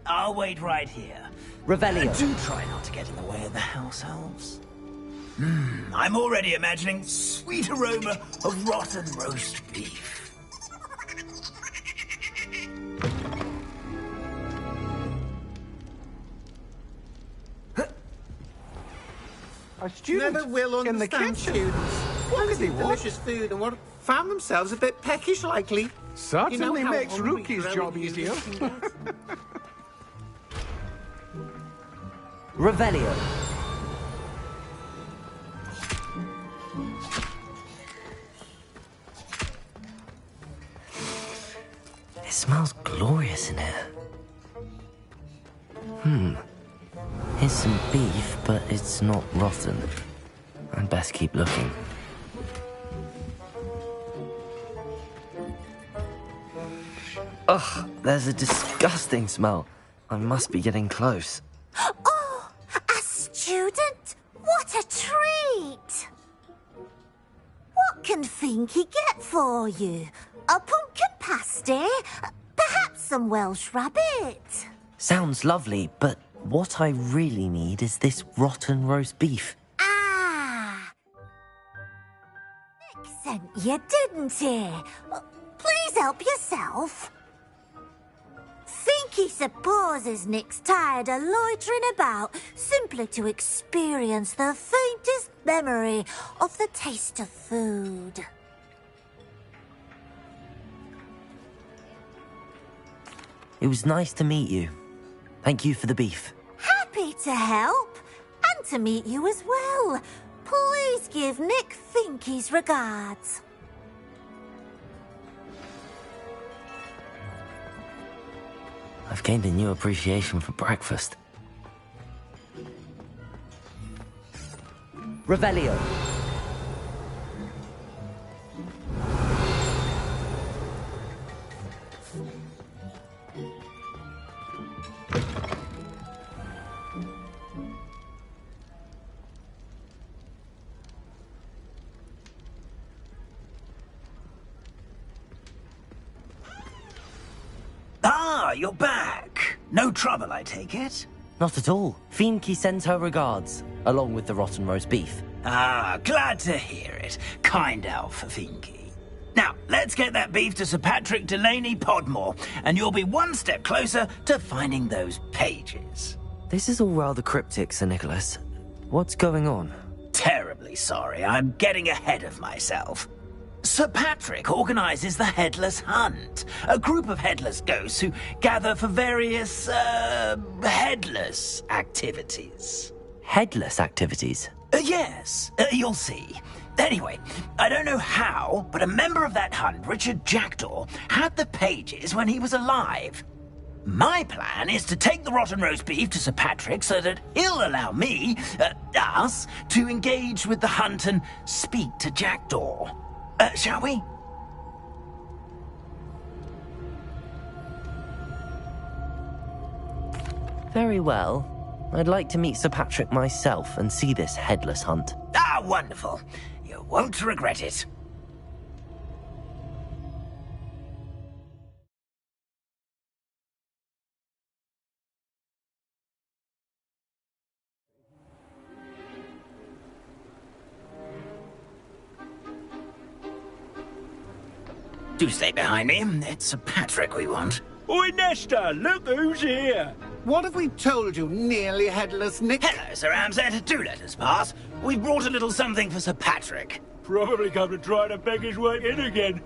I'll wait right here. Revelio. Do try not to get in the way of the house elves. I'm already imagining sweet aroma of rotten roast beef. Our students never will understand students. What could they want? Delicious food and what found themselves a bit peckish, likely. Certainly makes Rookie's job easier. Revelio. It smells glorious in here. Here's some beef, but it's not rotten. I'd best keep looking. Ugh, there's a disgusting smell. I must be getting close. Oh, a student? What a treat! What can Finky get for you? A pumpkin pasty? Perhaps some Welsh rabbit? Sounds lovely, but what I really need is this rotten roast beef. Ah! Nick sent you, didn't he? Please help yourself. Finky supposes Nick's tired of loitering about simply to experience the faintest memory of the taste of food. It was nice to meet you. Thank you for the beef. Happy to help, and to meet you as well. Please give Nick Finky's regards. I've gained a new appreciation for breakfast. Revelio. Ah, you're back. No trouble, I take it? Not at all. Finky sends her regards, along with the rotten roast beef. Ah, glad to hear it. Kind elf, Finky. Now, let's get that beef to Sir Patrick Delaney Podmore, and you'll be one step closer to finding those pages. This is all rather cryptic, Sir Nicholas. What's going on? Terribly sorry, I'm getting ahead of myself. Sir Patrick organises the Headless Hunt, a group of headless ghosts who gather for various, headless activities. Headless activities? Yes, you'll see. Anyway, I don't know how, but a member of that hunt, Richard Jackdaw, had the pages when he was alive. My plan is to take the rotten roast beef to Sir Patrick so that he'll allow me, us, to engage with the hunt and speak to Jackdaw. Shall we? Very well. I'd like to meet Sir Patrick myself and see this headless hunt. Ah, wonderful. You won't regret it. Do stay behind me. It's Sir Patrick we want. Oi, Nesta, look who's here. What have we told you, nearly headless Nick? Hello, Sir Ramsay. Do let us pass. We've brought a little something for Sir Patrick. Probably come to try to beg his way in again.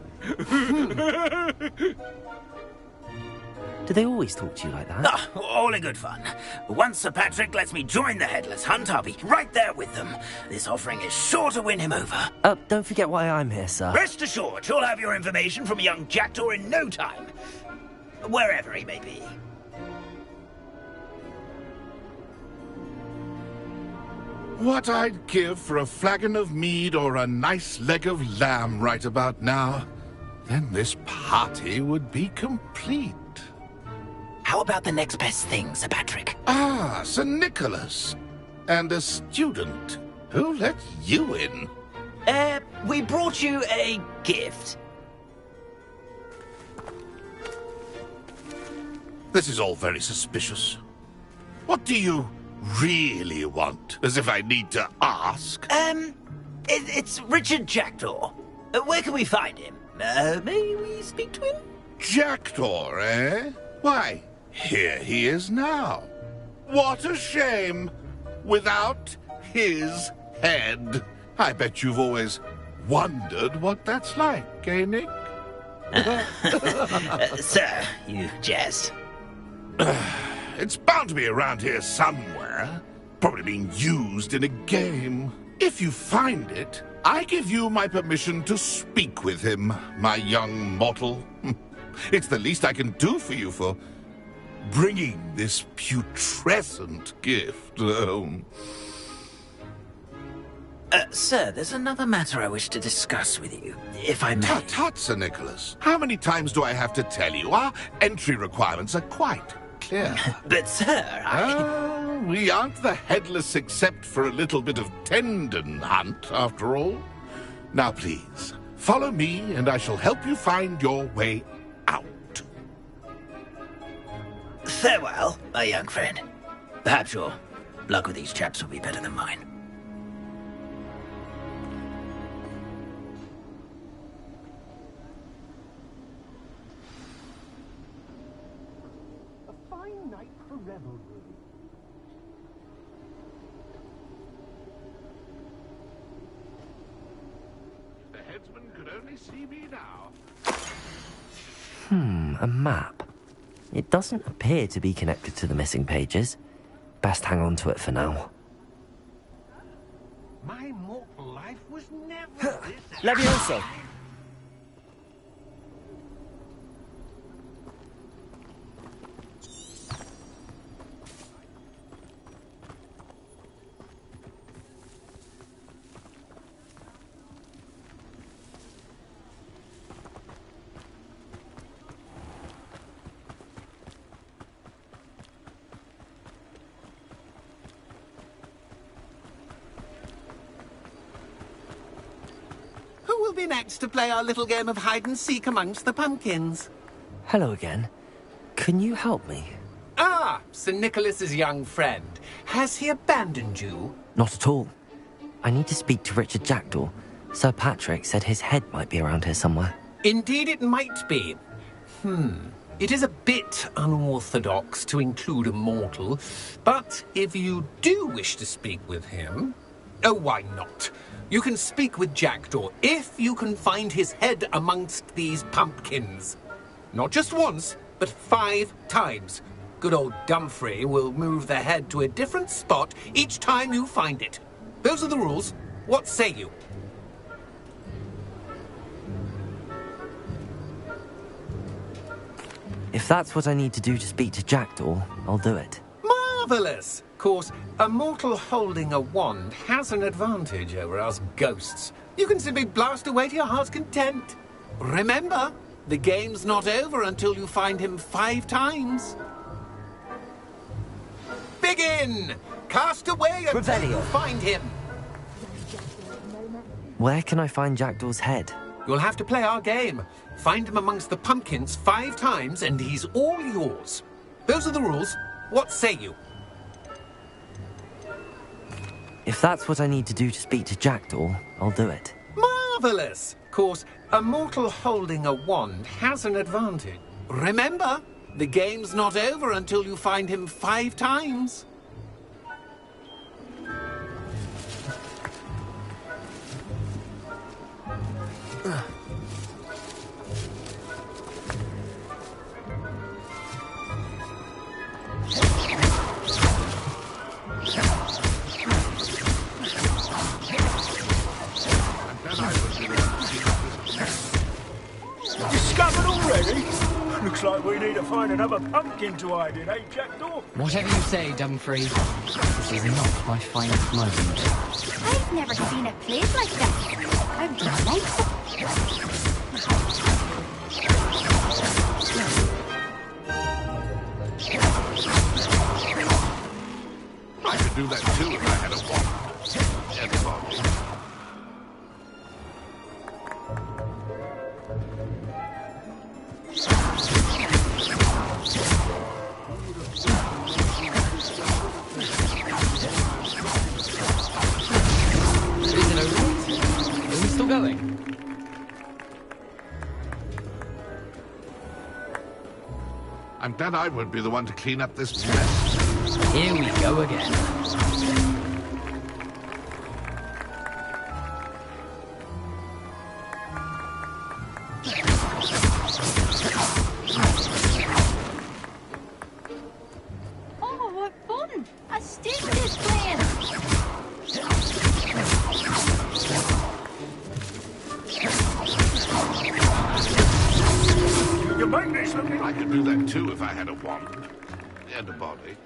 Do they always talk to you like that? Ah, all in good fun. Once Sir Patrick lets me join the Headless Hunt, I'll be right there with them. This offering is sure to win him over. Don't forget why I'm here, sir. Rest assured, you'll have your information from young Jackdaw in no time. Wherever he may be. What I'd give for a flagon of mead or a nice leg of lamb right about now. Then this party would be complete. How about the next best thing, Sir Patrick? Ah, Sir Nicholas. And a student. Who let you in? We brought you a gift. This is all very suspicious. What do you really want? As if I need to ask. It's Richard Jackdaw. Where can we find him? May we speak to him? Jackdaw, eh? Why, here he is now. What a shame. Without his head. I bet you've always wondered what that's like, eh, Nick? Sir, you jest. It's bound to be around here somewhere. Probably being used in a game. If you find it, I give you my permission to speak with him, my young mortal. It's the least I can do for you for bringing this putrescent gift home. Sir, there's another matter I wish to discuss with you, if I may. Tut, tut, Sir Nicholas. How many times do I have to tell you? Our entry requirements are quite clear. But, sir, we aren't the headless except for a little bit of tendon hunt, after all. Now, please, follow me, and I shall help you find your way out. Farewell, my young friend. Perhaps your luck with these chaps will be better than mine. The headsman could only see me now. A map. It doesn't appear to be connected to the missing pages. Best hang on to it for now. My mortal life was never this Levioso! Who will be next to play our little game of hide-and-seek amongst the pumpkins? Hello again. Can you help me? Ah, Sir Nicholas's young friend. Has he abandoned you? Not at all. I need to speak to Richard Jackdaw. Sir Patrick said his head might be around here somewhere. Indeed it might be. It is a bit unorthodox to include a mortal, but if you do wish to speak with him... Oh, why not? You can speak with Jackdaw if you can find his head amongst these pumpkins. Not just once, but 5 times. Good old Dumfrey will move the head to a different spot each time you find it. Those are the rules. What say you? If that's what I need to do to speak to Jackdaw, I'll do it. Marvellous! Of course, a mortal holding a wand has an advantage over us ghosts. You can simply blast away to your heart's content. Remember, the game's not over until you find him 5 times. Begin! Cast away until you find him. Where can I find Jackdaw's head? You'll have to play our game. Find him amongst the pumpkins 5 times and he's all yours. Those are the rules. What say you? If that's what I need to do to speak to Jackdaw, I'll do it. Marvellous! Of course, a mortal holding a wand has an advantage. Remember, The game's not over until you find him 5 times. Discovered already? Looks like we need to find another pumpkin to hide in, eh, Jackdaw? Whatever you say, Dumfrey. This is not my finest moment. I've never seen a place like that. I'm delighted. I could do that too if I had a wand. And a bottle. Is it over? Are we still going? I'm glad I won't be the one to clean up this mess. Here we go again. Oh, what fun! A stick is playing! You make this look... I could do that too if I had a wand. And a body.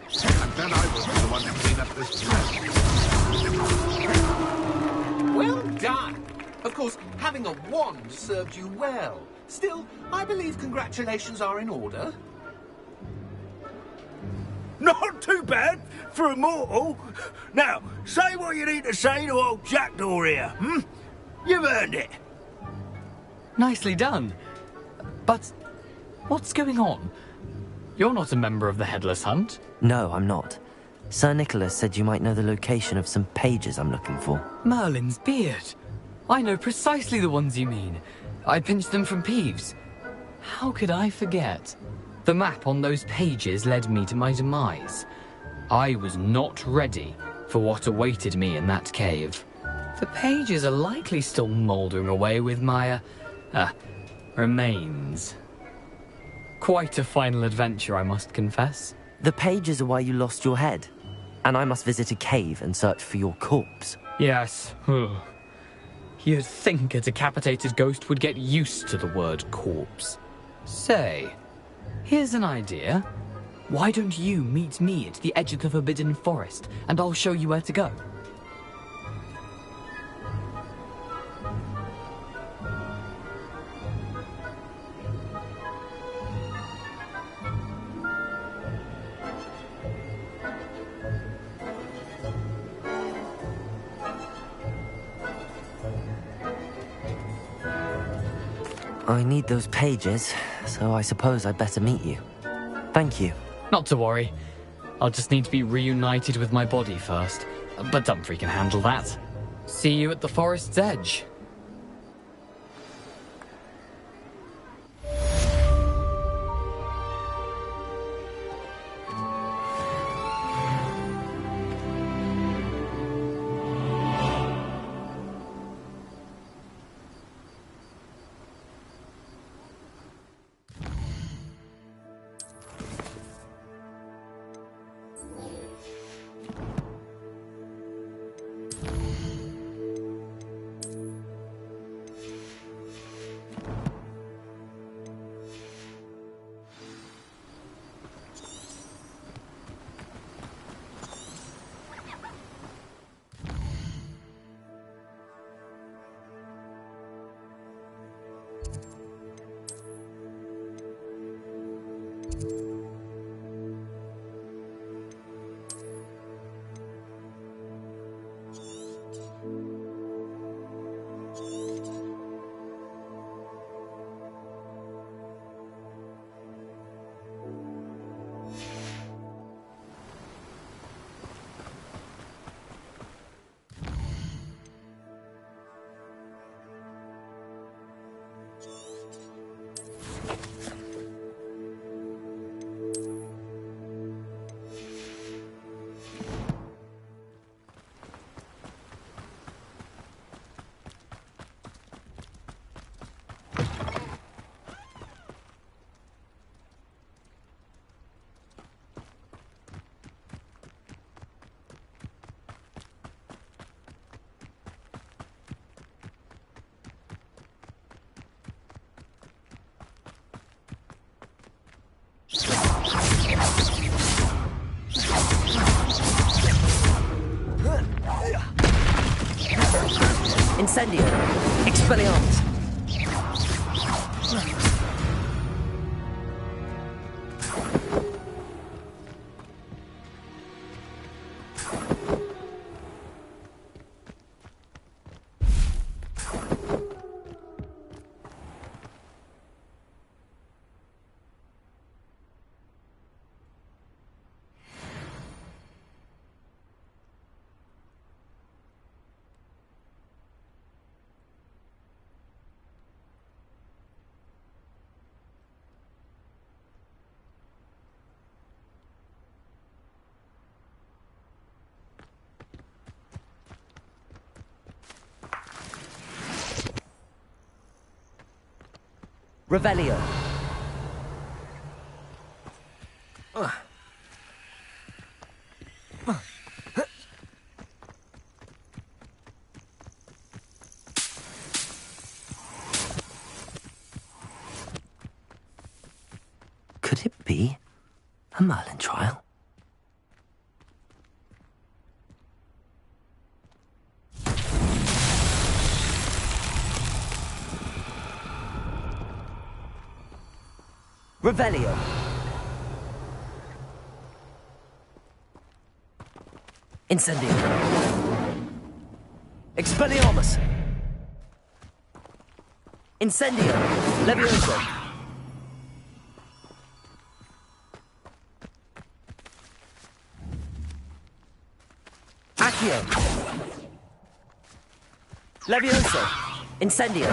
I'm glad I was the one to clean up this mess. Well done! Of course, having a wand served you well. Still, I believe congratulations are in order. Not too bad for a mortal. Now, say what you need to say to old Jackdaw here, hmm? You've earned it. Nicely done. But what's going on? You're not a member of the Headless Hunt. No, I'm not. Sir Nicholas said you might know the location of some pages I'm looking for. Merlin's beard. I know precisely the ones you mean. I pinched them from Peeves. How could I forget? The map on those pages led me to my demise. I was not ready for what awaited me in that cave. The pages are likely still mouldering away with my, remains. Quite a final adventure, I must confess. The pages are why you lost your head, and I must visit a cave and search for your corpse. Yes. You'd think a decapitated ghost would get used to the word corpse. Say, here's an idea. Why don't you meet me at the edge of the Forbidden Forest, and I'll show you where to go? I need those pages, so I suppose I'd better meet you. Thank you. Not to worry. I'll just need to be reunited with my body first. But Dumfrey can handle that. See you at the forest's edge. Incendio! Expelliarmus! Revelio. Could it be a Merlin trial? Revelio. Incendio. Expelliarmus. Incendio. Levioso. Accio. Levioso. Incendio.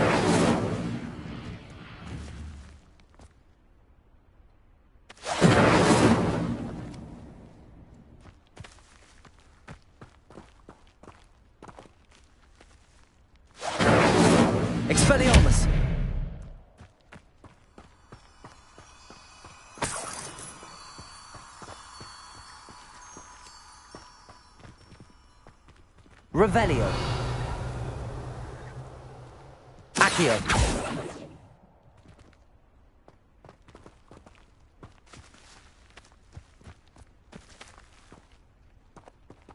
Expelliarmus! Revelio. Accio.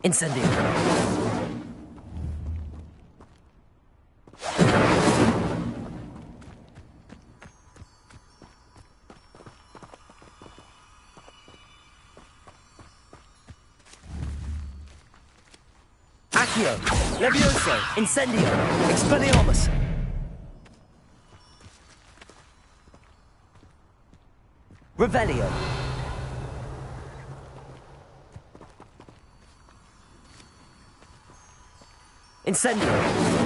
Incendio. Accio, Levioso, Incendio, Expelliarmus. Revelio. Incendio.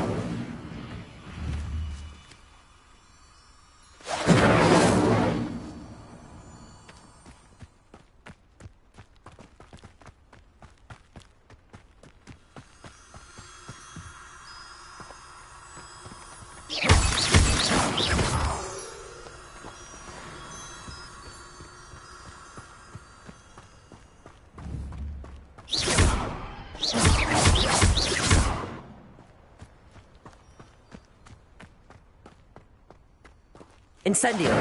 Incendio.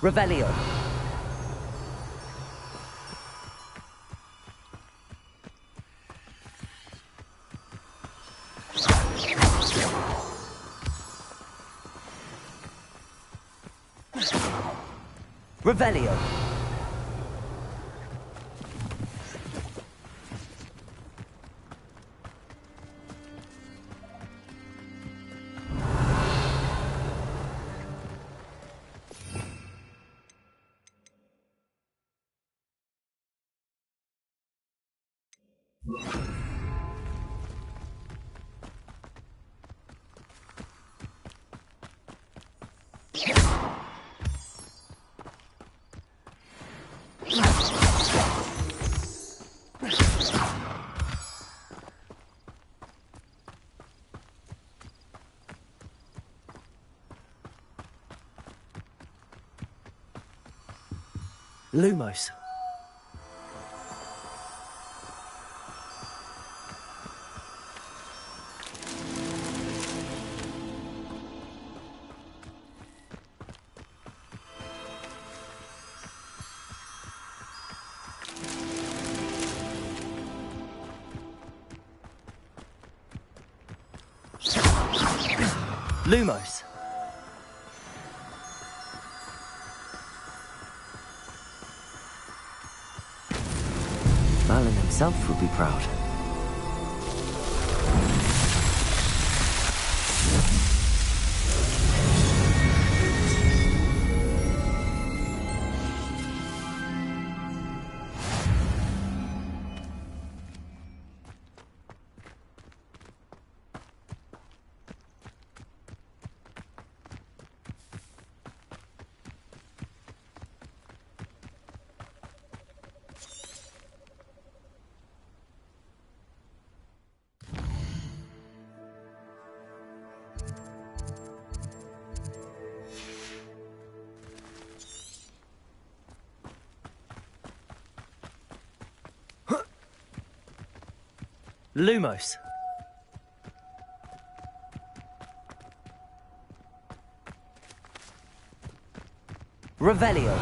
Revelio. Revelio. Lumos. Lumos. Merlin himself would be proud. Lumos. Revelio.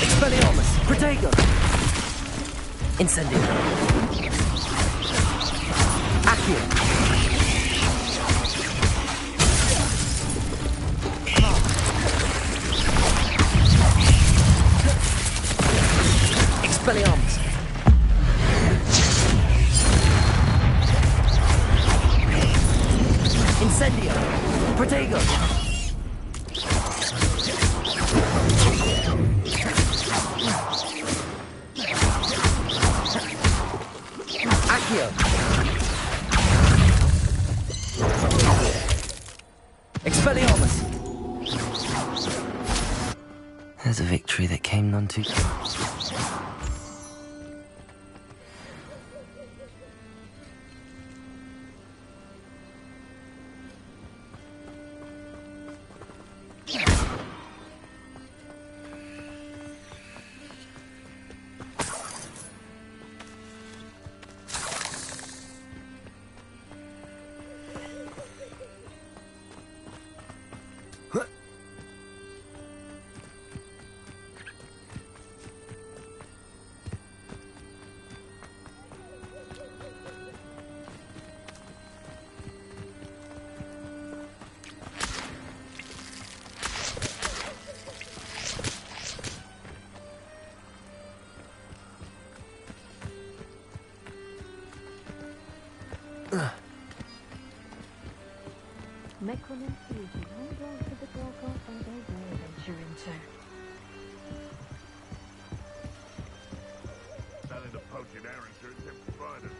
Expelliarmus. Protego. Incendio. Accio. Expelliarmus. Incendio. Protego. Accio. Expelliarmus. There's a victory that came none too close. Necromancy is the only for the Gorgon and they will venture into. Selling the poaching errant shirts every Friday.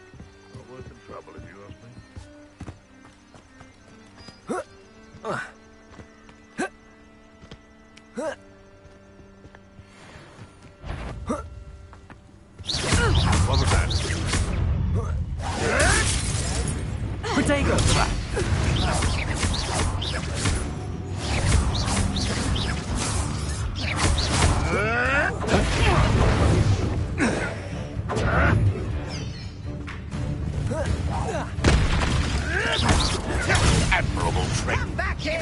Not worth the trouble if you ask me. What was that? Protego. admirable trick. Come back here!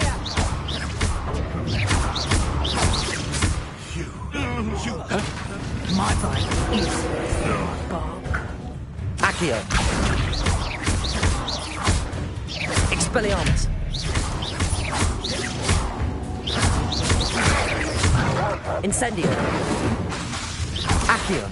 My bite is bark. Accio. Expelliarmus. Incendio. Accio.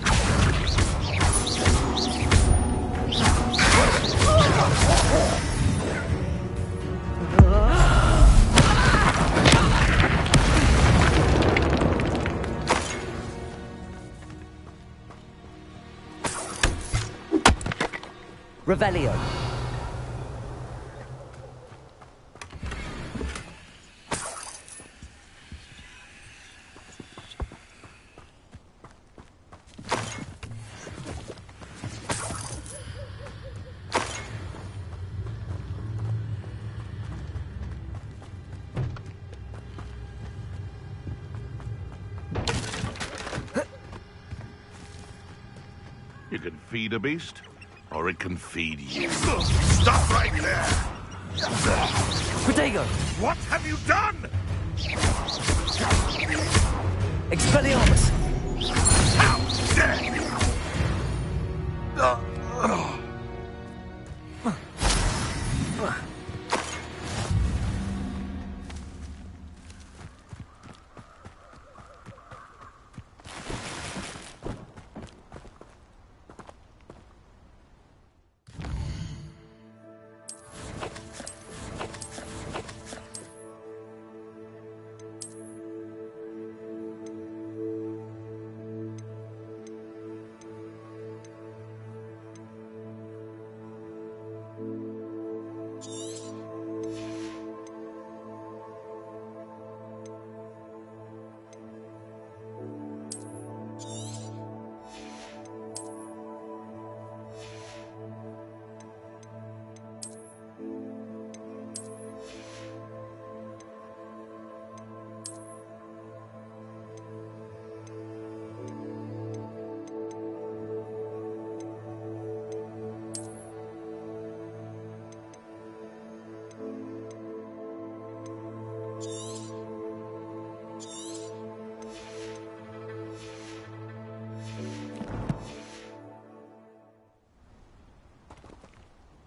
Revelio. You can feed a beast, or it can feed you. Stop right there! Protego. What have you done? Expelliarmus. How dare you!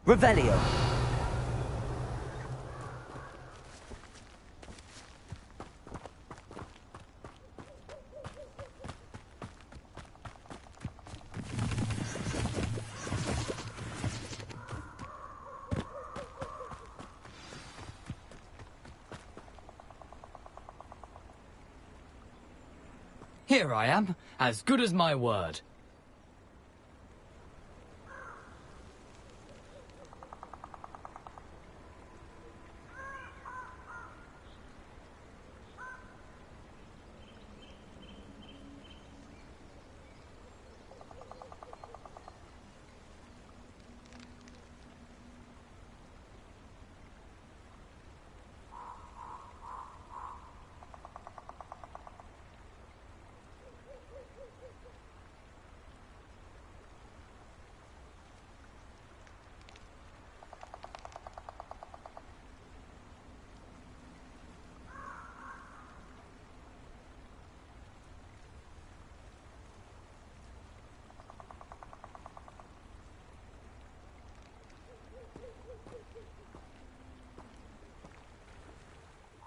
Revelio. Here I am, as good as my word.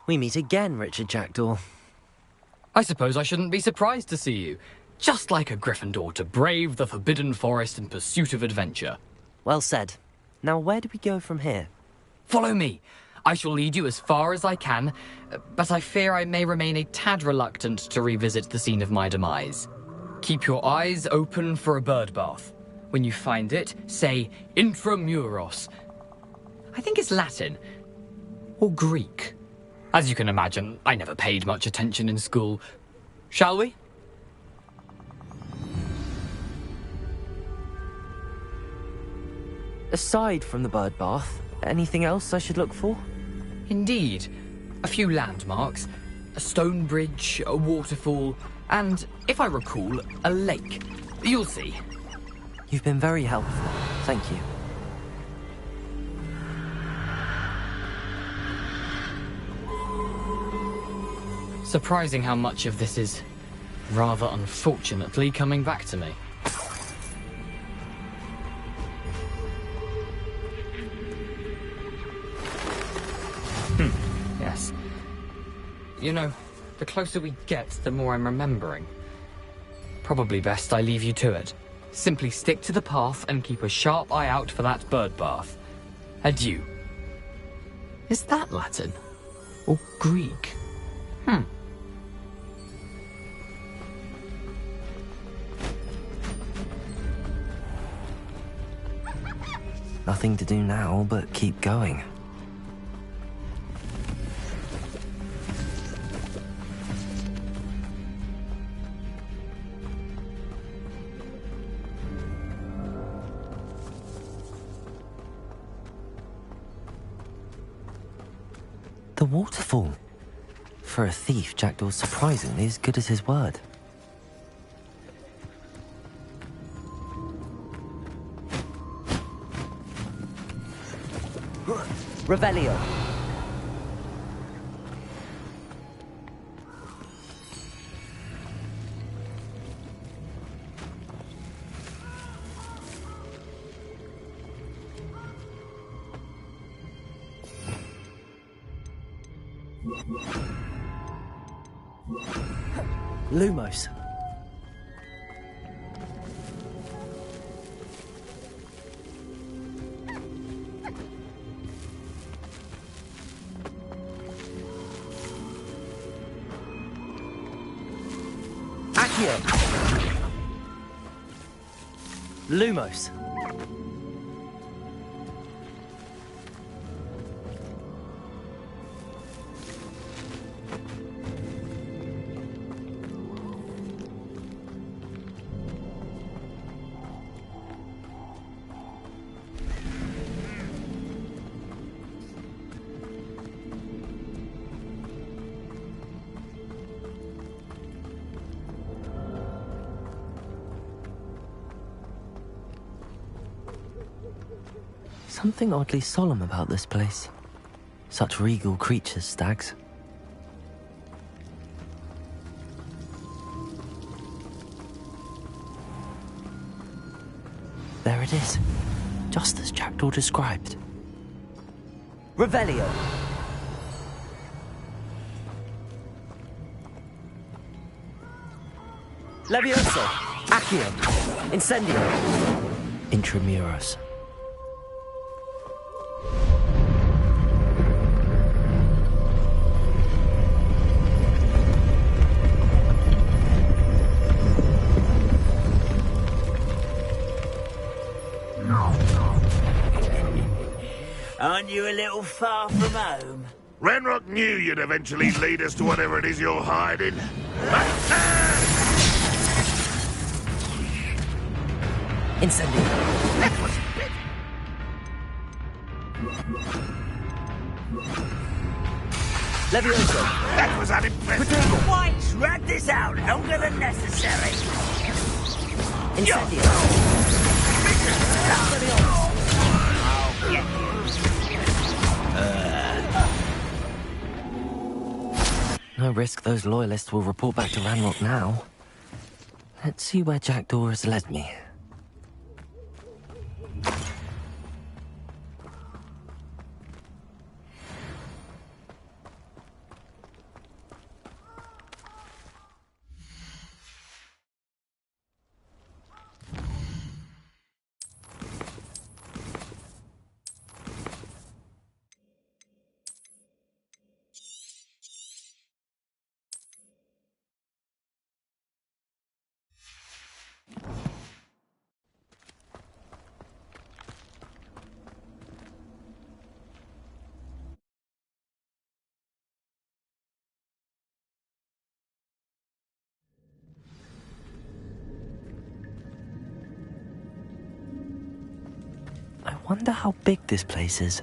We meet again, Richard Jackdaw. I suppose I shouldn't be surprised to see you. Just like a Gryffindor to brave the Forbidden Forest in pursuit of adventure. Well said. Now where do we go from here? Follow me. I shall lead you as far as I can, but I fear I may remain a tad reluctant to revisit the scene of my demise. Keep your eyes open for a bird bath. When you find it, say Intramuros. I think it's Latin. Or Greek. As you can imagine, I never paid much attention in school. Shall we? Aside from the bird bath, anything else I should look for? Indeed. A few landmarks. A stone bridge, a waterfall, and, if I recall, a lake. You'll see. You've been very helpful. Thank you. Surprising how much of this is, rather unfortunately, coming back to me. Yes. You know, the closer we get, the more I'm remembering. Probably best I leave you to it. Simply stick to the path and keep a sharp eye out for that bird bath. Adieu. Is that Latin? Or Greek? Nothing to do now but keep going. The waterfall. For a thief, Jackdaw's surprisingly as good as his word. Revelio. Lumos. Accio. Lumos. Something oddly solemn about this place. Such regal creatures, stags. There it is, just as Jackdaw described. Revelio. Levioso. Accio. Incendio. Intramuros. Aren't you a little far from home? Ranrock knew you'd eventually lead us to whatever it is you're hiding. Incendio. That was Levioso. That was unimpressive. Why drag this out longer than necessary? Incendio. I'll get you. No risk those loyalists will report back to Ranrock now. Let's see where Jackdaw has led me. I wonder how big this place is.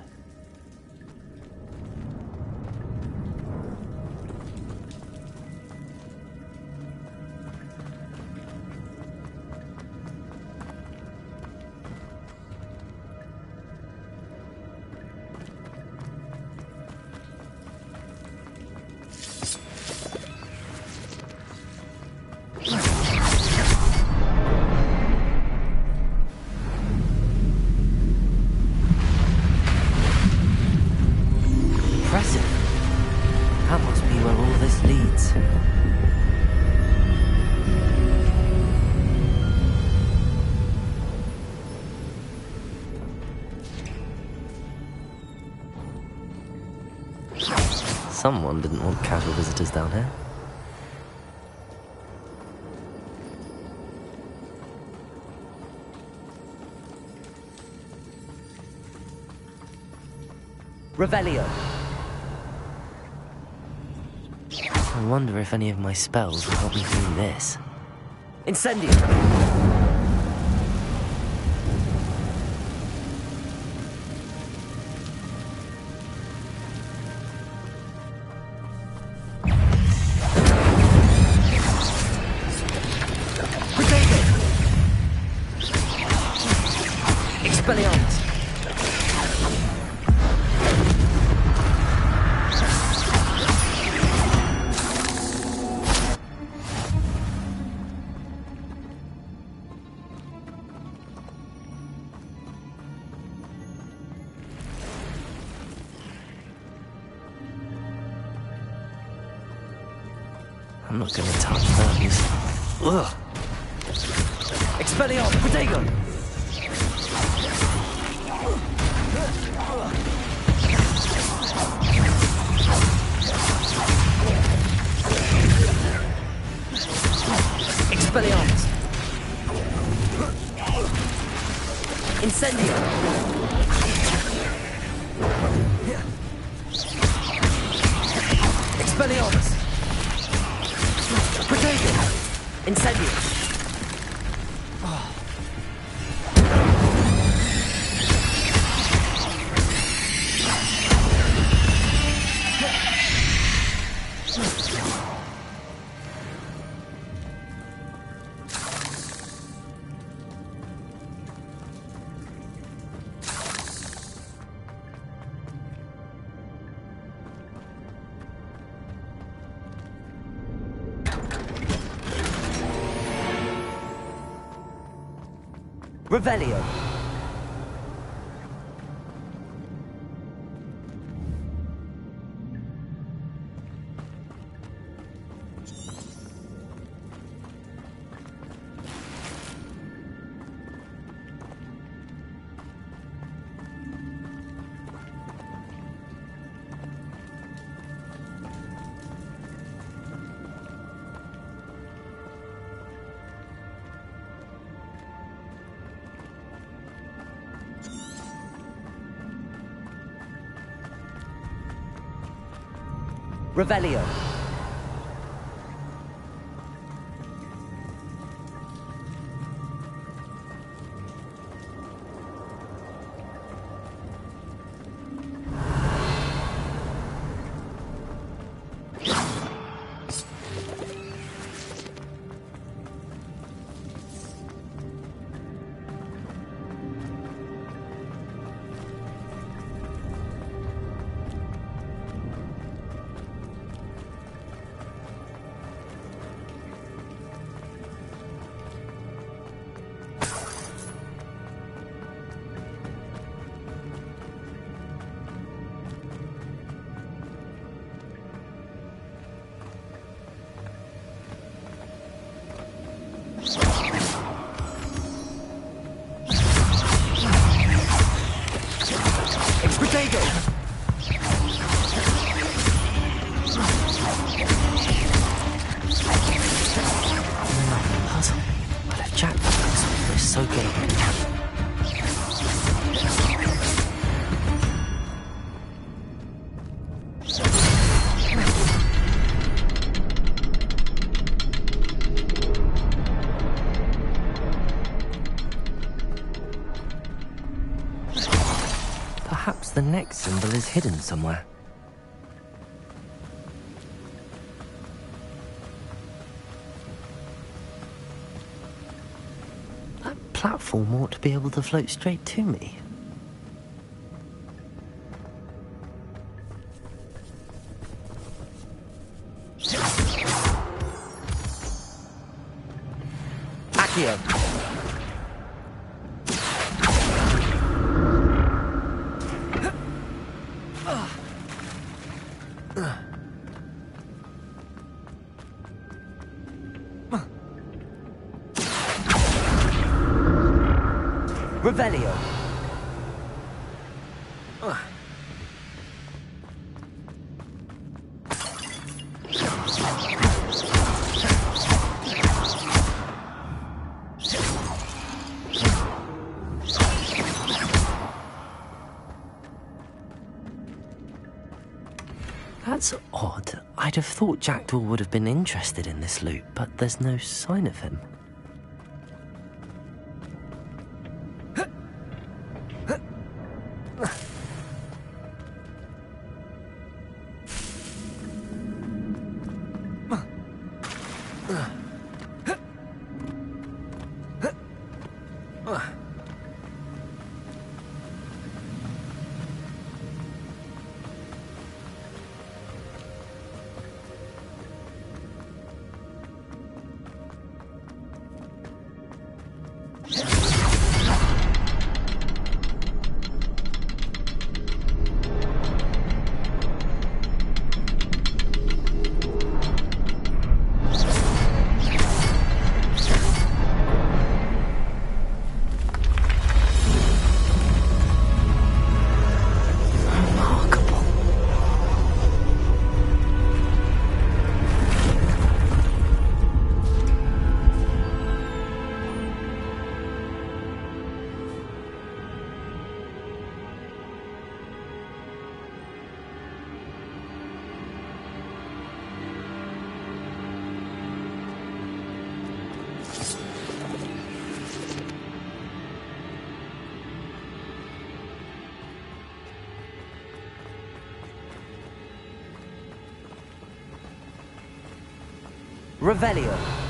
this leads. Someone didn't want casual visitors down here. Revelio. I wonder if any of my spells will help me through this. Incendio! Expelliarmus! I'm not gonna touch those. Ugh! Expelliarmus! Protego! Expelliarmus! Incendio! Expelliarmus! Protego! Incendio! Revelio. Revelio. Perhaps the next symbol is hidden somewhere. That platform ought to be able to float straight to me. Accio. Revelio. That's odd. I'd have thought Jackdaw would have been interested in this loot, but there's no sign of him. Revelio.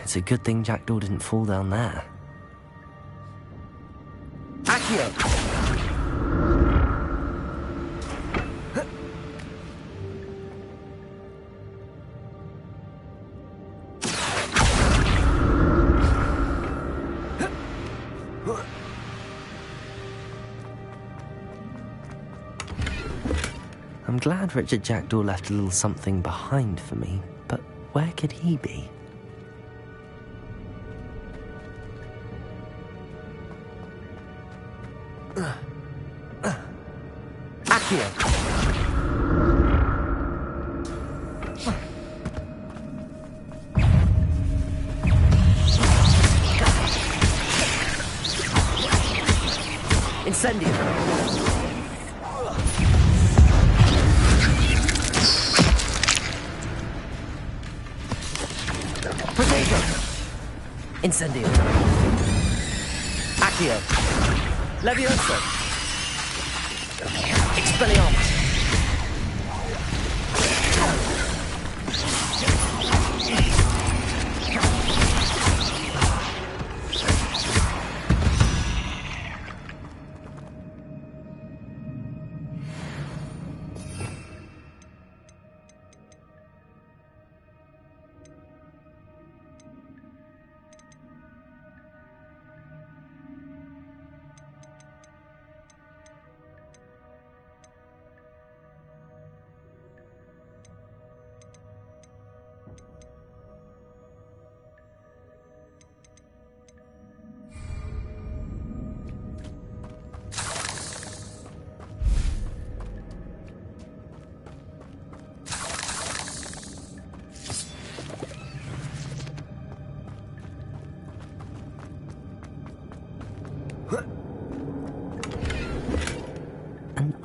It's a good thing Jackdaw didn't fall down there. Accio! I'm glad Richard Jackdaw left a little something behind for me, but where could he be? Accio! Incendio! Potato! Incendio! Accio! Levioso! Expelliarmus!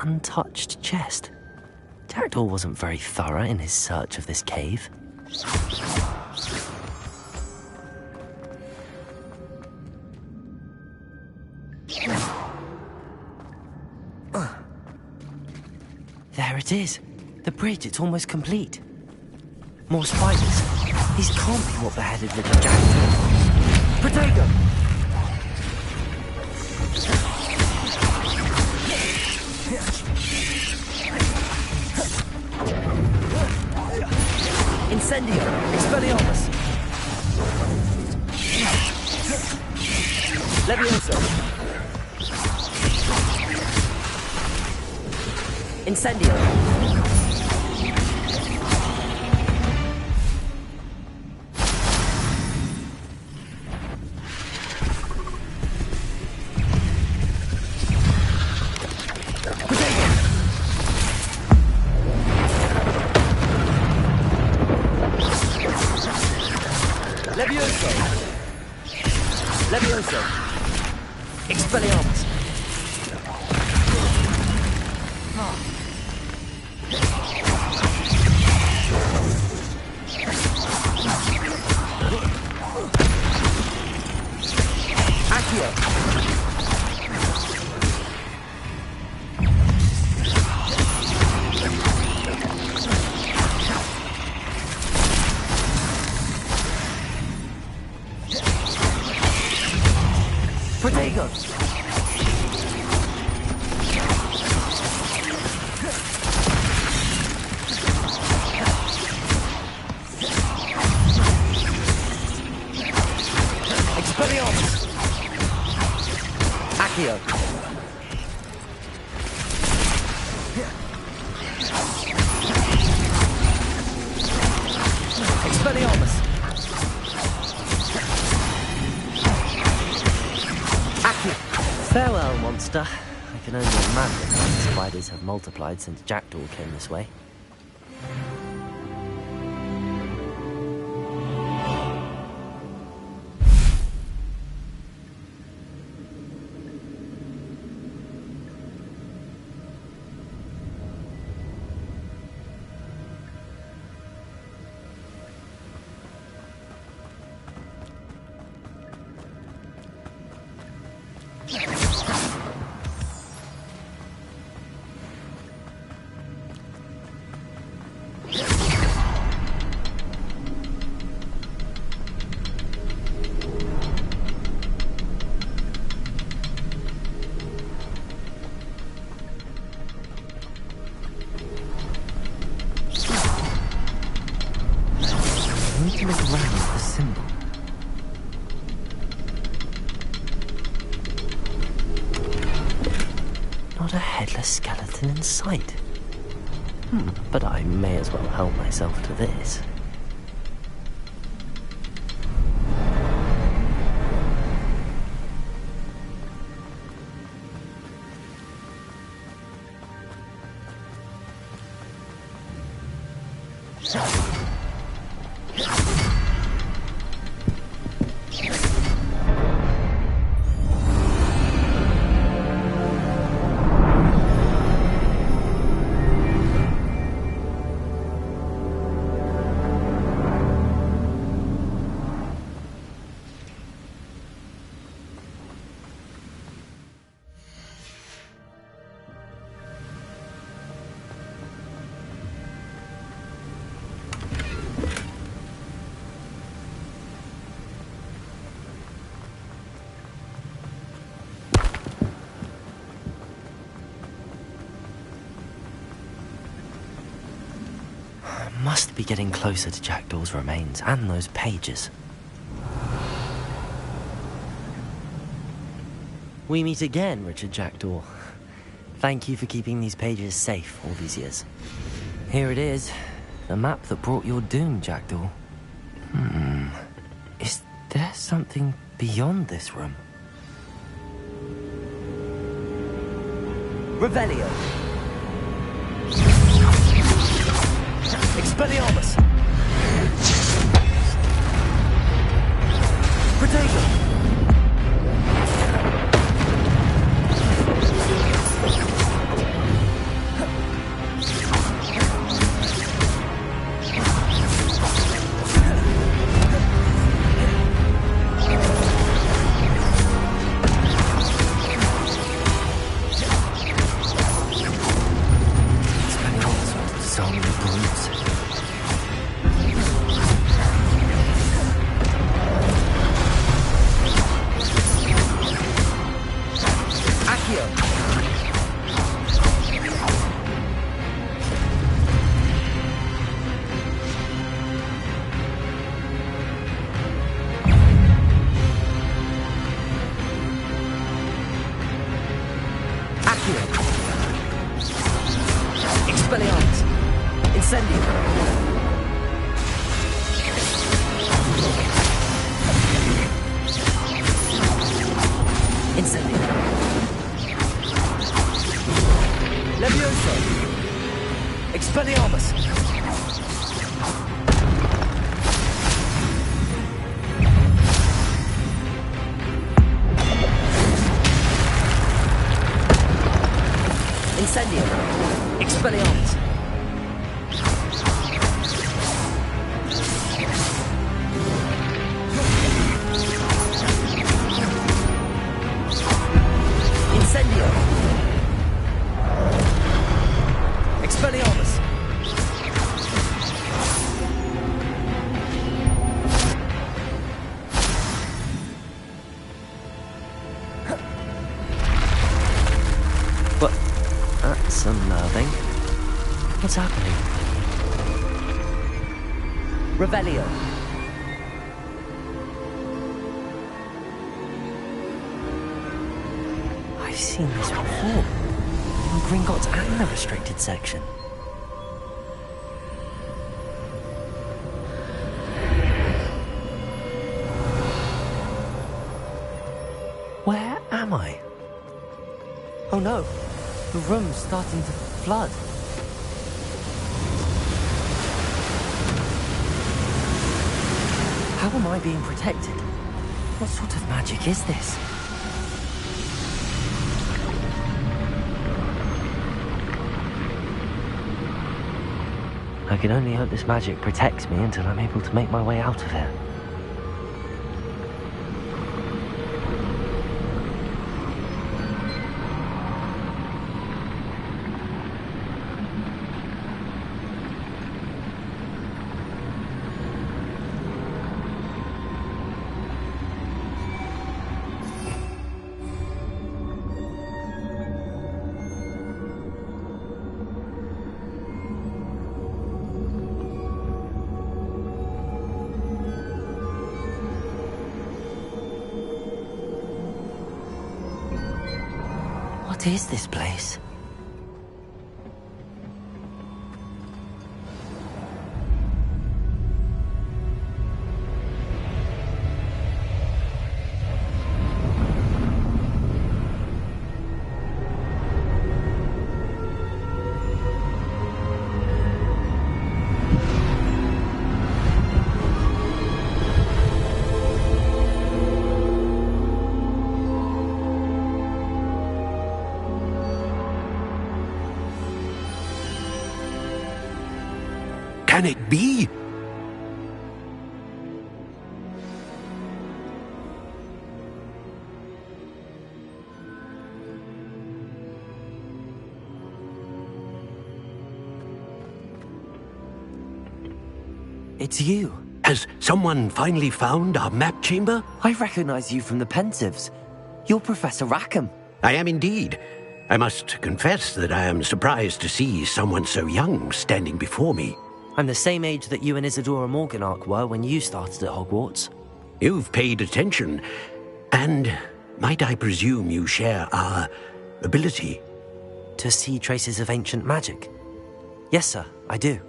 untouched chest. Jackdaw wasn't very thorough in his search of this cave. There it is. The bridge, it's almost complete. More spiders. These can't be what beheaded Richard Jackdaw. Protego! Incendio! Expelliarmus! Levioso! Incendio! Levioso! Levioso! Expelliarmus! Accio! Protego! Expelliarmus! Accio! Expelliarmus! Farewell, monster. I can only imagine how the spiders have multiplied since Jackdaw came this way. Look around the symbol. Not a headless skeleton in sight. But I may as well help myself to this. Must be getting closer to Jackdaw's remains and those pages. We meet again, Richard Jackdaw. Thank you for keeping these pages safe all these years. Here it is, the map that brought your doom, Jackdaw. Is there something beyond this room? Revelio! Expelliarmus! Protego! Expelliarmus! Incendio! Expelliarmus! Incendio! Expelliarmus! What? That's unnerving. What's happening? Revelio. I've seen this before. In Gringotts and the restricted section. Where am I? Oh no, the room's starting to flood. How am I being protected? What sort of magic is this? I can only hope this magic protects me until I'm able to make my way out of here. What is this place? Can it be? It's you. Has someone finally found our map chamber? I recognize you from the Pensives. You're Professor Rackham. I am indeed. I must confess that I am surprised to see someone so young standing before me. I'm the same age that you and Isadora Morganach were when you started at Hogwarts. You've paid attention. And might I presume you share our ability? To see traces of ancient magic? Yes, sir, I do.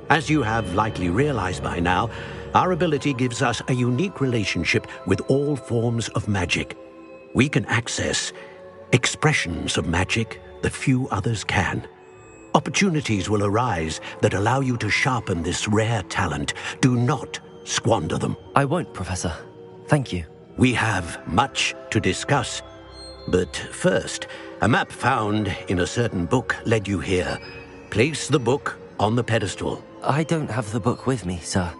As you have likely realized by now, our ability gives us a unique relationship with all forms of magic. We can access expressions of magic that few others can. Opportunities will arise that allow you to sharpen this rare talent. Do not squander them. I won't, Professor. Thank you. We have much to discuss. But first, a map found in a certain book led you here. Place the book on the pedestal. I don't have the book with me, sir.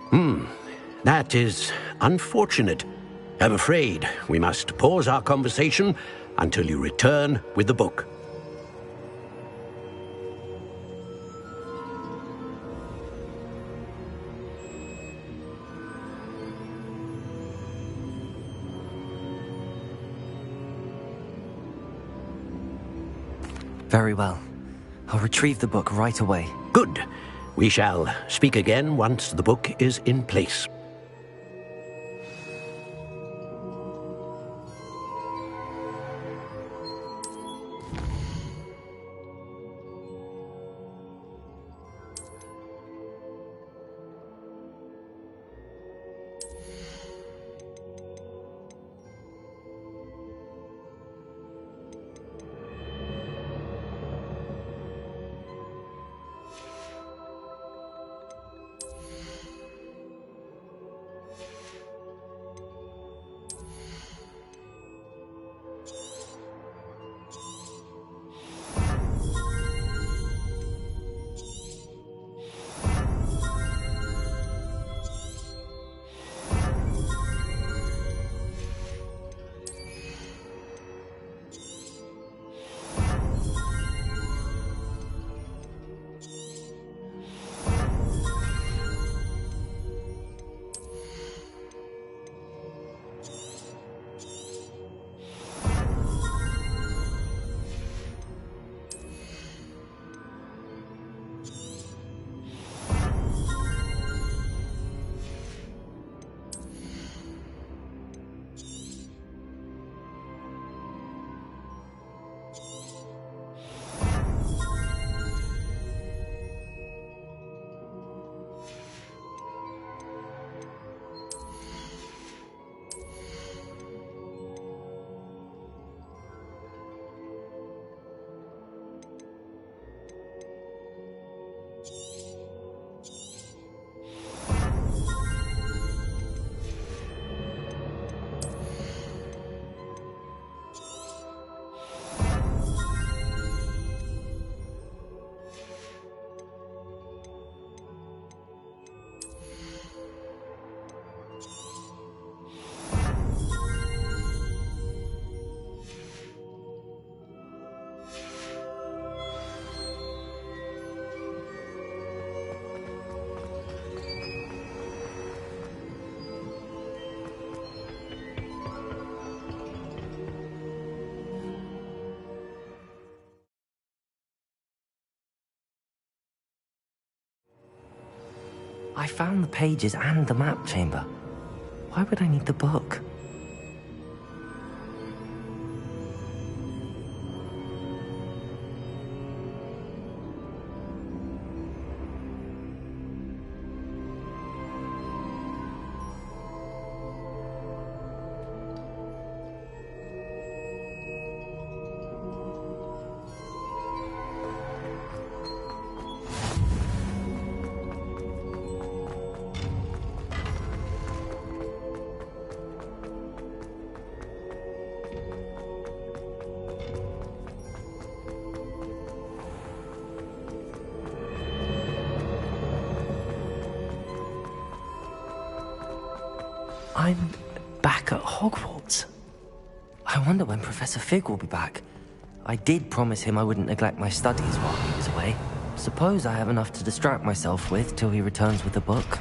That is unfortunate. I'm afraid we must pause our conversation until you return with the book. Very well. I'll retrieve the book right away. Good. We shall speak again once the book is in place. I found the pages and the map chamber. Why would I need the book? I'm back at Hogwarts. I wonder when Professor Fig will be back. I did promise him I wouldn't neglect my studies while he was away. Suppose I have enough to distract myself with till he returns with the book.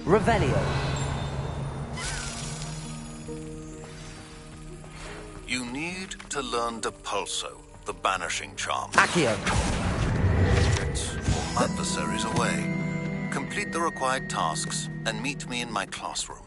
Revelio. You need to learn Depulso, the banishing charm. Accio. Your adversaries away. Complete the required tasks and meet me in my classroom.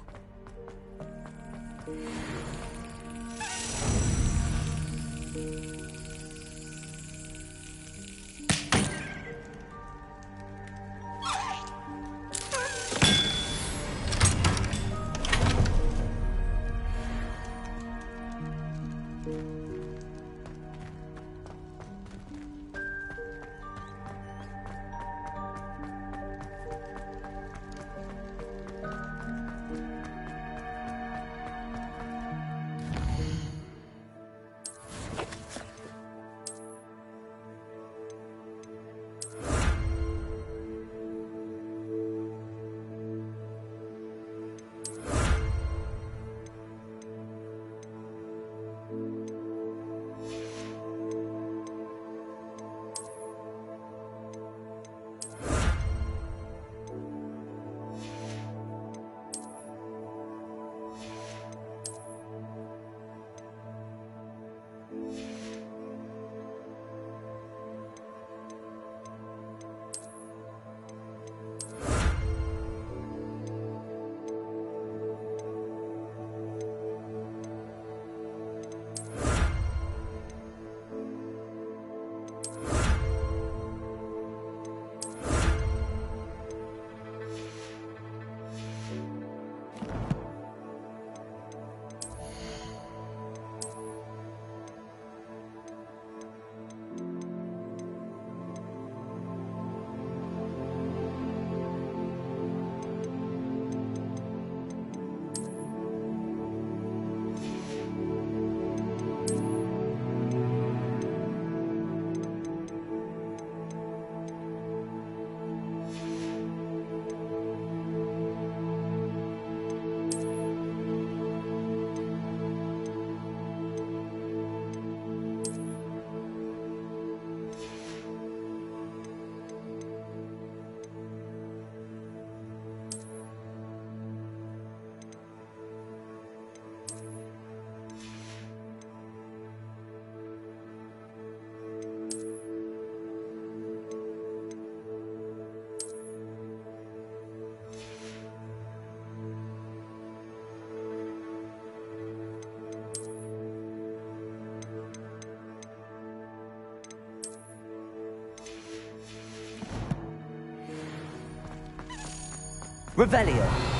Revelio.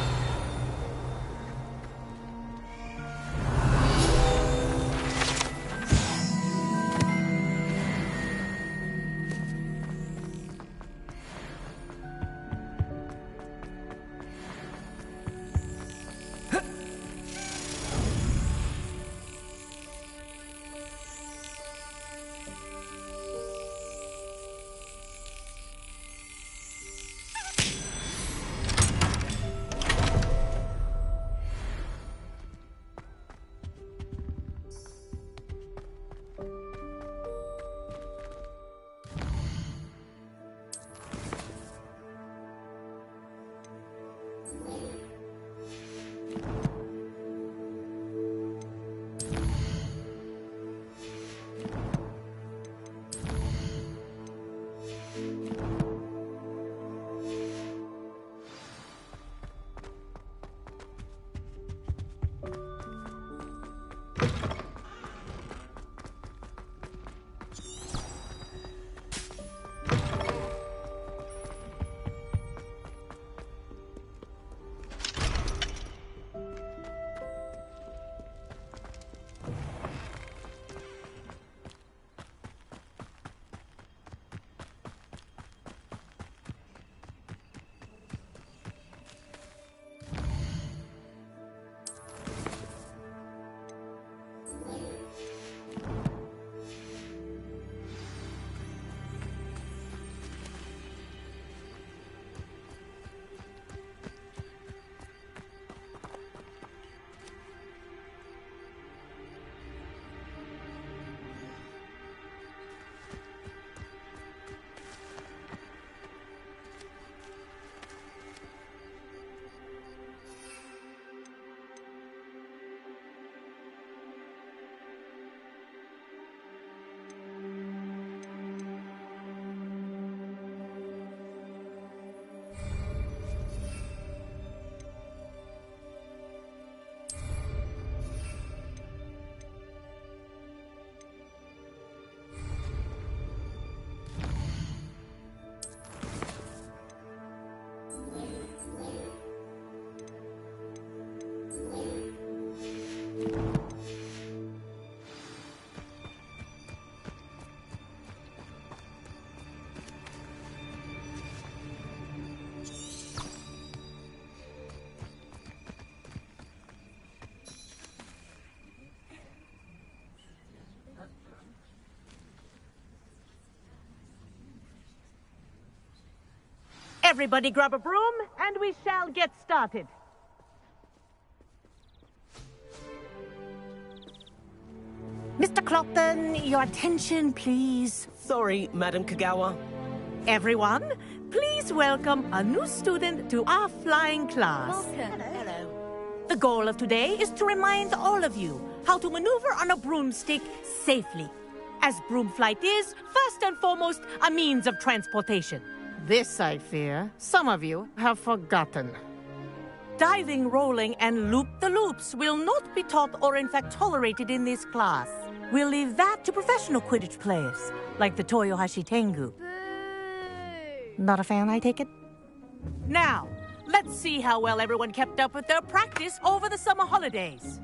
Everybody grab a broom, and we shall get started. Mr. Clopton, your attention, please. Sorry, Madam Kagawa. Everyone, please welcome a new student to our flying class. Welcome. Hello. The goal of today is to remind all of you how to maneuver on a broomstick safely, as broom flight is, first and foremost, a means of transportation. This, I fear, some of you have forgotten. Diving, rolling, and loop-the-loops will not be taught or in fact tolerated in this class. We'll leave that to professional Quidditch players, like the Toyohashi Tengu. Not a fan, I take it? Now, let's see how well everyone kept up with their practice over the summer holidays.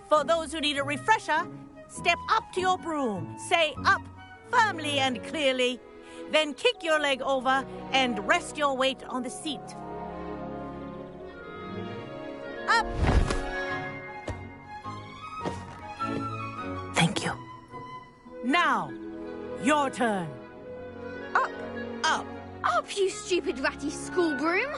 For those who need a refresher, step up to your broom, say up firmly and clearly, then kick your leg over and rest your weight on the seat. Up! Thank you. Now, your turn. Up! Up! Up, you stupid ratty school broom!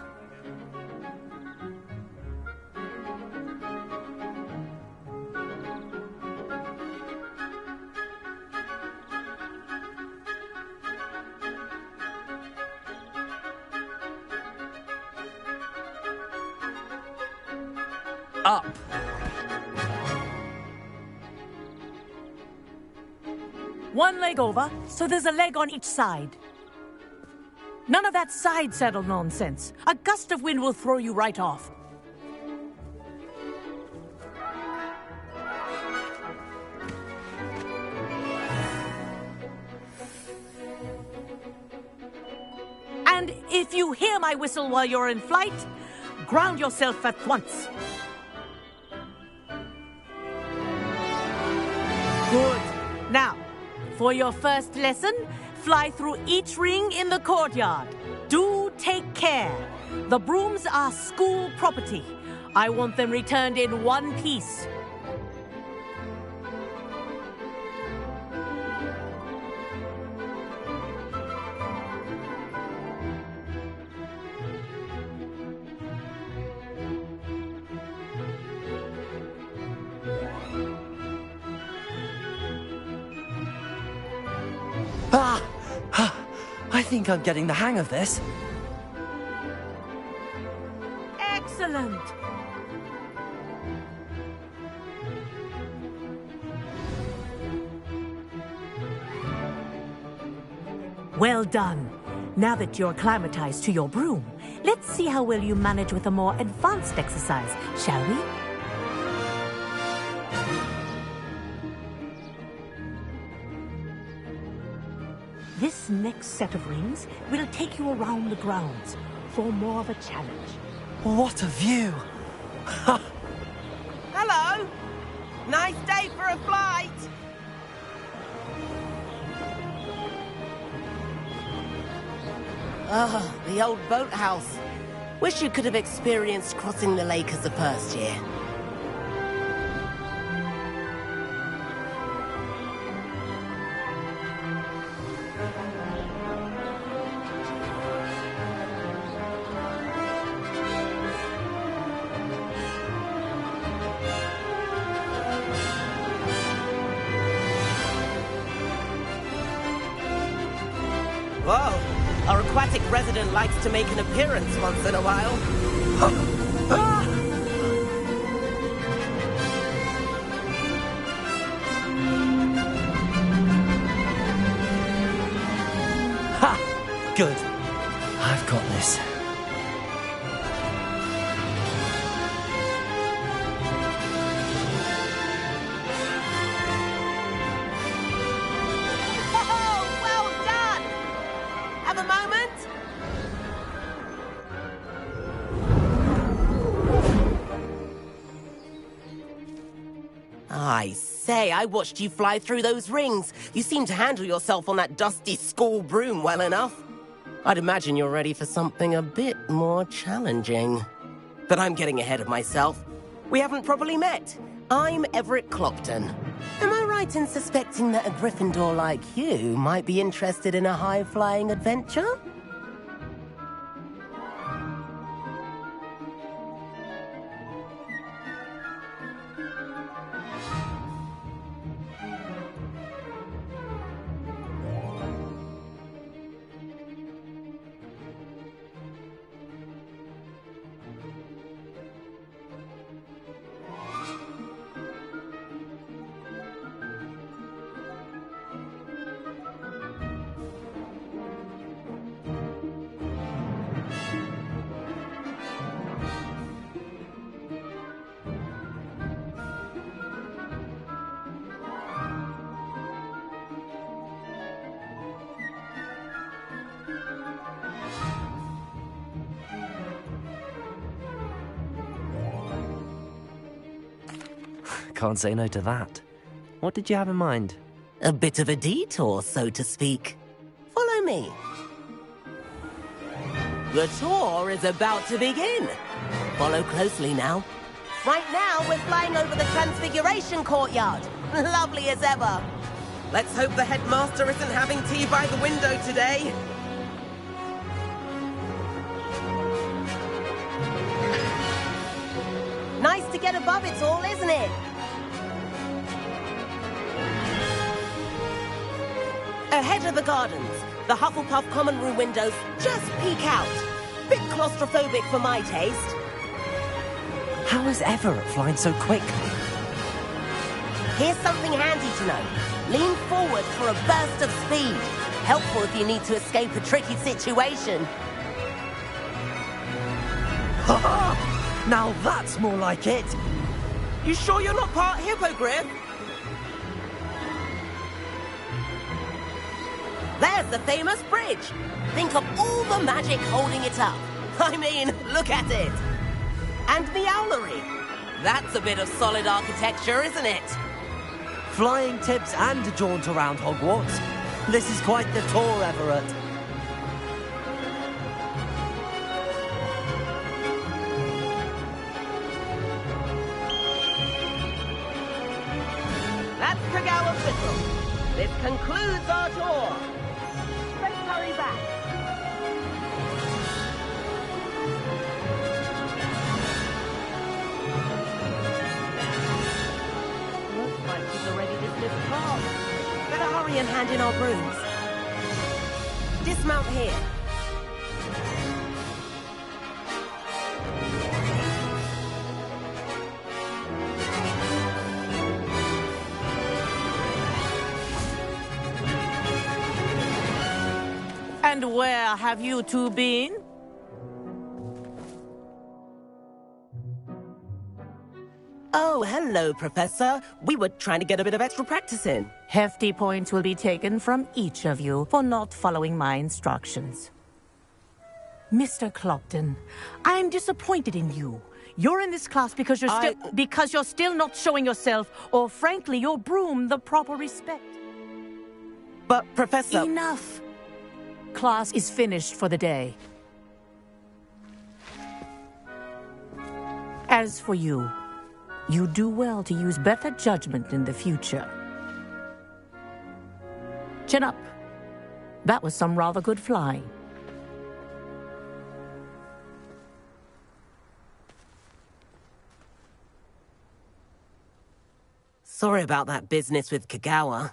Up. One leg over, so there's a leg on each side. None of that side saddle nonsense. A gust of wind will throw you right off. And if you hear my whistle while you're in flight, ground yourself at once. Good. Now, for your first lesson, fly through each ring in the courtyard. Do take care. The brooms are school property. I want them returned in one piece. I think I'm getting the hang of this. Excellent. Well done. Now that you're acclimatized to your broom, let's see how well you manage with a more advanced exercise, shall we? This next set of rings will take you around the grounds for more of a challenge. What a view! Hello! Nice day for a flight! Ah, the old boathouse. Wish you could have experienced crossing the lake as a first year. Whoa, our aquatic resident likes to make an appearance once in a while. Ha! Good. I've got this. I say, I watched you fly through those rings. You seem to handle yourself on that dusty school broom well enough. I'd imagine you're ready for something a bit more challenging. But I'm getting ahead of myself. We haven't properly met. I'm Everett Clopton. Am I right in suspecting that a Gryffindor like you might be interested in a high-flying adventure? Can't say no to that. What did you have in mind? A bit of a detour, so to speak. Follow me. The tour is about to begin. Follow closely now. Right now, we're flying over the Transfiguration Courtyard. Lovely as ever. Let's hope the headmaster isn't having tea by the window today. Nice to get above it all, isn't it? Ahead of the gardens, the Hufflepuff common room windows just peek out. Bit claustrophobic for my taste. How is Everett flying so quickly? Here's something handy to know. Lean forward for a burst of speed. Helpful if you need to escape a tricky situation. Now that's more like it. You sure you're not part Hippogriff? There's the famous bridge. Think of all the magic holding it up. I mean, look at it. And the owlery. That's a bit of solid architecture, isn't it? Flying tips and a jaunt around Hogwarts. This is quite the tour, Everett. That's Kagawa's whistle. This concludes our tour. Let's hurry back. Looks like she's already dismissed class. Better hurry and hand in our brooms. Dismount here. And where have you two been? Oh, hello, Professor. We were trying to get a bit of extra practice in. Hefty points will be taken from each of you for not following my instructions. Mr. Clopton, I'm disappointed in you. You're in this class because you're still not showing yourself, or frankly, your broom, the proper respect. But, Professor... Enough! Class is finished for the day. As for you, you do well to use better judgment in the future. Chin up. That was some rather good flying. Sorry about that business with Kagawa.